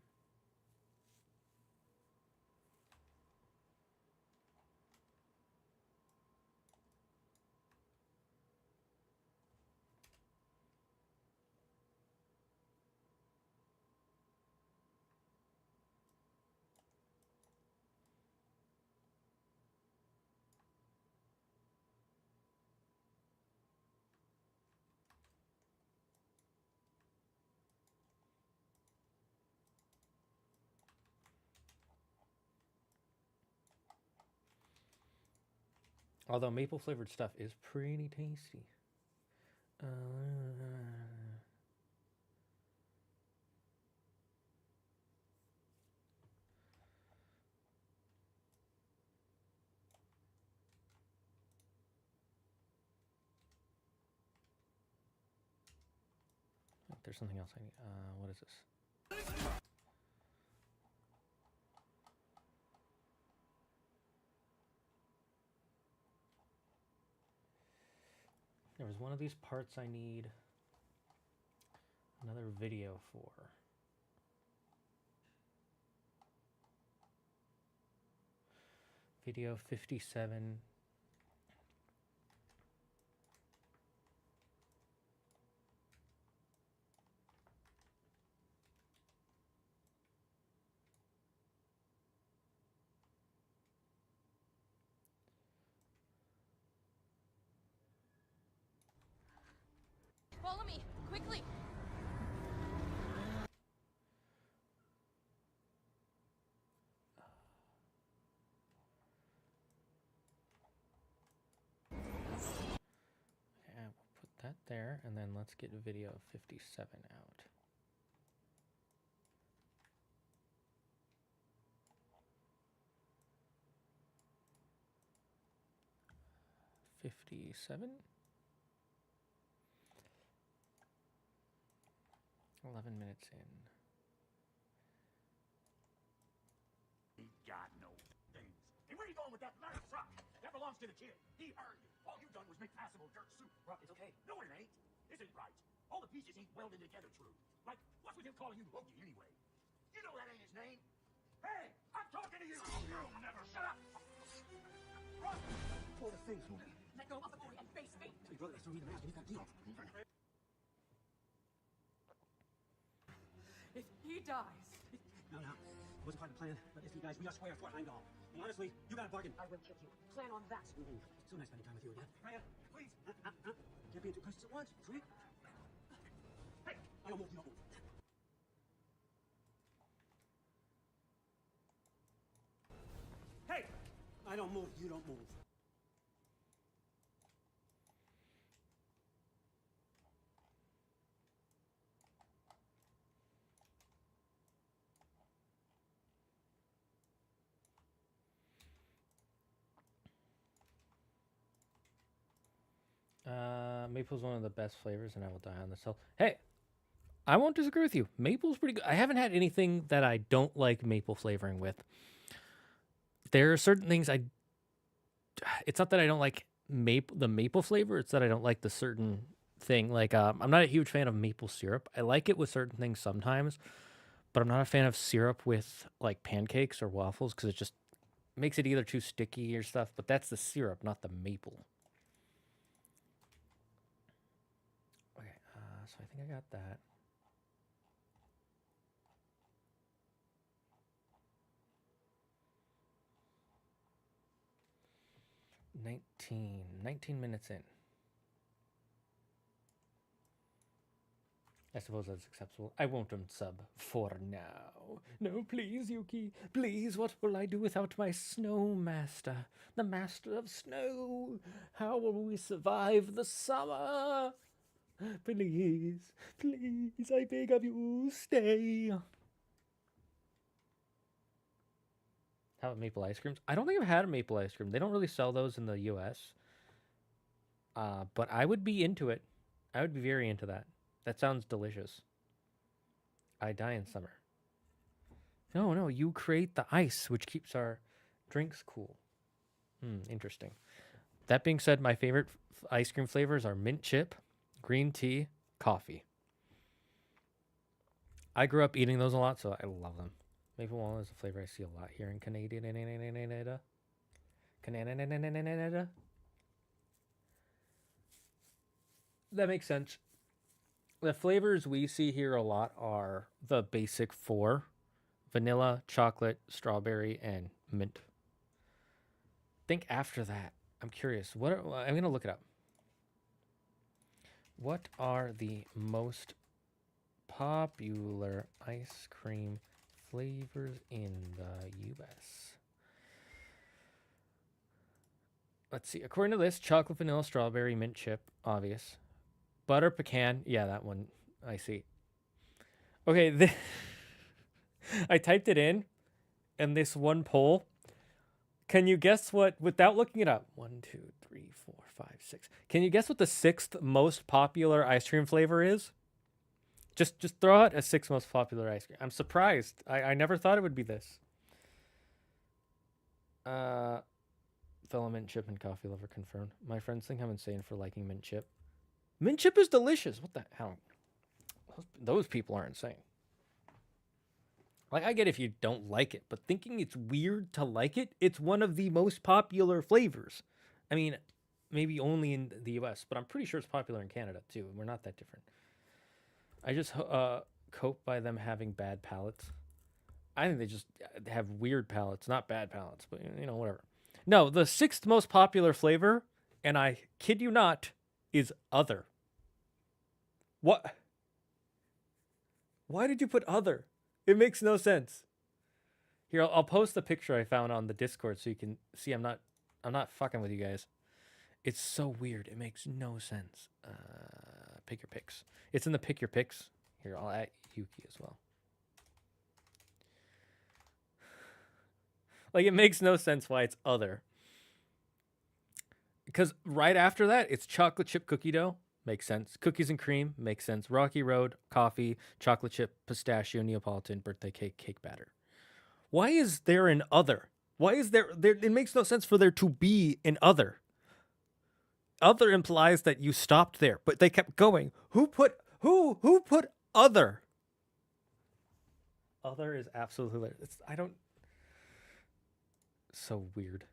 [SPEAKER 1] Although maple flavored stuff is pretty tasty. there's something else I need. What is this? There was one of these parts I need another video for. Video 57.
[SPEAKER 3] Follow me, quickly.
[SPEAKER 1] Okay, we'll put that there, and then let's get video 57 out. $57? 11 minutes in.
[SPEAKER 9] He got no things. Hey, where are you going with that nice truck? That belongs to the kid. He earned it. All you've done was make passable dirt soup. Rock, it's okay. No, it ain't. This ain't right. All the pieces ain't welded together true. Like, what's with him calling you Loki anyway? You know that ain't his name. Hey, I'm talking to you. You'll never shut up. Rock. Pull the face, man.
[SPEAKER 8] Let go of the boy and face me.
[SPEAKER 9] Your brother has thrown me the mask and he's got killed.
[SPEAKER 8] If he dies...
[SPEAKER 9] No, it wasn't part of the plan, but if you guys, we are square for Heimdall. And honestly, you got a bargain.
[SPEAKER 8] I will kill you. Plan on that.
[SPEAKER 9] So nice spending time with you again. Raya, please. Can't be in two places at once, sweet. Hey, I don't move, you don't move. Hey, I don't move, you don't move.
[SPEAKER 1] Maple's one of the best flavors, and I will die on this hill. Hey, I won't disagree with you. Maple's pretty good. I haven't had anything that I don't like maple flavoring with. There are certain things it's not that I don't like the maple flavor. It's that I don't like the certain thing. Like, I'm not a huge fan of maple syrup. I like it with certain things sometimes, but I'm not a fan of syrup with like pancakes or waffles because it just makes it either too sticky or stuff. But that's the syrup, not the maple. So I think I got that. Nineteen minutes in. I suppose that's acceptable. I won't unsub for now. No, please, Yuki. Please, what will I do without my snow master? The master of snow. How will we survive the summer? Please, please, I beg of you, stay. How about maple ice creams? I don't think I've had a maple ice cream. They don't really sell those in the US. But I would be into it. I would be very into that. That sounds delicious. I die in summer. No, you create the ice, which keeps our drinks cool. Interesting. That being said, my favorite ice cream flavors are mint chip, green tea, coffee. I grew up eating those a lot, so I love them. Maple walnut is a flavor I see a lot here in Canada. That makes sense. The flavors we see here a lot are the basic four: vanilla, chocolate, strawberry, and mint. Think after that. I'm curious. I'm going to look it up. What are the most popular ice cream flavors in the U.S.? Let's see. According to this, chocolate, vanilla, strawberry, mint chip, obvious. Butter, pecan. Yeah, that one. I see. Okay. I typed it in, and this one poll. Can you guess what, without looking it up? 1, 2, 3, 4, 5, 6. Can you guess what the 6th most popular ice cream flavor is? Just throw out a 6 most popular ice cream. I'm surprised. I never thought it would be this. Fellow mint chip and coffee lover confirmed. My friends think I'm insane for liking mint chip. Mint chip is delicious. What the hell? Those people are insane. Like, I get if you don't like it, but thinking it's weird to like it, it's one of the most popular flavors. I mean, maybe only in the US, but I'm pretty sure it's popular in Canada too. We're not that different. I just cope by them having bad palates. I think they just have weird palates, not bad palates, but you know, whatever. No, the 6th most popular flavor, and I kid you not, is other. What? Why did you put other? It makes no sense. Here, I'll post the picture I found on the Discord so you can see I'm not fucking with you guys. It's so weird. It makes no sense. Pick your picks. It's in the pick your picks. Here, I'll add Yuki as well. Like, it makes no sense why it's other. Because right after that, it's chocolate chip cookie dough. Makes sense. Cookies and cream. Makes sense. Rocky Road, coffee, chocolate chip, pistachio, Neapolitan, birthday cake, cake batter. Why is there an other? Why is there it makes no sense for there to be an other. Other implies that you stopped there, but they kept going. Who put other? Other is absolutely hilarious. So weird.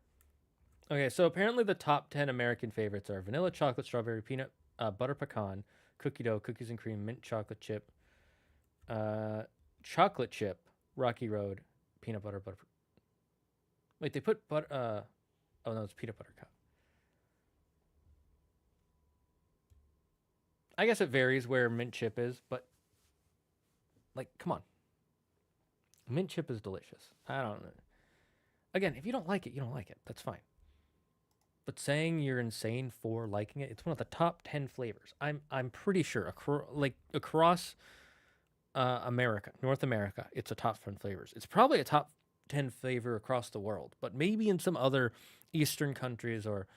[SPEAKER 1] Okay, so apparently the top 10 American favorites are vanilla, chocolate, strawberry, peanut, butter pecan, cookie dough, cookies and cream, mint chocolate chip, Rocky Road, peanut butter, butter. Wait, they put butter. Oh no, it's peanut butter cup. I guess it varies where mint chip is, but like, come on. Mint chip is delicious. I don't know. Again, if you don't like it, you don't like it. That's fine. But saying you're insane for liking it, it's one of the top 10 flavors. I'm pretty sure across America, North America, it's a top 10 flavors. It's probably a top 10 flavor across the world, but maybe in some other Eastern countries or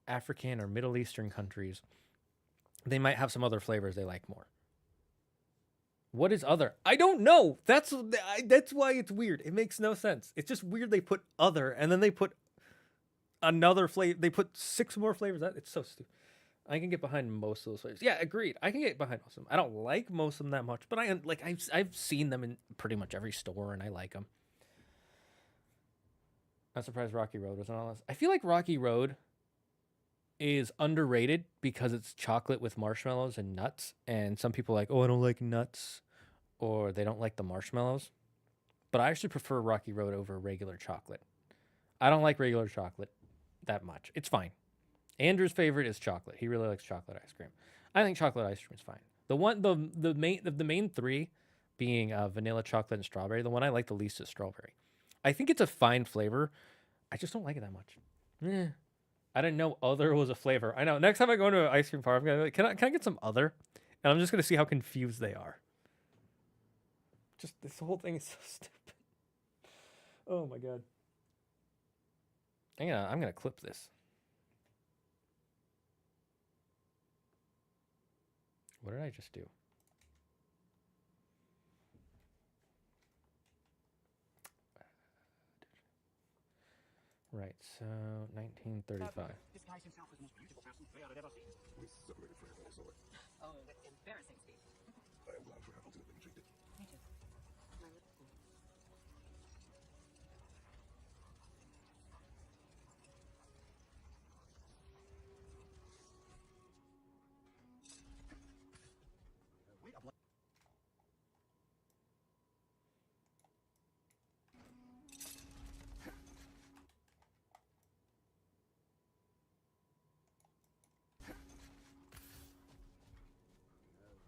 [SPEAKER 1] African or Middle Eastern countries, they might have some other flavors they like more. What is other? I don't know. That's why it's weird. It makes no sense. It's just weird they put other and then they put another flavor. They put 6 more flavors. It's so stupid. I can get behind most of those flavors. Yeah, agreed. I can get behind most of them. I don't like most of them that much, but I've seen them in pretty much every store and I like them. I'm surprised Rocky Road wasn't on this. I feel like Rocky Road is underrated because it's chocolate with marshmallows and nuts, and some people are like, oh, I don't like nuts, or they don't like the marshmallows. But I actually prefer Rocky Road over regular chocolate. I don't like regular chocolate that much. It's fine. Andrew's favorite is chocolate. He really likes chocolate ice cream. I think chocolate ice cream is fine. The main 3 being vanilla, chocolate, and strawberry. The one I like the least is strawberry. I think it's a fine flavor. I just don't like it that much. I didn't know other was a flavor. I know. Next time I go into an ice cream parlor, I'm gonna be like, can I get some other? And I'm just gonna see how confused they are. Just this whole thing is so stupid. Oh my god. I'm gonna clip this. What did I just do? Right, so 1935.
[SPEAKER 9] Disguised himself as the most beautiful person Freya had ever seen.
[SPEAKER 4] We separated Freya when I saw it.
[SPEAKER 9] Oh, embarrassing, Steve.
[SPEAKER 4] I am glad for how to have been treated.
[SPEAKER 9] Me too.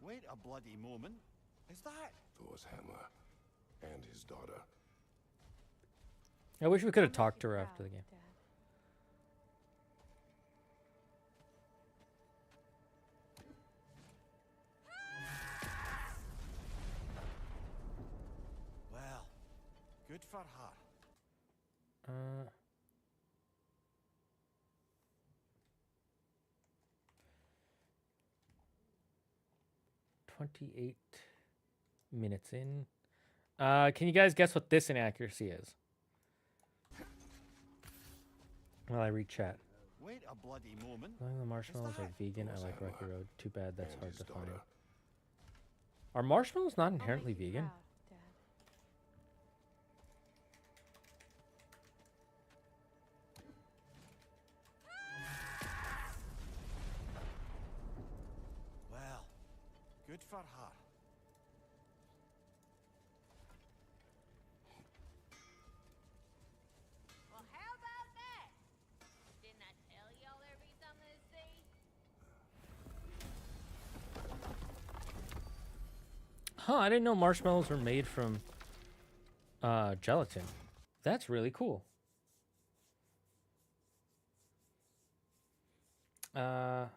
[SPEAKER 2] Wait a bloody moment. Is that?
[SPEAKER 4] Thor's hammer and his daughter.
[SPEAKER 1] I wish we could have talked to her after the game.
[SPEAKER 2] Well, good for her.
[SPEAKER 1] 28 minutes in. Can you guys guess what this inaccuracy is? While I read chat.
[SPEAKER 2] Wait a bloody moment.
[SPEAKER 1] The marshmallows are vegan. I like Rocky Road. Too bad that's
[SPEAKER 4] And
[SPEAKER 1] hard
[SPEAKER 4] his
[SPEAKER 1] to find.
[SPEAKER 4] daughter.
[SPEAKER 1] Are marshmallows not inherently vegan?
[SPEAKER 6] Proud, Dad.
[SPEAKER 2] Well, good for her.
[SPEAKER 3] Well, how about that? Didn't I tell y'all there'd be something to see?
[SPEAKER 1] Huh, I didn't know marshmallows were made from gelatin. That's really cool. I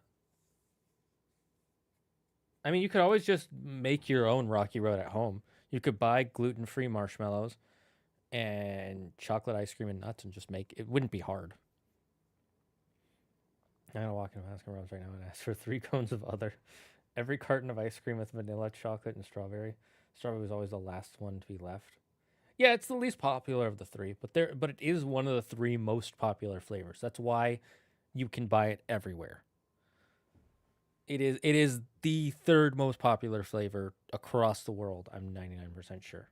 [SPEAKER 1] mean, you could always just make your own Rocky Road at home. You could buy gluten-free marshmallows and chocolate ice cream and nuts and just make it. Wouldn't be hard. I'm gonna walk into Baskin Robbins right now and ask for 3 cones of other. Every carton of ice cream with vanilla, chocolate, and strawberry. Strawberry was always the last one to be left. Yeah, it's the least popular of the 3, but it is one of the 3 most popular flavors. That's why you can buy it everywhere. It is the 3rd most popular flavor across the world. I'm 99% sure.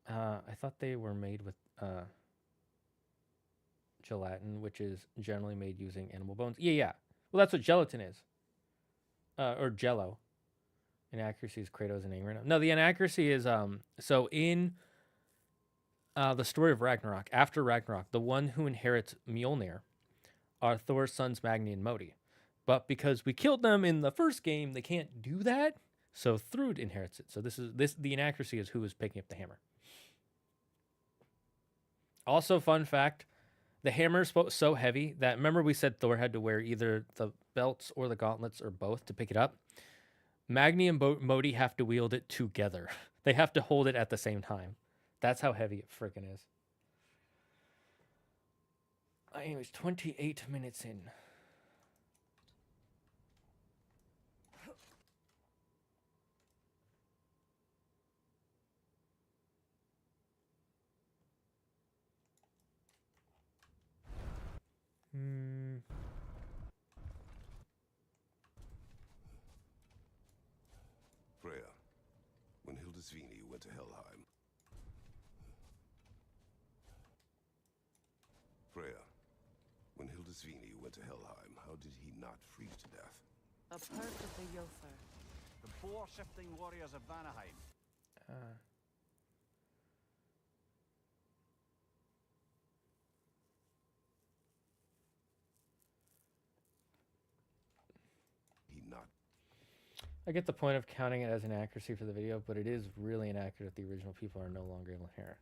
[SPEAKER 1] I thought they were made with gelatin, which is generally made using animal bones. Yeah. Well, that's what gelatin is. Or Jello. Inaccuracy is Kratos and Ingrid. No, the inaccuracy is so in the story of Ragnarok, after Ragnarok, the one who inherits Mjolnir are Thor's sons Magni and Modi. But because we killed them in the first game, they can't do that. So Thrud inherits it. So the inaccuracy is who is picking up the hammer. Also, fun fact, the hammer is so heavy that, remember we said Thor had to wear either the belts or the gauntlets or both to pick it up? Magni and Modi have to wield it together. They have to hold it at the same time. That's how heavy it freaking is. Anyways, 28 minutes in.
[SPEAKER 4] Freya, when Hildisvini went to Helheim. Freya, when Hildisvini went to Helheim, how did he not freeze to death?
[SPEAKER 5] A perk of the Yofer.
[SPEAKER 2] The boar-shifting warriors of Vanaheim.
[SPEAKER 4] He not.
[SPEAKER 1] I get the point of counting it as an accuracy for the video, but it is really inaccurate that the original people are no longer able to hear.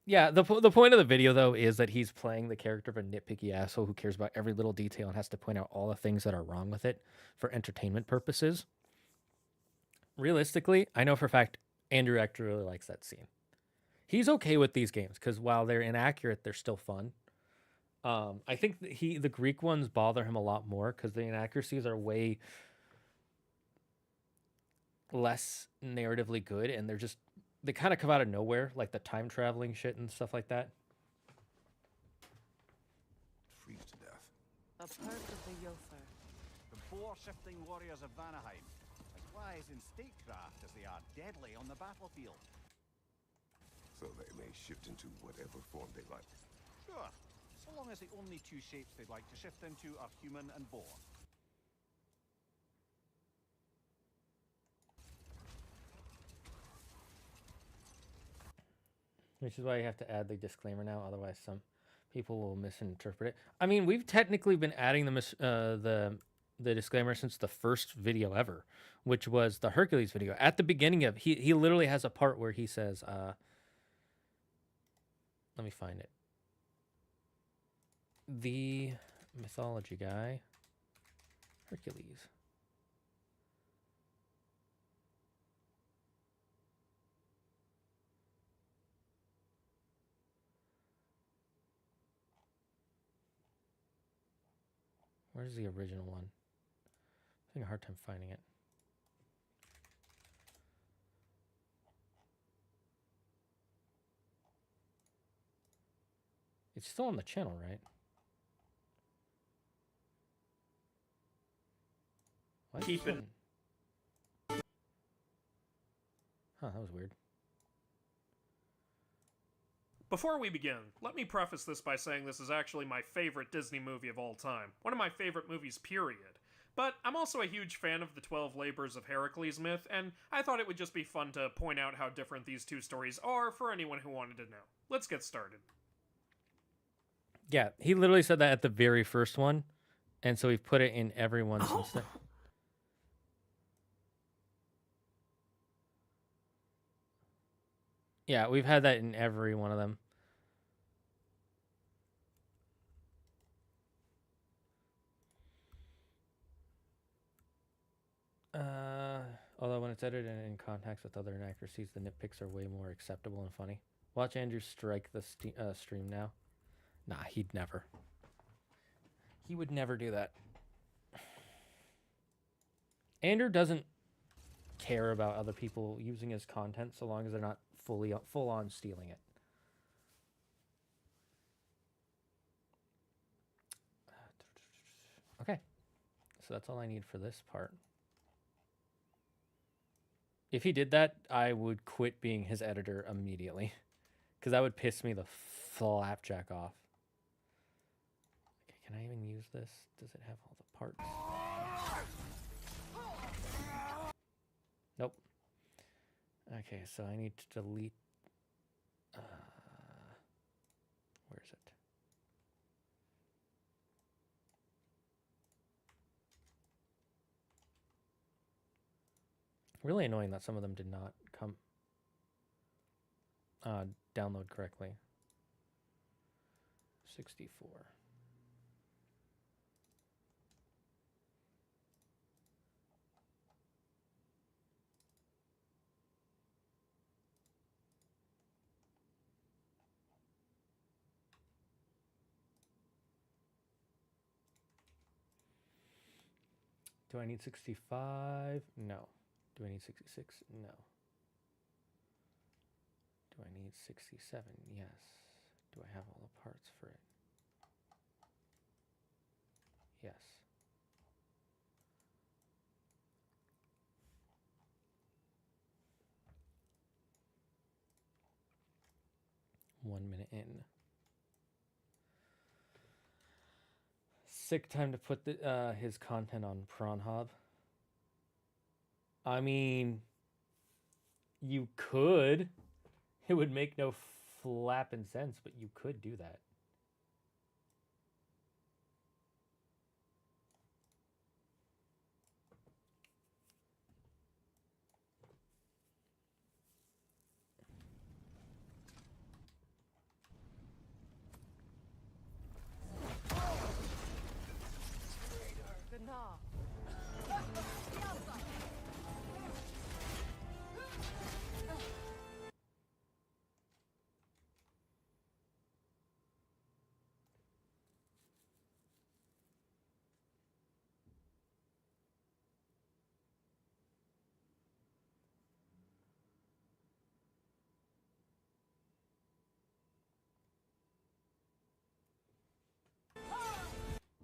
[SPEAKER 1] Yeah, the point of the video, though, is that he's playing the character of a nitpicky asshole who cares about every little detail and has to point out all the things that are wrong with it for entertainment purposes. Realistically, I know for a fact Andrew actually really likes that scene. He's okay with these games because while they're inaccurate, they're still fun. I think the Greek ones bother him a lot more because the inaccuracies are way less narratively good, and they kind of come out of nowhere, like the time traveling shit and stuff like that.
[SPEAKER 4] Freeze to death.
[SPEAKER 5] A perk of the Yofer.
[SPEAKER 2] The boar-shifting warriors of Vanaheim. As wise in statecraft as they are deadly on the battlefield.
[SPEAKER 4] So they may shift into whatever form they like.
[SPEAKER 2] Sure, so long as the only 2 shapes they'd like to shift into are human and boar.
[SPEAKER 1] Which is why you have to add the disclaimer now, otherwise some people will misinterpret it. I mean, we've technically been adding the disclaimer since the first video ever, which was the Hercules video. At the beginning of he literally has a part where he says, let me find it. The mythology guy, Hercules. Where's the original one? I'm having a hard time finding it. It's still on the channel, right? Why is
[SPEAKER 13] Keep
[SPEAKER 1] this
[SPEAKER 13] it.
[SPEAKER 1] one- Huh, that was weird.
[SPEAKER 13] Before we begin, let me preface this by saying this is actually my favorite Disney movie of all time. One of my favorite movies, period. But I'm also a huge fan of the 12 Labors of Heracles myth, and I thought it would just be fun to point out how different these two stories are for anyone who wanted to know. Let's get started.
[SPEAKER 1] Yeah, he literally said that at the very first one, and so we've put it in everyone since then. Yeah, we've had that in every one of them. Although when it's edited and in context with other inaccuracies, the nitpicks are way more acceptable and funny. Watch Andrew strike the stream now. Nah, he'd never. He would never do that. Andrew doesn't care about other people using his content so long as they're not full on stealing it. Okay, so that's all I need for this part. If he did that, I would quit being his editor immediately, because that would piss me the flapjack off. Okay, can I even use this? Does it have all the parts? Nope. Okay, so I need to delete. Where is it? Really annoying that some of them did not come download correctly. 64. Do I need 65? No. Do I need 66? No. Do I need 67? Yes. Do I have all the parts for it? Yes. One minute in. Sick time to put his content on Pornhub. I mean, you could. It would make no flapping sense, but you could do that.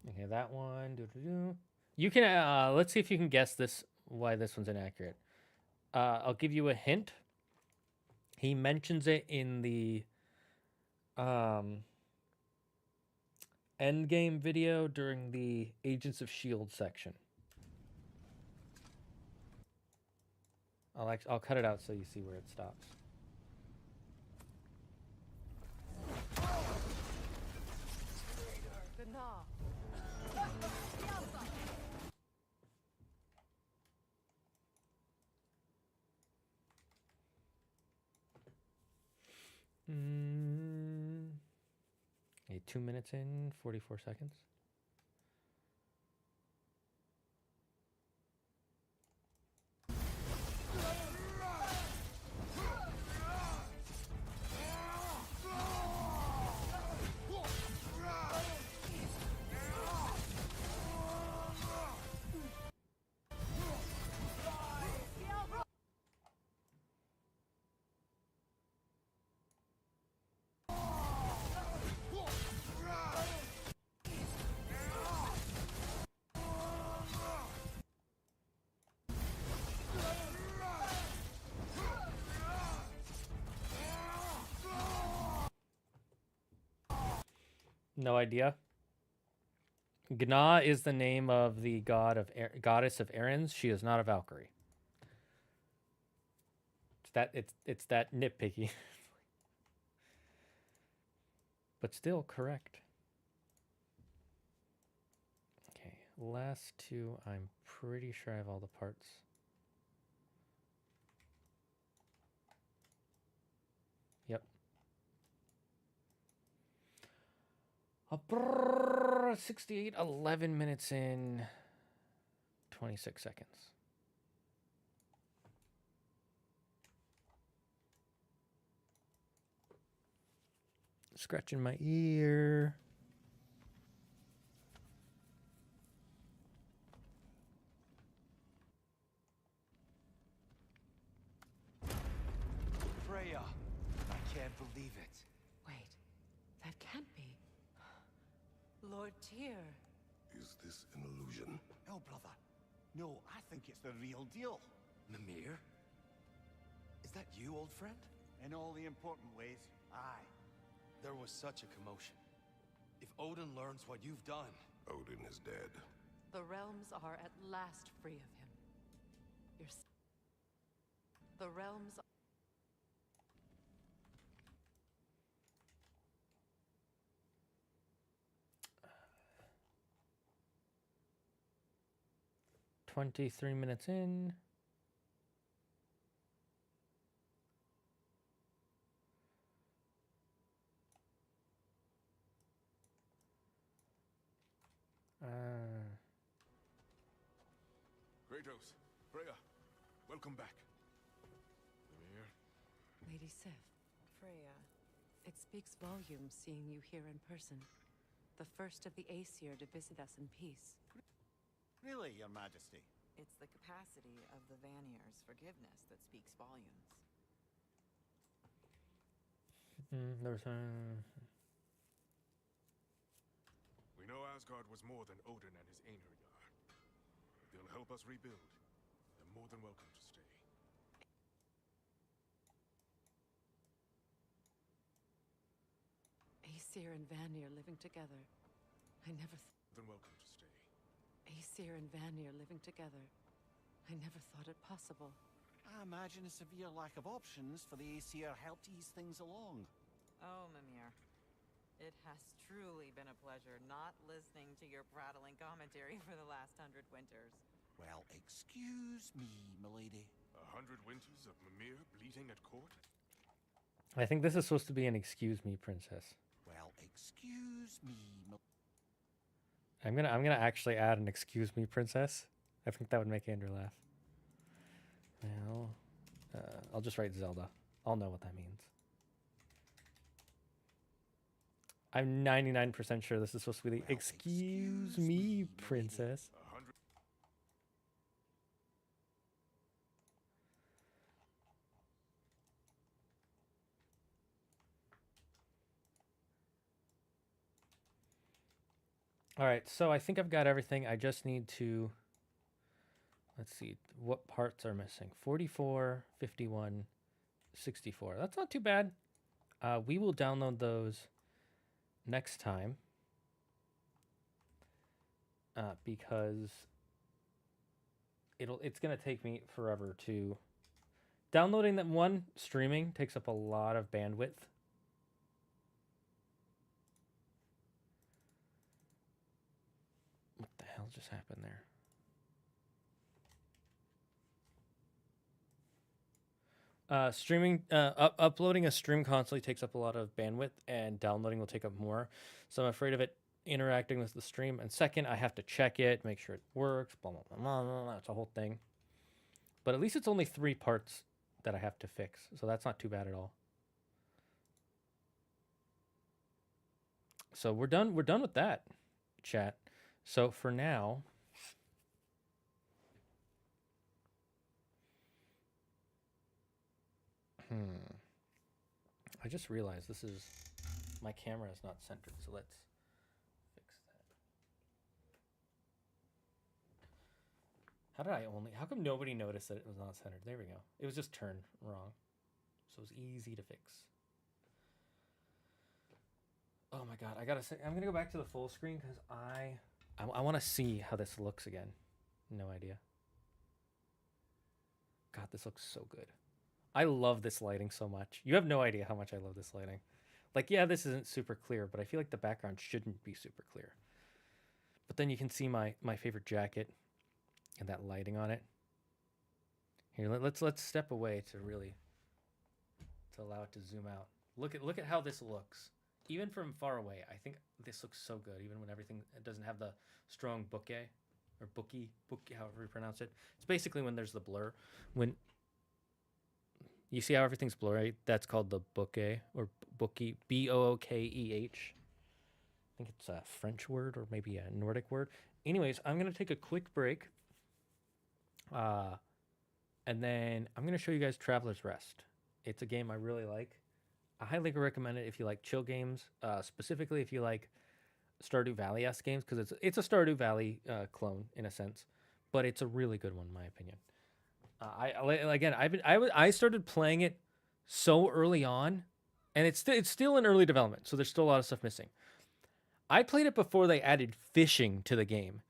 [SPEAKER 1] Okay, that one. You can let's see if you can guess this. Why this one's inaccurate. I'll give you a hint. He mentions it in the Endgame video during the Agents of S.H.I.E.L.D. section. I'll cut it out so you see where it stops. Okay, 2 minutes in, 44 seconds. No idea. Gna is the name of the goddess of errands. She is not a Valkyrie. It's that nitpicky. But still correct. Okay, last two, I'm pretty sure I have all the parts. Yep. 68, 11 minutes in, 26 seconds. Scratching my ear.
[SPEAKER 14] Freya, I can't believe it.
[SPEAKER 5] Wait, that can't be. Lord Tyr.
[SPEAKER 4] Is this an illusion?
[SPEAKER 2] No, brother. No, I think it's the real deal.
[SPEAKER 14] Mimir? Is that you, old friend?
[SPEAKER 2] In all the important ways, aye.
[SPEAKER 14] There was such a commotion. If Odin learns what you've done...
[SPEAKER 4] Odin is dead.
[SPEAKER 5] The realms are at last free of him. The realms...
[SPEAKER 1] 23 minutes in.
[SPEAKER 4] Kratos, Freya, welcome back. Mimir?
[SPEAKER 15] Lady Sif. Freya. It speaks volumes seeing you here in person. The first of the Aesir to visit us in peace.
[SPEAKER 2] Really, Your Majesty?
[SPEAKER 8] It's the capacity of the Vanir's forgiveness that speaks volumes.
[SPEAKER 4] We know Asgard was more than Odin and his Einherjar. If they'll help us rebuild, they're more than welcome to stay.
[SPEAKER 15] Aesir and Vanir living together. I never
[SPEAKER 4] Than welcome to stay.
[SPEAKER 15] Aesir and Vanir living together. I never thought it possible.
[SPEAKER 2] I imagine a severe lack of options for the Aesir helped ease things along.
[SPEAKER 8] Oh, Mimir. It has truly been a pleasure not listening to your prattling commentary for the last 100 winters.
[SPEAKER 2] Well, excuse me, milady.
[SPEAKER 4] 100 winters of Mimir bleating at court?
[SPEAKER 1] I think this is supposed to be an excuse me, princess.
[SPEAKER 2] Well, excuse me,
[SPEAKER 1] I'm gonna actually add an excuse me, princess. I think that would make Andrew laugh. Well, I'll just write Zelda. I'll know what that means. I'm 99% sure this is supposed to be the excuse me, princess. All right, so I think I've got everything. I just need to, let's see, what parts are missing? 44, 51, 64. That's not too bad. We will download those next time because it's going to take me forever to... Downloading them, one, streaming takes up a lot of bandwidth. What the hell just happened there? Uploading a stream constantly takes up a lot of bandwidth, and downloading will take up more. So I'm afraid of it interacting with the stream. And second, I have to check it, make sure it works, blah, blah, blah, blah, blah, blah. It's a whole thing. But at least it's only 3 parts that I have to fix. So that's not too bad at all. So we're done with that, chat. So for now, I just realized my camera is not centered, so let's fix that. How come nobody noticed that it was not centered? There we go. It was just turned wrong. So it was easy to fix. Oh my god, I gotta say, I'm gonna go back to the full screen because I want to see how this looks again. No idea. God, this looks so good. I love this lighting so much. You have no idea how much I love this lighting. Like, yeah, this isn't super clear, but I feel like the background shouldn't be super clear. But then you can see my favorite jacket and that lighting on it. Here, let's step away to really allow it to zoom out. Look at how this looks. Even from far away, I think this looks so good. Even when everything doesn't have the strong bokeh or bookie, however you pronounce it. It's basically when there's the blur. When you see how everything's blurry, that's called the bokeh or bookie, Bookeh. I think it's a French word or maybe a Nordic word. Anyways, I'm gonna take a quick break. And then I'm going to show you guys Traveler's Rest. It's a game I really like. I highly recommend it if you like chill games, specifically if you like Stardew Valley-esque games, because it's a Stardew Valley clone in a sense, but it's a really good one in my opinion. I started playing it so early on, and it's still in early development, so there's still a lot of stuff missing. I played it before they added fishing to the game,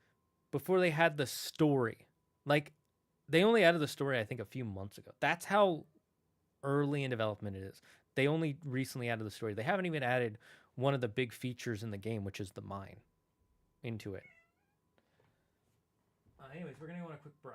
[SPEAKER 1] before they had the story. Like, they only added the story, I think, a few months ago. That's how early in development it is. They only recently added the story. They haven't even added one of the big features in the game, which is the mine, into it. Anyways, we're going to go on a quick break.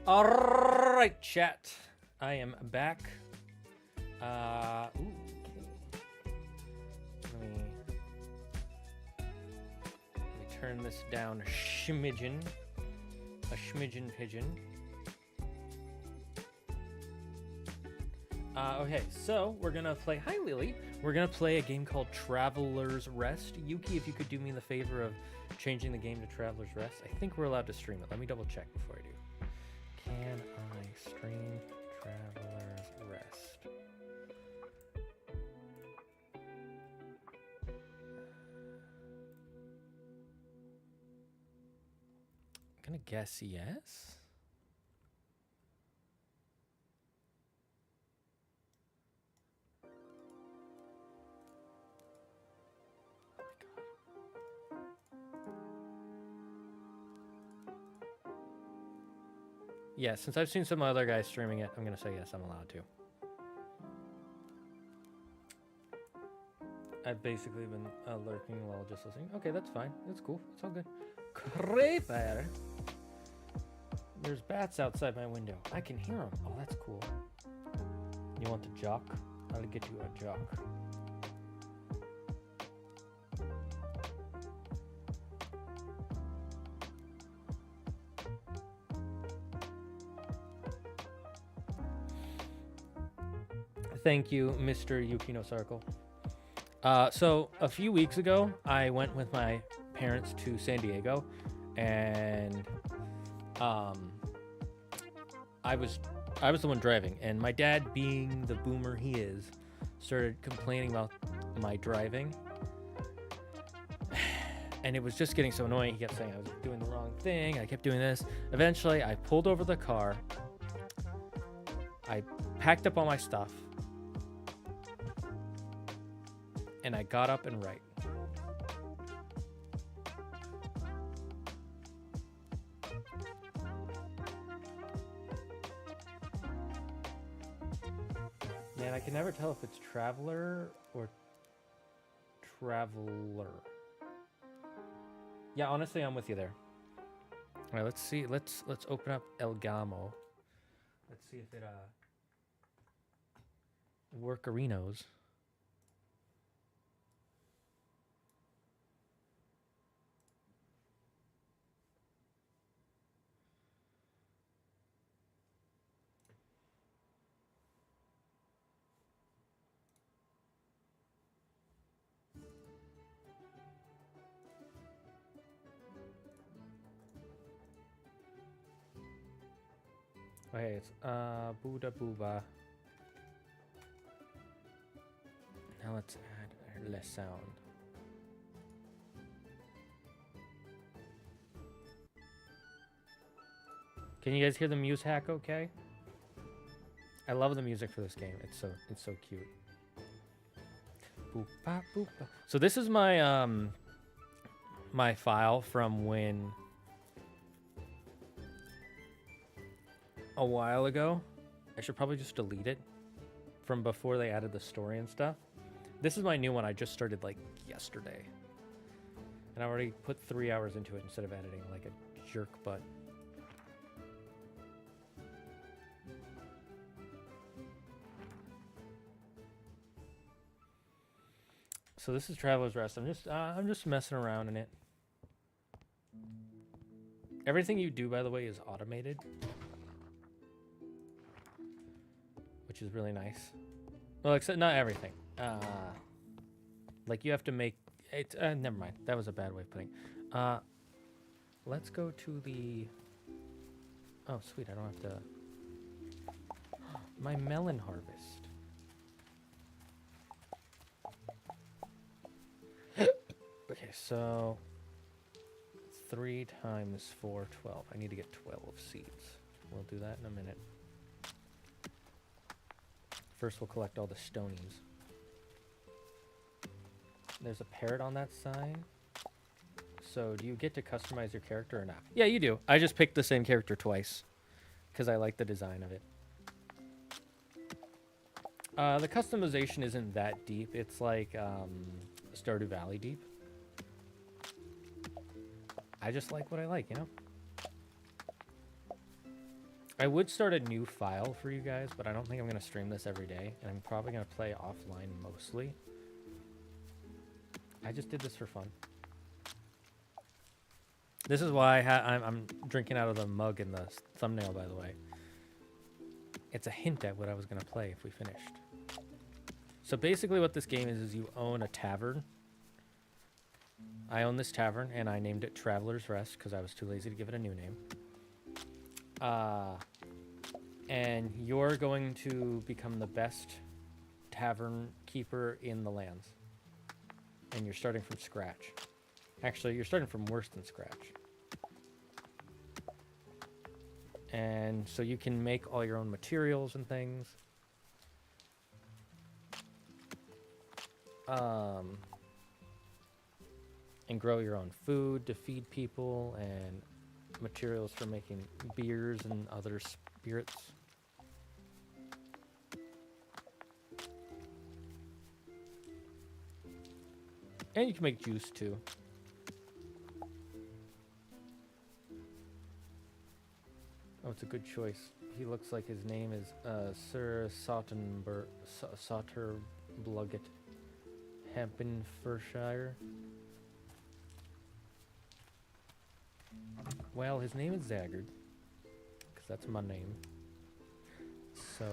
[SPEAKER 1] All right, chat. I am back. Ooh, okay. Let me turn this down a schmidgen pigeon. Okay, so we're gonna play. Hi, Lily. We're gonna play a game called Traveler's Rest. Yuki, if you could do me the favor of changing the game to Traveler's Rest. I think we're allowed to stream it. Let me double check before I do. Can I stream Traveler's Rest? I'm gonna guess yes. Yeah, since I've seen some other guys streaming it, I'm going to say yes, I'm allowed to. I've basically been lurking while just listening. Okay, that's fine. That's cool. It's all good. Creeper! There's bats outside my window. I can hear them. Oh, that's cool. You want a jock? I'll get you a jock. Thank you, Mr. Yukino Circle. So a few weeks ago, I went with my parents to San Diego, and I was the one driving, and my dad, being the boomer he is, started complaining about my driving, and it was just getting so annoying. He kept saying I was doing the wrong thing. I kept doing this. Eventually, I pulled over the car. I packed up all my stuff. And I got up and right. Man, I can never tell if it's traveler or traveler. Yeah, honestly, I'm with you there. All right, let's see. Let's open up El Gamo. Let's see if it workarinos. Okay, it's Buddha Booba. Now let's add less sound. Can you guys hear the music hack okay? I love the music for this game. It's so cute. Boop, bop, boop, bop. So this is my my file from when a while ago. I should probably just delete it from before they added the story and stuff. This is my new one. I just started like yesterday. And I already put 3 hours into it instead of editing like a jerk butt. So this is Traveler's Rest. I'm just messing around in it. Everything you do, by the way, is automated, which is really nice. Well, except not everything. Like you have to make it. Never mind. That was a bad way of putting. Let's go to the. Oh, sweet! I don't have to. My melon harvest. Okay, so 3 times 4, 12. I need to get 12 seeds. We'll do that in a minute. First, we'll collect all the stonies. There's a parrot on that sign. So, do you get to customize your character or not? Yeah, you do. I just picked the same character twice because I like the design of it. The customization isn't that deep. It's like Stardew Valley deep. I just like what I like, you know? I would start a new file for you guys, but I don't think I'm going to stream this every day, and I'm probably going to play offline mostly. I just did this for fun. This is why I'm drinking out of the mug in the thumbnail, by the way. It's a hint at what I was going to play if we finished. So basically what this game is you own a tavern. I own this tavern, and I named it Traveler's Rest because I was too lazy to give it a new name. And you're going to become the best tavern keeper in the lands. And you're starting from scratch. Actually, you're starting from worse than scratch. And so you can make all your own materials and things. And grow your own food to feed people, and materials for making beers and other spirits. And you can make juice too. Oh, it's a good choice. He looks like his name is Sir Sauterbloget, Hamptonshire. Well, his name is Zaggard, because that's my name. So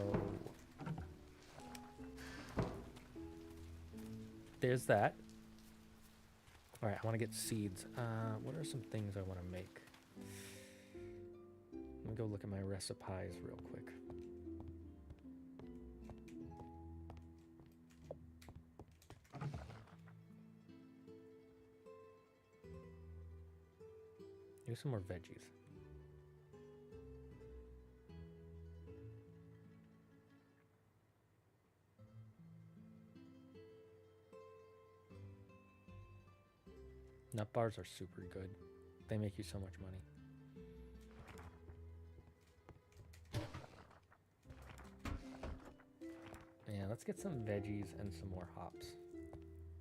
[SPEAKER 1] there's that. All right, I want to get seeds. What are some things I want to make? Let me go look at my recipes real quick. Do some more veggies. Nut bars are super good. They make you so much money. Yeah, let's get some veggies and some more hops.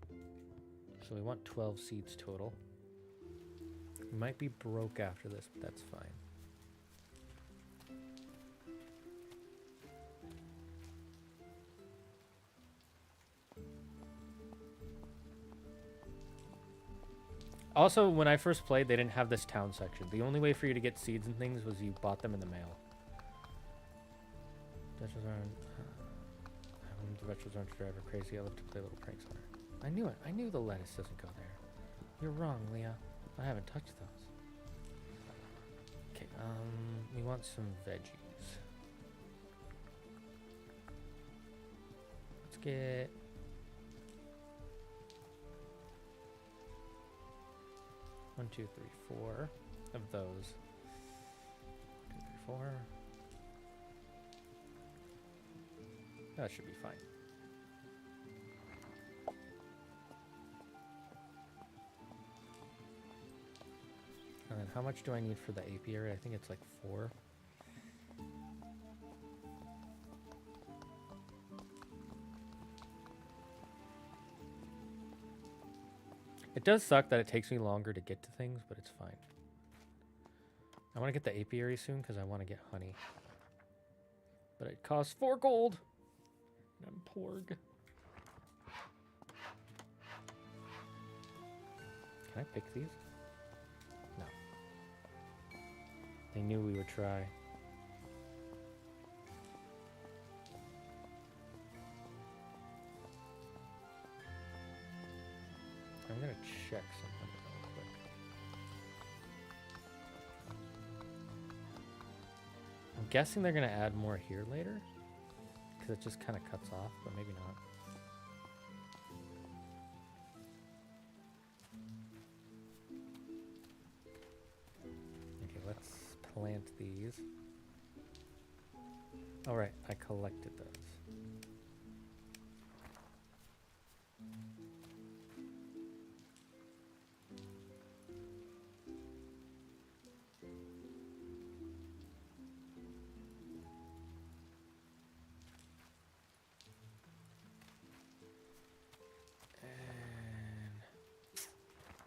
[SPEAKER 1] So we want 12 seeds total. We might be broke after this, but that's fine. Also, when I first played, they didn't have this town section. The only way for you to get seeds and things was you bought them in the mail. Vegetables aren't... the vegetables aren't to drive her crazy. I love to play little pranks on her. I knew it. I knew the lettuce doesn't go there. You're wrong, Leah. I haven't touched those. Okay, we want some veggies. Let's get... One, two, three, 4 of those. 2, 3, 4. That should be fine. And then how much do I need for the apiary? I think it's like 4. It does suck that it takes me longer to get to things, but it's fine. I want to get the apiary soon because I want to get honey. But it costs 4 gold. And I'm porg. Can I pick these? No. They knew we would try. I'm gonna check something real quick. I'm guessing they're gonna add more here later, because it just kind of cuts off, but maybe not. Okay, let's plant these. All right, I collected those.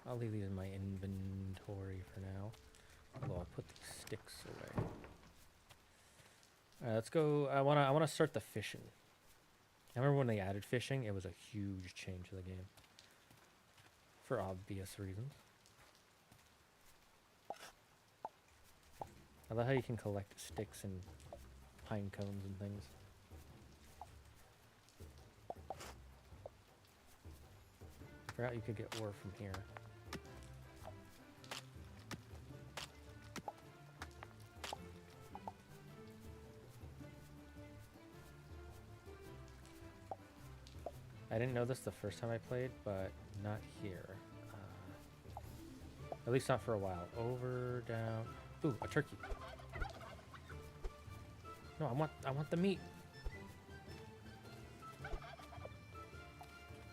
[SPEAKER 1] I'll leave these in my inventory for now. Although I'll put these sticks away. All right, let's go. I wanna start the fishing. I remember when they added fishing, it was a huge change to the game. For obvious reasons. I love how you can collect sticks and pine cones and things. Forgot you could get ore from here. I didn't know this the first time I played, but not here. At least not for a while. Over, down. Ooh, a turkey. No, I want the meat.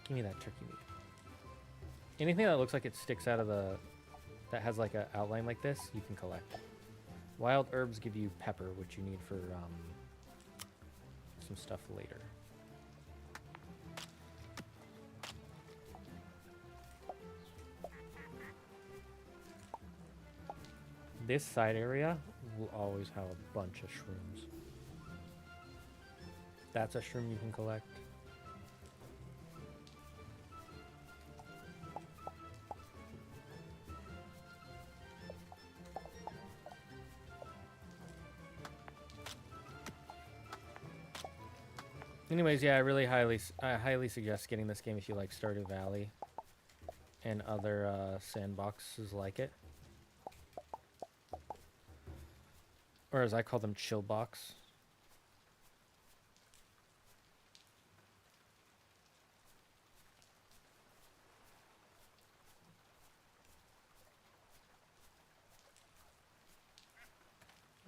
[SPEAKER 1] Give me that turkey meat. Anything that looks like it sticks out of the... that has like an outline like this, you can collect. Wild herbs give you pepper, which you need for some stuff later. This side area will always have a bunch of shrooms. That's a shroom you can collect. Anyways, yeah, I highly suggest getting this game if you like Stardew Valley and other sandboxes like it. Or as I call them, chill box.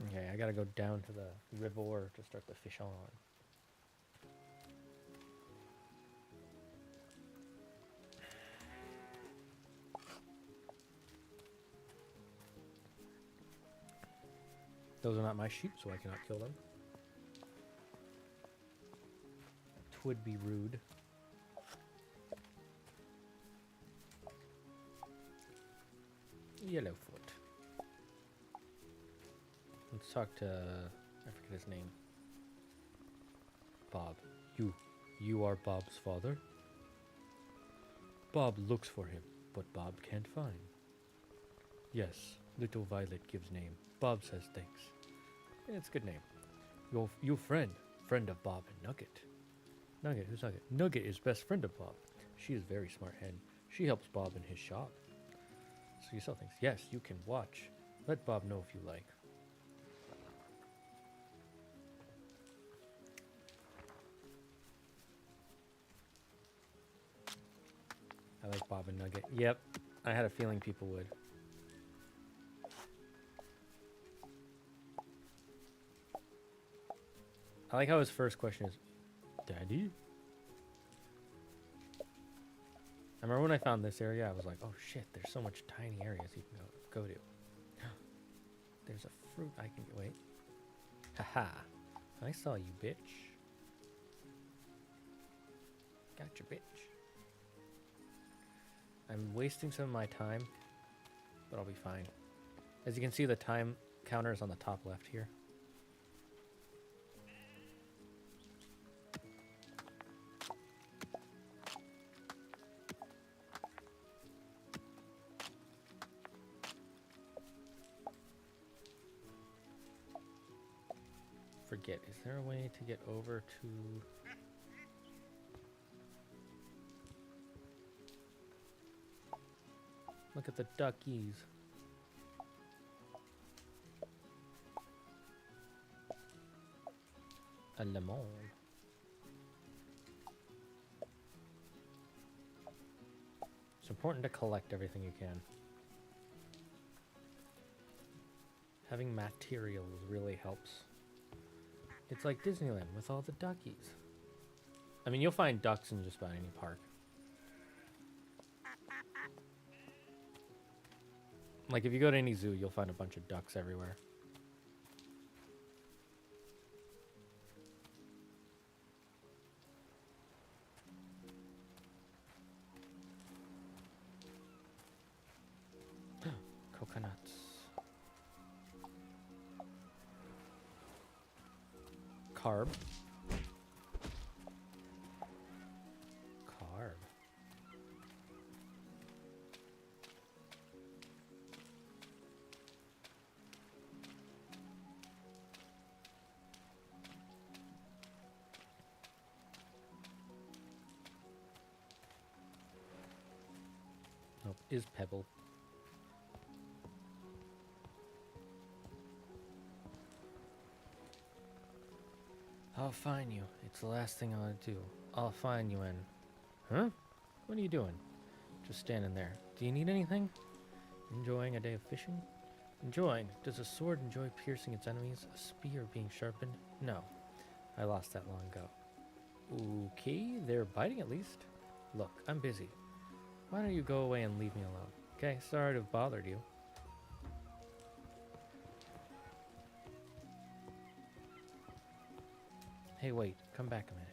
[SPEAKER 1] Okay, I gotta go down to the river to start the fish on. Those are not my sheep, so I cannot kill them. Twould be rude. Yellowfoot. Let's talk to... I forget his name. Bob. You are Bob's father? Bob looks for him, but Bob can't find. Yes, Little Violet gives name. Bob says thanks. It's a good name. Your friend of Bob and Nugget. Nugget, who's Nugget? Nugget is best friend of Bob. She is very smart hen. She helps Bob in his shop. So you sell things. Yes, you can watch. Let Bob know if you like. I like Bob and Nugget. Yep, I had a feeling people would. I like how his first question is, Daddy? I remember when I found this area, I was like, oh shit, there's so much tiny areas you can go to. There's a fruit I can wait. Haha. I saw you, bitch. Got your bitch. I'm wasting some of my time, but I'll be fine. As you can see, the time counter is on the top left here. Forget, is there a way to get over to... Look at the duckies. A lemon. It's important to collect everything you can. Having materials really helps. It's like Disneyland with all the duckies. I mean, you'll find ducks in just about any park. Like, if you go to any zoo, you'll find a bunch of ducks everywhere. Coconuts. carb. Carb. Nope, is pebble. I'll find you. It's the last thing I'll do. I'll find you and... Huh? What are you doing? Just standing there. Do you need anything? Enjoying a day of fishing? Enjoying? Does a sword enjoy piercing its enemies? A spear being sharpened? No. I lost that long ago. Okay, they're biting at least. Look, I'm busy. Why don't you go away and leave me alone? Okay, sorry to have bothered you. Hey, wait. Come back a minute.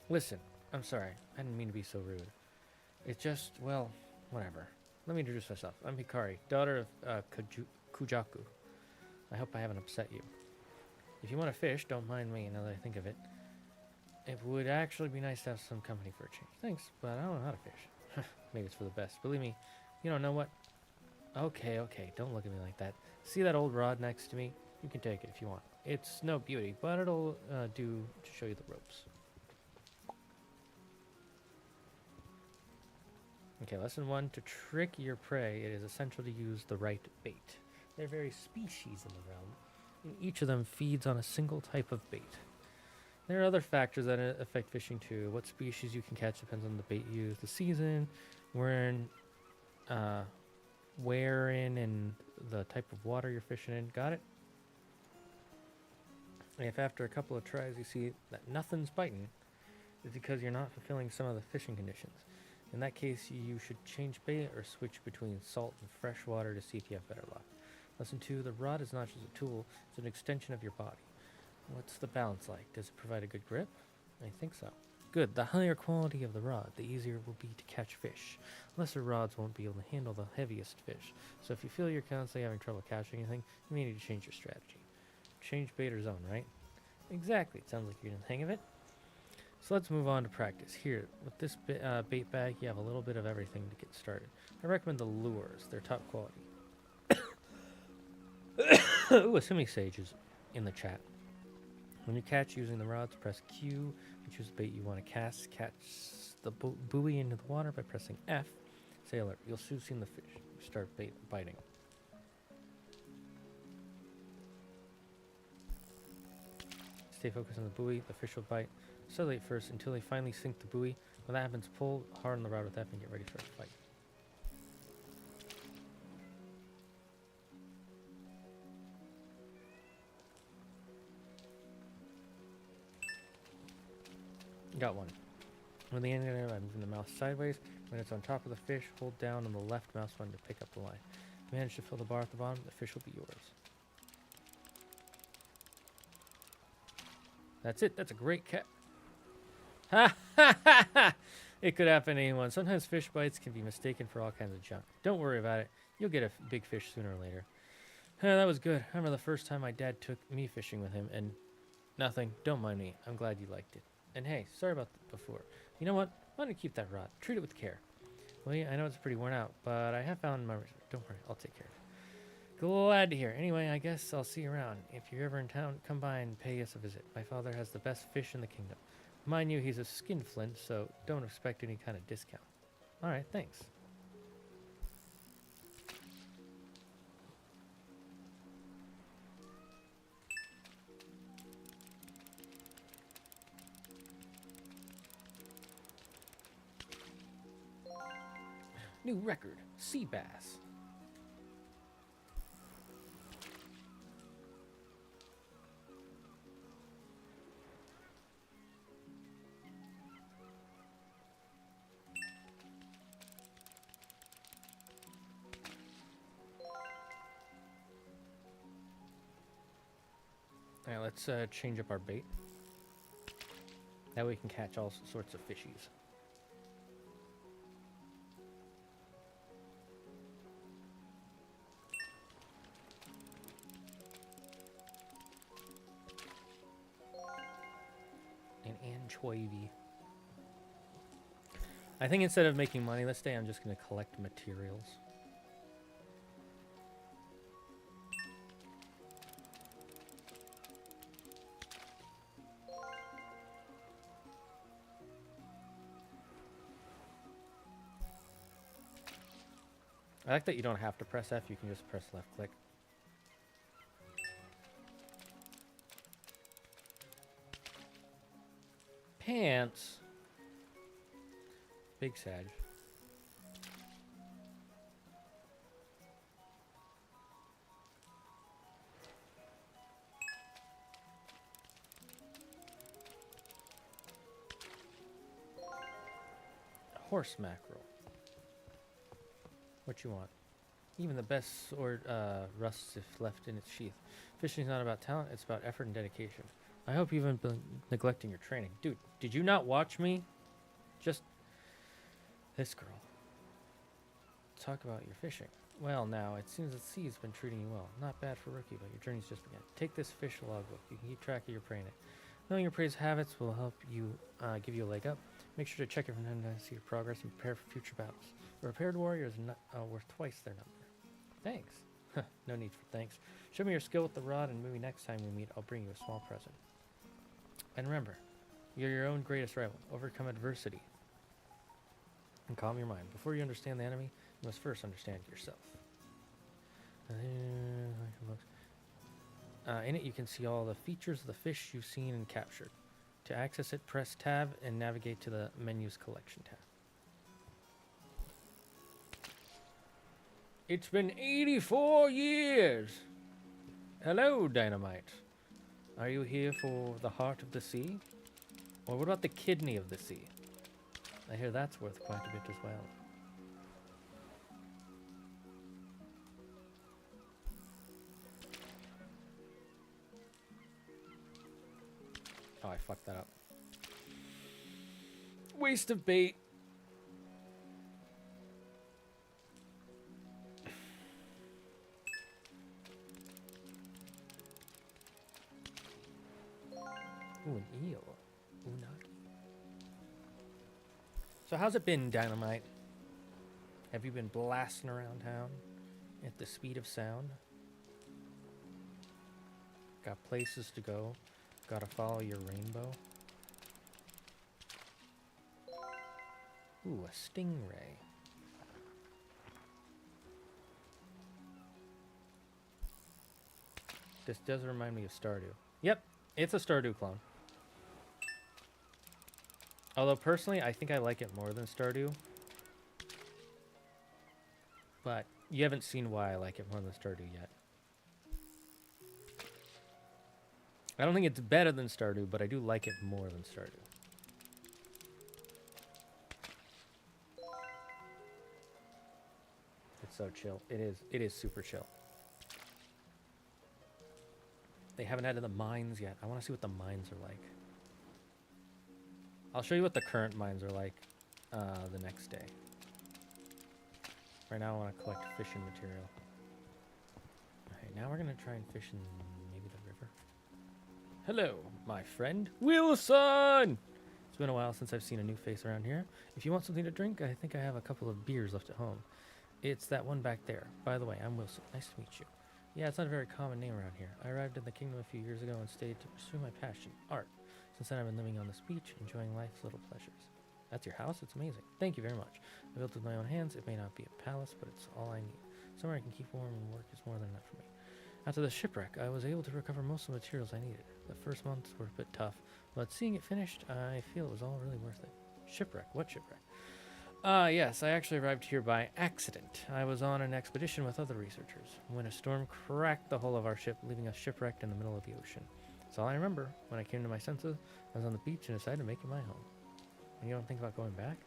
[SPEAKER 1] Listen, I'm sorry. I didn't mean to be so rude. It's just, well, whatever. Let me introduce myself. I'm Hikari, daughter of Kujaku. I hope I haven't upset you. If you want to fish, don't mind me now that I think of it. It would actually be nice to have some company for a change. Thanks, but I don't know how to fish. Maybe it's for the best. Believe me, you don't know what... Okay, don't look at me like that. See that old rod next to me? You can take it if you want. It's no beauty, but it'll do to show you the ropes. Okay, lesson 1. To trick your prey, it is essential to use the right bait. There are various species in the realm, and each of them feeds on a single type of bait. There are other factors that affect fishing too. What species you can catch depends on the bait you use, the season, wherein and the type of water you're fishing in. Got it? And if after a couple of tries you see that nothing's biting, it's because you're not fulfilling some of the fishing conditions. In that case, you should change bait or switch between salt and fresh water to see if you have better luck. Lesson 2, the rod is not just a tool, it's an extension of your body. What's the balance like? Does it provide a good grip? I think so. Good. The higher quality of the rod, the easier it will be to catch fish. Lesser rods won't be able to handle the heaviest fish. So if you feel you're constantly having trouble catching anything, you may need to change your strategy. Change bait or zone, right? Exactly. It sounds like you're in the hang of it. So let's move on to practice. Here, with this bait bag, you have a little bit of everything to get started. I recommend the lures. They're top quality. Ooh, a semi-sage is in the chat. When you catch using the rods, press Q and choose the bait you want to cast. Catch the buoy into the water by pressing F. Say alert. You'll soon see the fish start biting. Stay focused on the buoy. The fish will bite steadily at first until they finally sink the buoy. When that happens, pull hard on the rod with F and get ready for a fight. Got one. When the end of it, I'm moving the mouse sideways. When it's on top of the fish, hold down on the left mouse button to pick up the line. If you manage to fill the bar at the bottom, the fish will be yours. That's it. That's a great catch. Ha ha ha ha! It could happen to anyone. Sometimes fish bites can be mistaken for all kinds of junk. Don't worry about it. You'll get a big fish sooner or later. That was good. I remember the first time my dad took me fishing with him, and nothing. Don't mind me. I'm glad you liked it. And hey, sorry about before. You know what? Why don't you keep that rod? Treat it with care. Well, yeah, I know it's pretty worn out, but I have found my... Don't worry, I'll take care of it. Glad to hear. Anyway, I guess I'll see you around. If you're ever in town, come by and pay us a visit. My father has the best fish in the kingdom. Mind you, he's a skinflint, so don't expect any kind of discount. Alright, thanks. New record, sea bass. Alright, let's change up our bait. That way we can catch all sorts of fishies. choivy. I think instead of making money this day, I'm just going to collect materials. I like that you don't have to press F, you can just press left click. Pants. Big Sag. Horse mackerel. What you want? Even the best sword rusts if left in its sheath. Fishing is not about talent, it's about effort and dedication. I hope you haven't been neglecting your training. Dude, did you not watch me? Just this girl. Talk about your fishing. Well, now, it seems the sea's been treating you well. Not bad for a rookie, but your journey's just begun. Take this fish logbook. You can keep track of your prey in it. Knowing your prey's habits will help you give you a leg up. Make sure to check it from time to time to see your progress and prepare for future battles. A prepared warrior is worth twice their number. Thanks. No need for thanks. Show me your skill with the rod, and maybe next time we meet, I'll bring you a small present. And remember, you're your own greatest rival. Overcome adversity and calm your mind. Before you understand the enemy, you must first understand yourself. In it, you can see all the features of the fish you've seen and captured. To access it, press Tab and navigate to the menu's collection tab. It's been 84 years! Hello, Dynamite. Are you here for the heart of the sea? Or what about the kidney of the sea? I hear that's worth quite a bit as well. Oh, I fucked that up. Waste of bait. Ooh, an eel. Unagi. So how's it been, Dynamite? Have you been blasting around town at the speed of sound? Got places to go. Gotta follow your rainbow. Ooh, a stingray. This does remind me of Stardew. Yep, it's a Stardew clone. Although personally, I think I like it more than Stardew. But you haven't seen why I like it more than Stardew yet. I don't think it's better than Stardew, but I do like it more than Stardew. It's so chill. It is super chill. They haven't added the mines yet. I want to see what the mines are like. I'll show you what the current mines are like the next day. Right now I want to collect fishing material. Alright, now we're going to try and fish in maybe the river. Hello, my friend Wilson! It's been a while since I've seen a new face around here. If you want something to drink, I think I have a couple of beers left at home. It's that one back there. By the way, I'm Wilson. Nice to meet you. Yeah, it's not a very common name around here. I arrived in the kingdom a few years ago and stayed to pursue my passion, art. Since then, I've been living on this beach, enjoying life's little pleasures. That's your house? It's amazing. Thank you very much. I built it with my own hands. It may not be a palace, but it's all I need. Somewhere I can keep warm and work is more than enough for me. After the shipwreck, I was able to recover most of the materials I needed. The first months were a bit tough, but seeing it finished, I feel it was all really worth it. Shipwreck? What shipwreck? Yes, I actually arrived here by accident. I was on an expedition with other researchers when a storm cracked the hull of our ship, leaving us shipwrecked in the middle of the ocean. That's all I remember. When I came to my senses, I was on the beach and decided to make it my home. And you don't think about going back?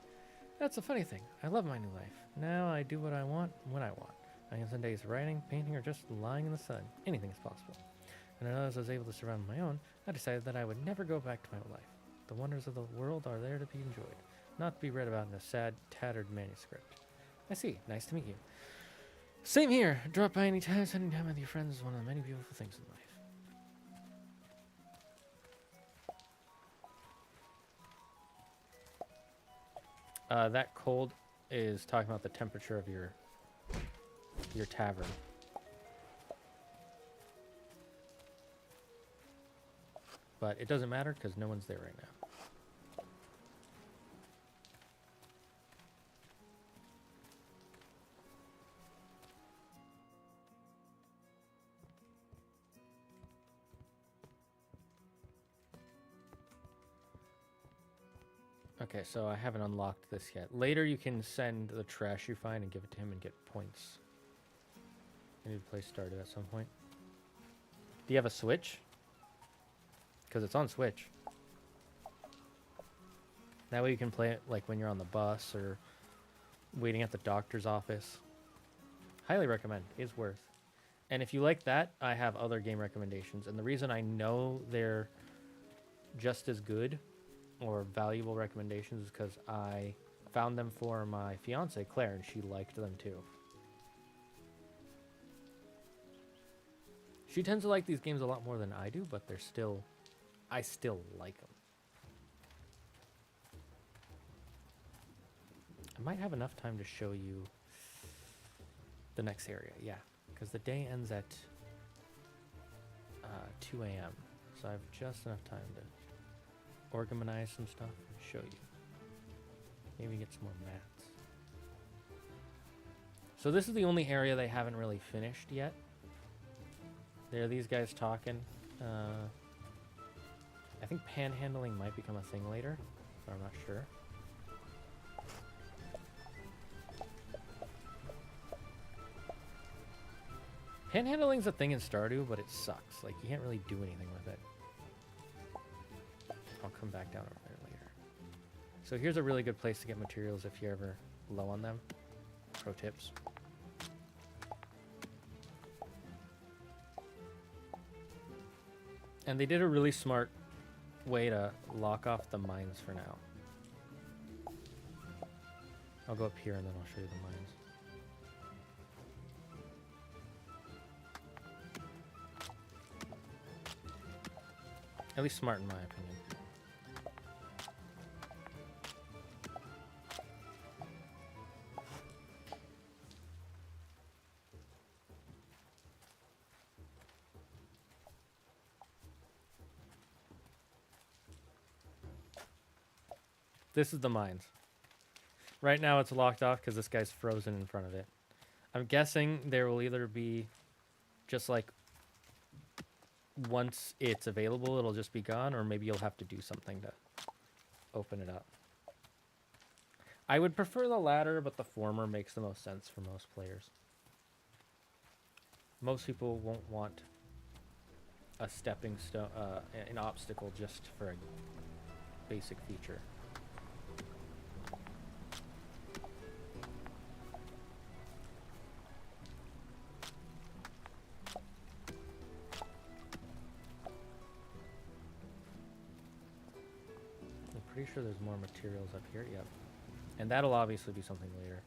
[SPEAKER 1] That's the funny thing. I love my new life. Now I do what I want when I want. I can spend days writing, painting, or just lying in the sun. Anything is possible. And as I was able to survive on my own, I decided that I would never go back to my old life. The wonders of the world are there to be enjoyed, not to be read about in a sad, tattered manuscript. I see. Nice to meet you. Same here. Drop by any time. Spending time with your friends is one of the many beautiful things in life. That cold is talking about the temperature of your tavern. But it doesn't matter because no one's there right now. Okay, so I haven't unlocked this yet. Later you can send the trash you find and give it to him and get points. I need to play started at some point. Do you have a Switch? Because it's on Switch. That way you can play it like when you're on the bus or waiting at the doctor's office. Highly recommend. It's worth. And if you like that, I have other game recommendations. And the reason I know they're just as good or valuable recommendations is because I found them for my fiance Claire and she liked them too. She tends to like these games a lot more than I do, but I still like them. I might have enough time to show you the next area, yeah, because the day ends at 2 a.m. So I have just enough time to organize some stuff and show you. Maybe get some more mats. So this is the only area they haven't really finished yet. There are these guys talking. I think panhandling might become a thing later, but I'm not sure. Panhandling's a thing in Stardew, but it sucks. Like, you can't really do anything with it. I'll come back down over there later. So here's a really good place to get materials if you're ever low on them. Pro tips. And they did a really smart way to lock off the mines for now. I'll go up here and then I'll show you the mines. At least smart in my opinion. This is the mines. Right now it's locked off because this guy's frozen in front of it. I'm guessing there will either be just like once it's available, it'll just be gone, or maybe you'll have to do something to open it up. I would prefer the latter, but the former makes the most sense for most players. Most people won't want a stepping stone, an obstacle just for a basic feature. Pretty sure there's more materials up here. Yep. And that'll obviously be something later.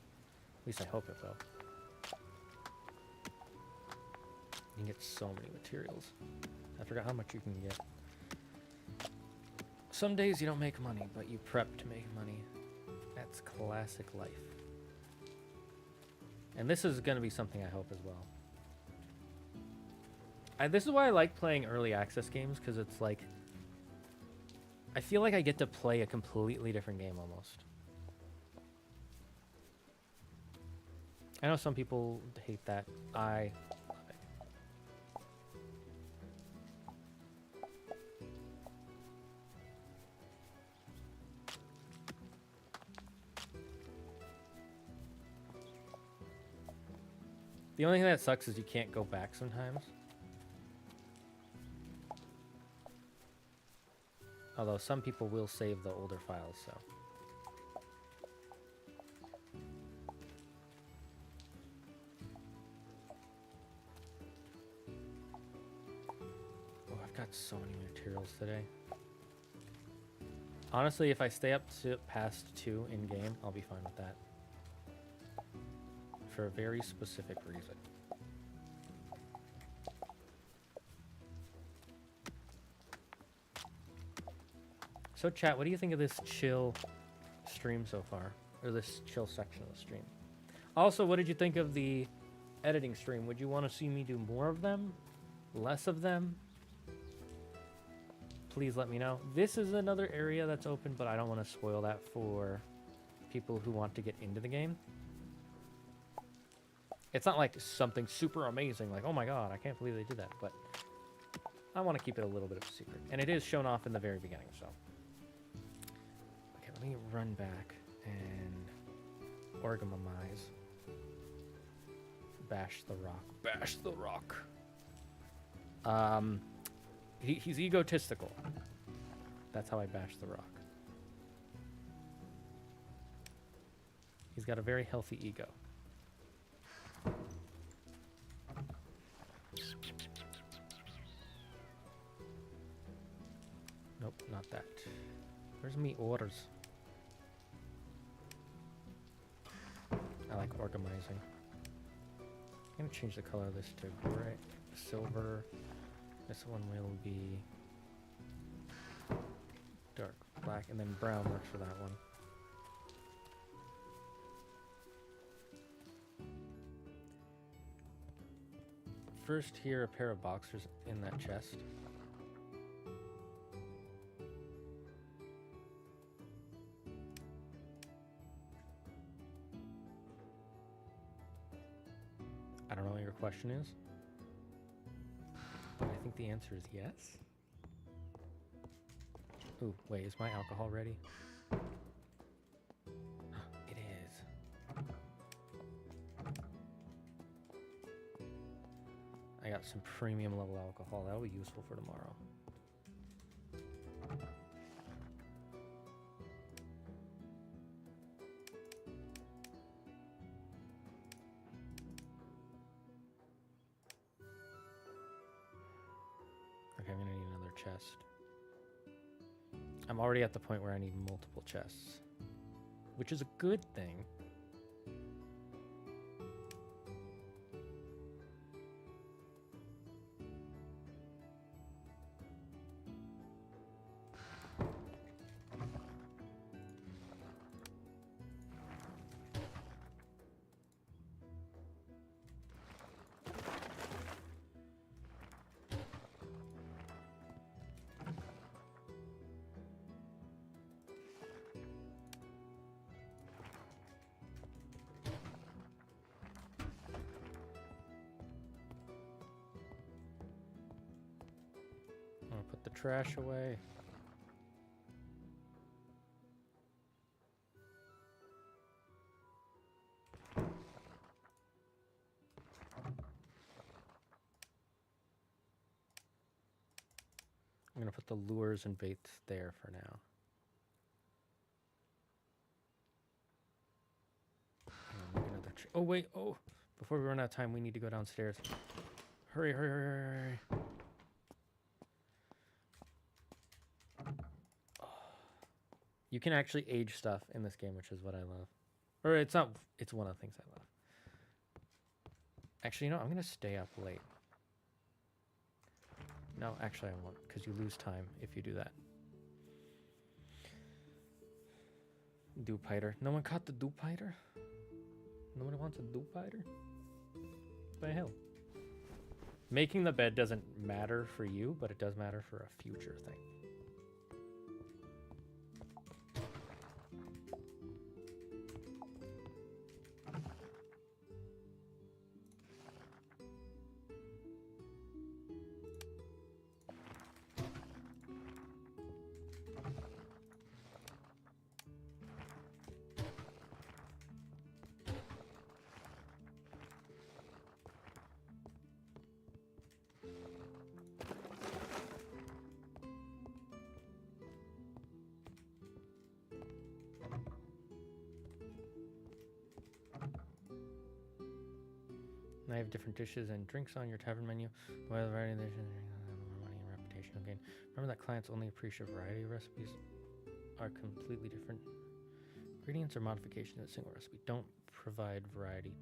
[SPEAKER 1] At least I hope it will. You can get so many materials. I forgot how much you can get. Some days you don't make money, but you prep to make money. That's classic life. And this is going to be something I hope as well. This is why I like playing early access games, because it's like I feel like I get to play a completely different game almost. I know some people hate that. I love it. The only thing that sucks is you can't go back sometimes. Although some people will save the older files, so. Oh, I've got so many materials today. Honestly, if I stay up to past 2 in-game, I'll be fine with that. For a very specific reason. So chat, what do you think of this chill stream so far? or this chill section of the stream. Also, what did you think of the editing stream? Would you want to see me do more of them? Less of them? Please let me know. This is another area that's open, but I don't want to spoil that for people who want to get into the game. It's not like something super amazing, like, oh my god, I can't believe they did that, but I want to keep it a little bit of a secret. And it is shown off in the very beginning, so. Okay, let me run back and orgamamize. Bash the rock. Bash the rock. He's egotistical. That's how I bash the rock. He's got a very healthy ego. Nope, not that. Where's me orders? I like organizing. I'm gonna change the color of this to gray, silver. This one will be dark black, and then brown works for that one. First, here a pair of boxers in that chest. I don't know what your question is, but I think the answer is yes. Ooh, wait, is my alcohol ready? It is. I got some premium level alcohol. That'll be useful for tomorrow. Okay, I'm gonna need another chest. I'm already at the point where I need multiple chests, which is a good thing. Put the trash away. I'm gonna put the lures and baits there for now. Make another oh wait, oh! Before we run out of time, we need to go downstairs. Hurry, hurry, hurry, hurry, hurry. You can actually age stuff in this game, which is what I love. Or it's not, it's one of the things I love. Actually, you know, I'm going to stay up late. No, actually I won't, because you lose time if you do that. Dupiter. No one caught the Dupiter? No one wants a Dupiter? What the hell? Making the bed doesn't matter for you, but it does matter for a future thing. I have different dishes and drinks on your tavern menu. While the variety of dishes, money and reputational gain. Remember that clients only appreciate variety of recipes are completely different. Ingredients or modification to a single recipe don't provide variety.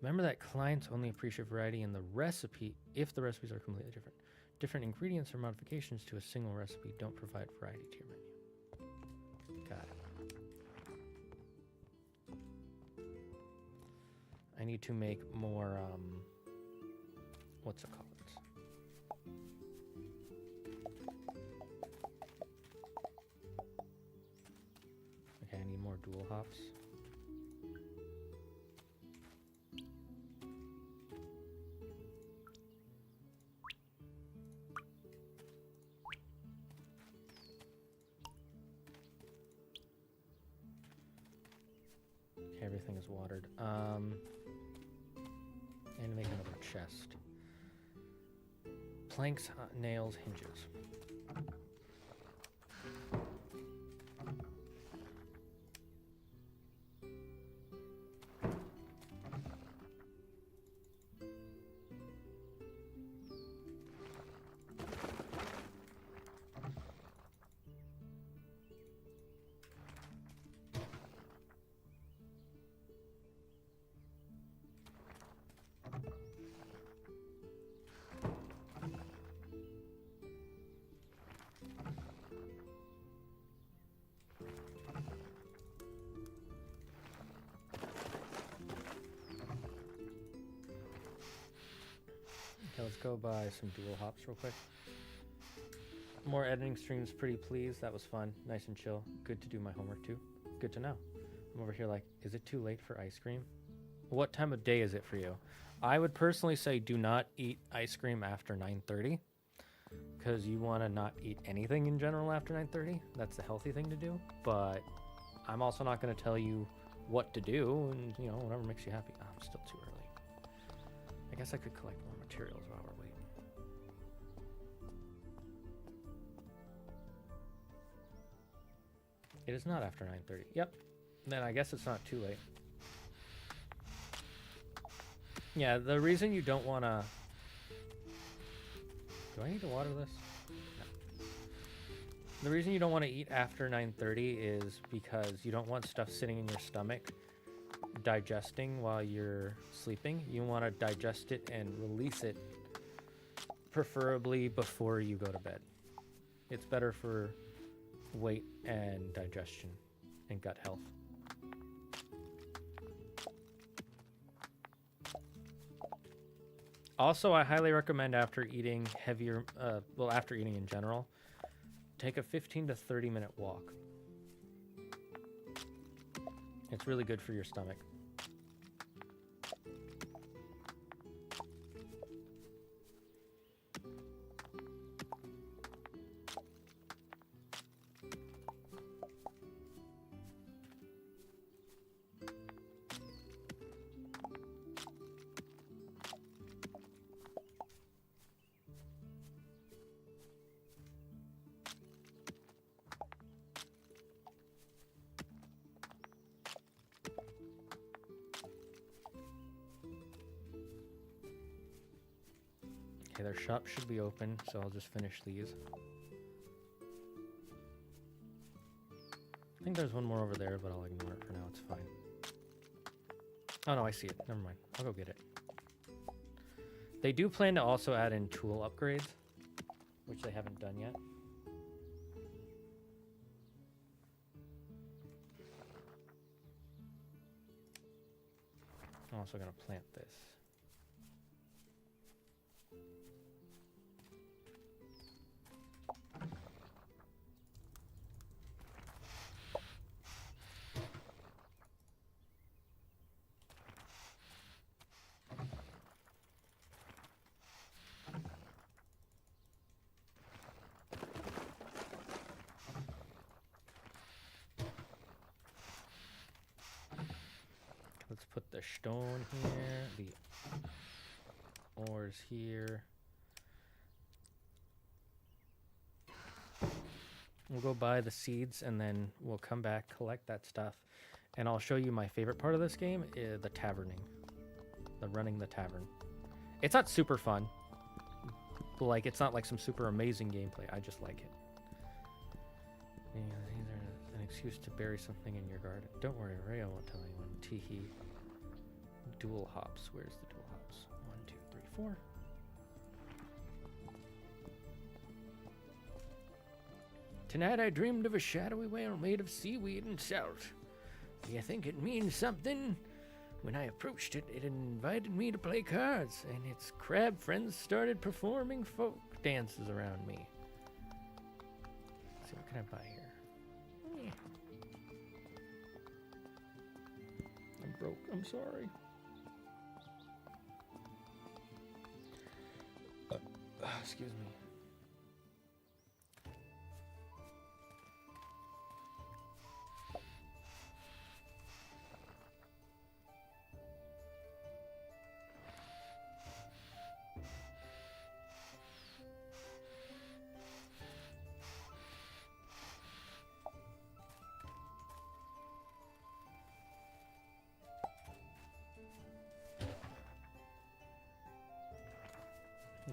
[SPEAKER 1] Remember that clients only appreciate variety in the recipe if the recipes are completely different. Different ingredients or modifications to a single recipe don't provide variety to your menu. Got it. I need to make more, what's it called? Okay, I need more dual hops. Okay, everything is watered. And make another chest. Planks, nails, hinges. Okay, let's go buy some dual hops real quick. More editing streams, pretty pleased. That was fun. Nice and chill. Good to do my homework too. Good to know. I'm over here like, is it too late for ice cream? What time of day is it for you? I would personally say do not eat ice cream after 9:30 because you want to not eat anything in general after 9:30. That's the healthy thing to do. But I'm also not going to tell you what to do, and you know, whatever makes you happy. Oh, I'm still too early. I guess I could collect more materials while we're waiting. It is not after 9:30. Yep. Then I guess it's not too late. Yeah, the reason you don't want to... Do I need to water this? No. The reason you don't want to eat after 9:30 is because you don't want stuff sitting in your stomach digesting while you're sleeping. You want to digest it and release it, preferably before you go to bed. It's better for weight and digestion and gut health. Also, I highly recommend after eating heavier, well, after eating in general, take a 15 to 30 minute walk. It's really good for your stomach. Okay, their shop should be open, so I'll just finish these. I think there's one more over there, but I'll ignore it for now. It's fine. Oh no, I see it. Never mind. I'll go get it. They do plan to also add in tool upgrades, which they haven't done yet. I'm also going to plant this. Let's put the stone here, the ores here. We'll go buy the seeds and then we'll come back, collect that stuff. And I'll show you my favorite part of this game, the taverning. The running the tavern. It's not super fun. Like, it's not like some super amazing gameplay. I just like it. Yeah, these are an excuse to bury something in your garden. Don't worry, Ray, I won't tell anyone. Teehee. Dual hops. Where's the dual hops? 1, 2, 3, 4. Tonight I dreamed of a shadowy whale made of seaweed and salt. Do you think it means something? When I approached it, it invited me to play cards, and its crab friends started performing folk dances around me. Let's see, what can I buy here? I'm broke. I'm sorry. Excuse me.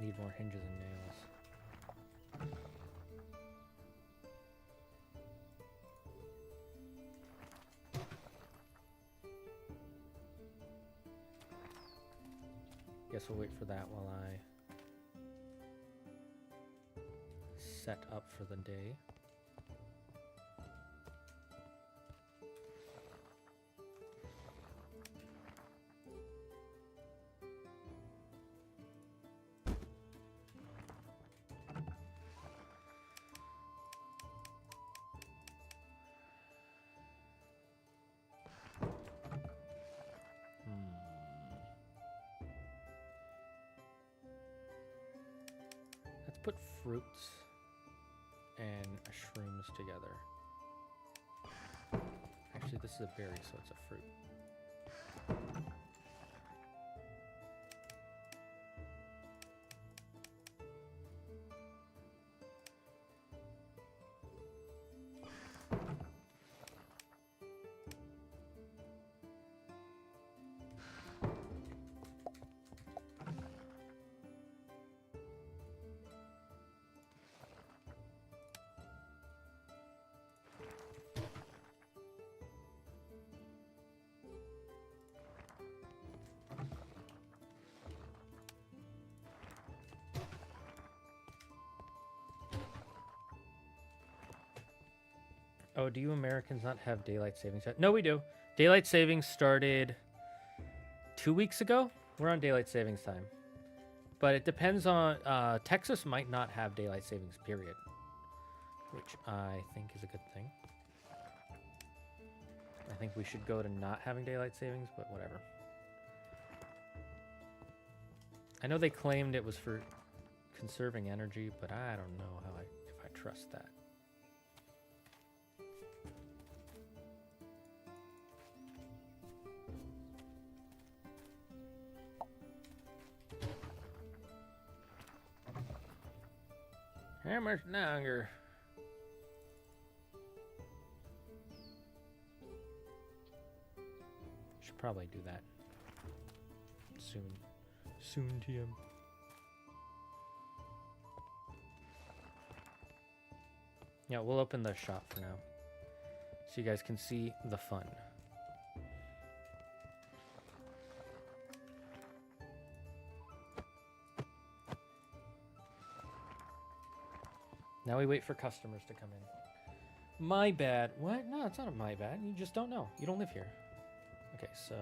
[SPEAKER 1] Need more hinges and nails. Guess we'll wait for that while I set up for the day. Let's put fruits and shrooms together. Actually, this is a berry, so it's a fruit. Oh, do you Americans not have daylight savings yet? No, we do. Daylight savings started 2 weeks ago. We're on daylight savings time. But it depends on... Texas might not have daylight savings, period. Which I think is a good thing. I think we should go to not having daylight savings, but whatever. I know they claimed it was for conserving energy, but I don't know if I trust that. How much longer? Should probably do that soon. Soon, TM. Yeah, we'll open the shop for now, so you guys can see the fun. Now we wait for customers to come in. My bad. What? No, it's not my bad. You just don't know. You don't live here. Okay, so...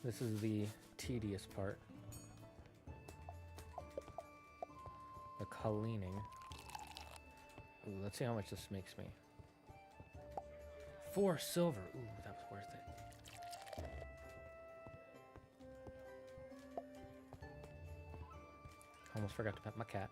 [SPEAKER 1] This is the tedious part. The cleaning. Ooh, let's see how much this makes me. 4 silver. Ooh, that was worth it. Almost forgot to pet my cat.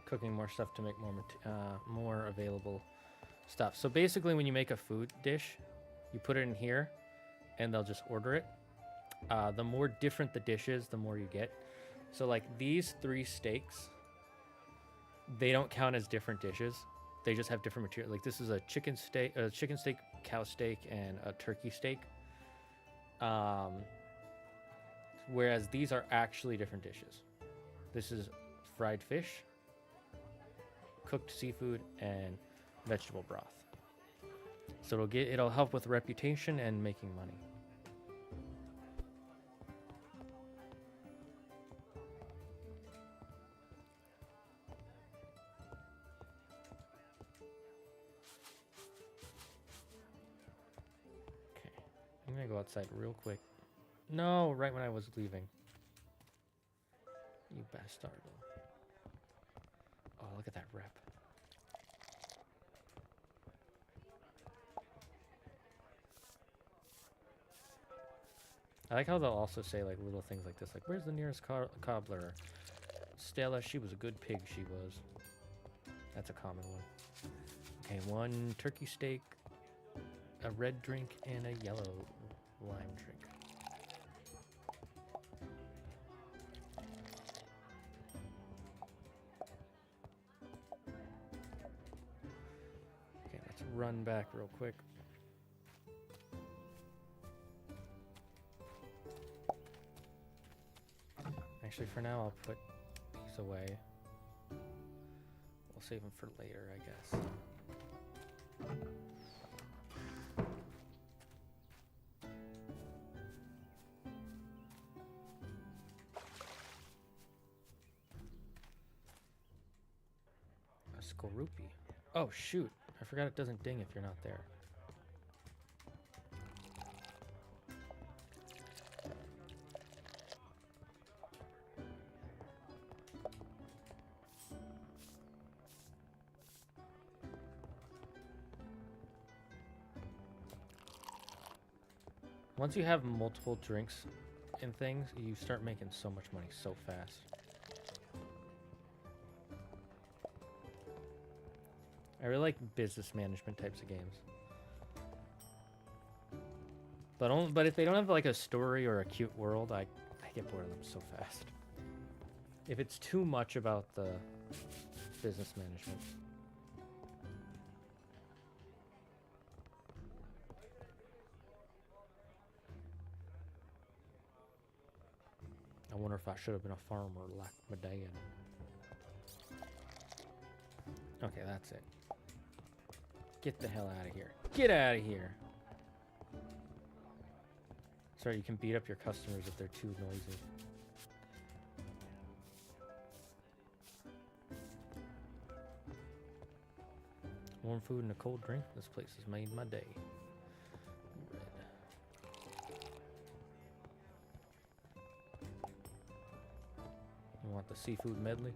[SPEAKER 1] cooking more stuff to make more available stuff. So basically, when you make a food dish, you put it in here, and they'll just order it. The more different the dish is, the more you get. So like these 3 steaks, they don't count as different dishes. They just have different material. Like this is a chicken steak, cow steak, and a turkey steak. Whereas these are actually different dishes. This is fried fish, cooked seafood, and vegetable broth. So it'll help with reputation and making money. Okay, I'm gonna go outside real quick. No, right when I was leaving. You bastard. Oh, look at that rep. I like how they'll also say like little things like this, like, where's the nearest cobbler? Stella, she was a good pig, she was. That's a common one. Okay, 1 turkey steak, a red drink, and a yellow lime drink. Okay, let's run back real quick. Actually, for now, I'll put these away. We'll save them for later, I guess. A Skorupi. Oh, shoot. I forgot it doesn't ding if you're not there. Once you have multiple drinks and things, you start making so much money so fast. I really like business management types of games. But if they don't have like a story or a cute world, I get bored of them so fast. If it's too much about the business management. I wonder if I should have been a farmer like my dad. Okay, that's it. Get the hell out of here. Get out of here! Sorry, you can beat up your customers if they're too noisy. Warm food and a cold drink. This place has made my day. You want the seafood medley?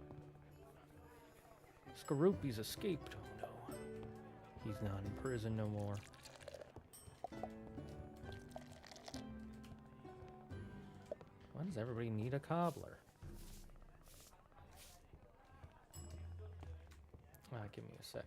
[SPEAKER 1] Skorupi's escaped. Oh no. He's not in prison no more. Why does everybody need a cobbler? Give me a sec.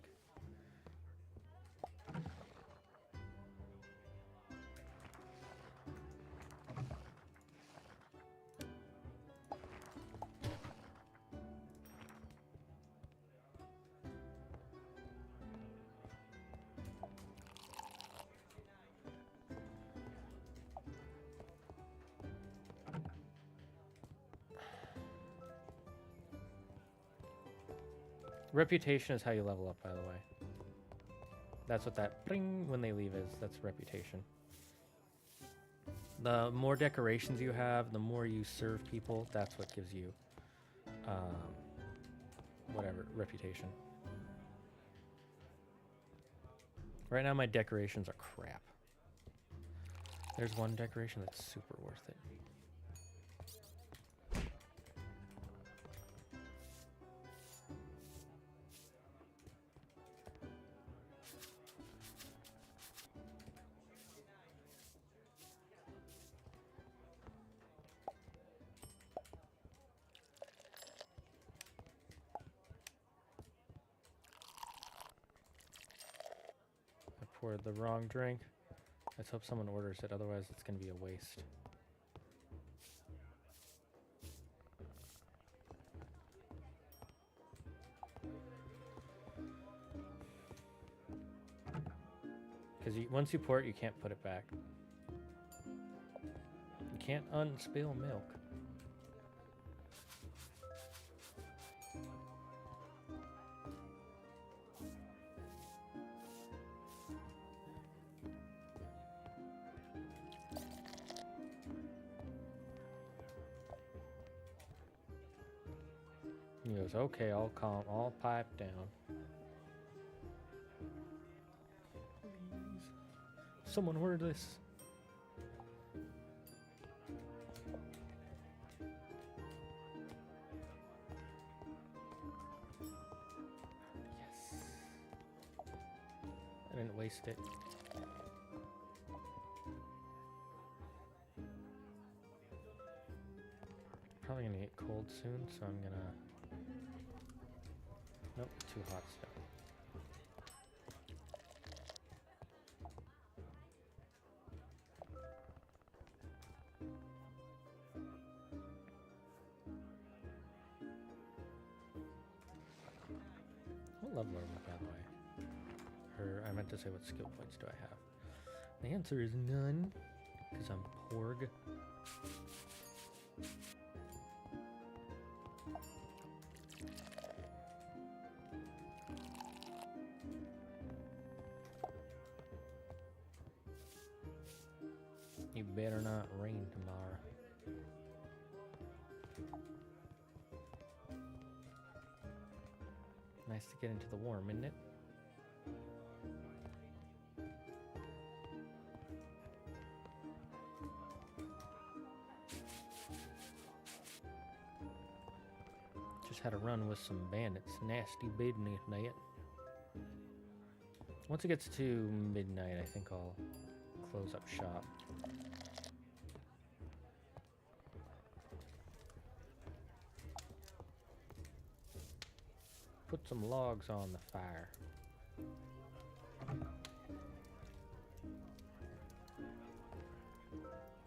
[SPEAKER 1] Reputation is how you level up, by the way. That's what that bling when they leave is. That's reputation. The more decorations you have, the more you serve people, that's what gives you, whatever, reputation. Right now, my decorations are crap. There's one decoration that's super worth it. poured the wrong drink. Let's hope someone orders it, otherwise it's gonna be a waste. Because once you pour it, you can't put it back. You can't unspill milk. He goes, okay, I'll calm, I'll pipe down. Please. Someone order this. Yes. I didn't waste it. Probably gonna get cold soon, so I'm gonna... Nope, too hot still. What level are we, by the way? Or I meant to say, what skill points do I have? The answer is none, because I'm Porg. You better not rain tomorrow. Nice to get into the warm, isn't it? Just had a run with some bandits. Nasty business, that. Once it gets to midnight, I think I'll close up shop. Put some logs on the fire.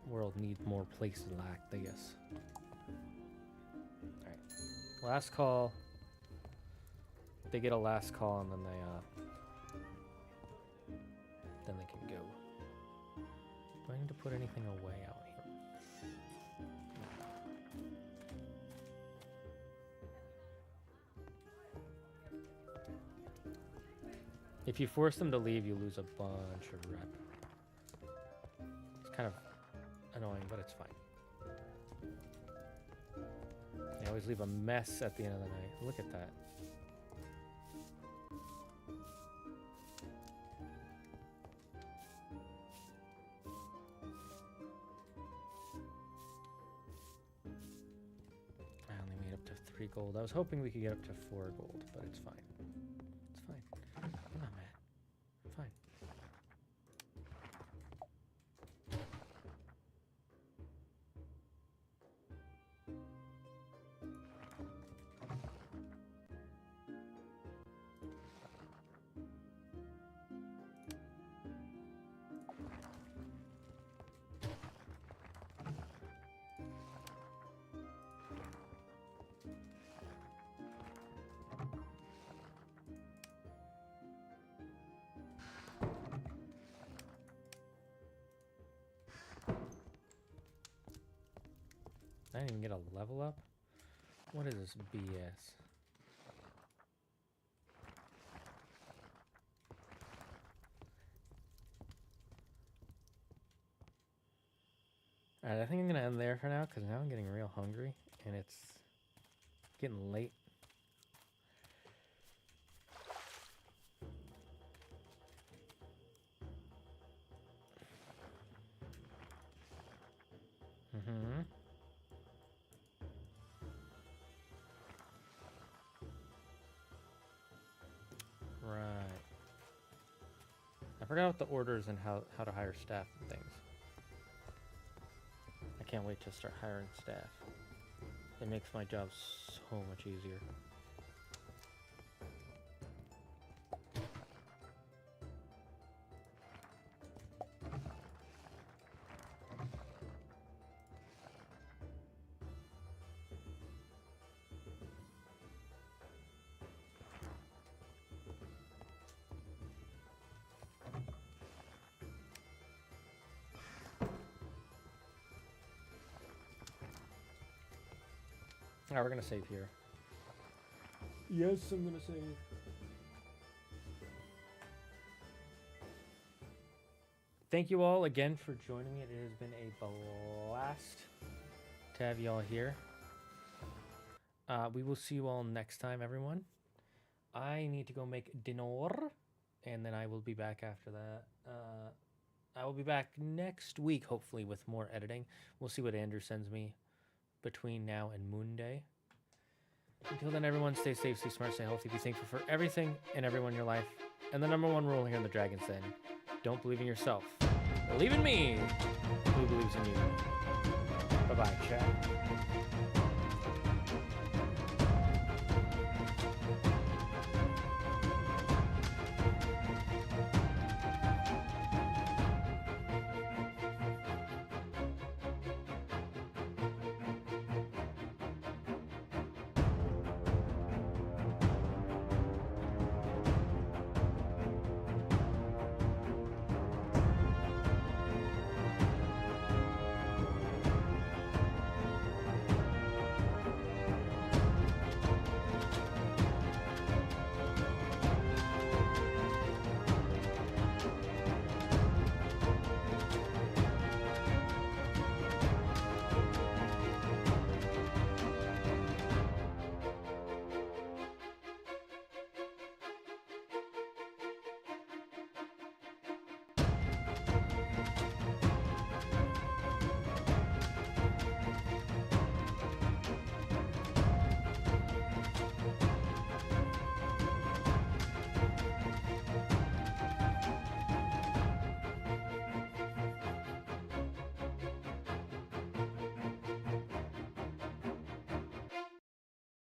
[SPEAKER 1] World needs more places like this. Alright. Last call. They get a last call and then they can go. Do I need to put anything away out here? If you force them to leave, you lose a bunch of rep. It's kind of annoying, but it's fine. They always leave a mess at the end of the night. Look at that. I only made up to 3 gold. I was hoping we could get up to 4 gold, but it's fine. It's fine. I'm not mad. Fine. I didn't even get a level up? What is this BS? Alright, I think I'm gonna end there for now, because now I'm getting real hungry, and it's getting late. Mm-hmm. Right. I forgot about the orders and how to hire staff and things. I can't wait to start hiring staff. It makes my job so much easier. Alright, we're gonna save here. Yes, I'm gonna save. Thank you all again for joining me. It has been a blast to have you all here. We will see you all next time, everyone. I need to go make dinner, and then I will be back after that. I will be back next week, hopefully, with more editing. We'll see what Andrew sends me between now and Moon Day. Until then, everyone, stay safe, stay smart, stay healthy, be thankful for everything and everyone in your life. And the #1 rule here in the Dragon's Den: don't believe in yourself. Believe in me, who believes in you. Bye-bye, chat.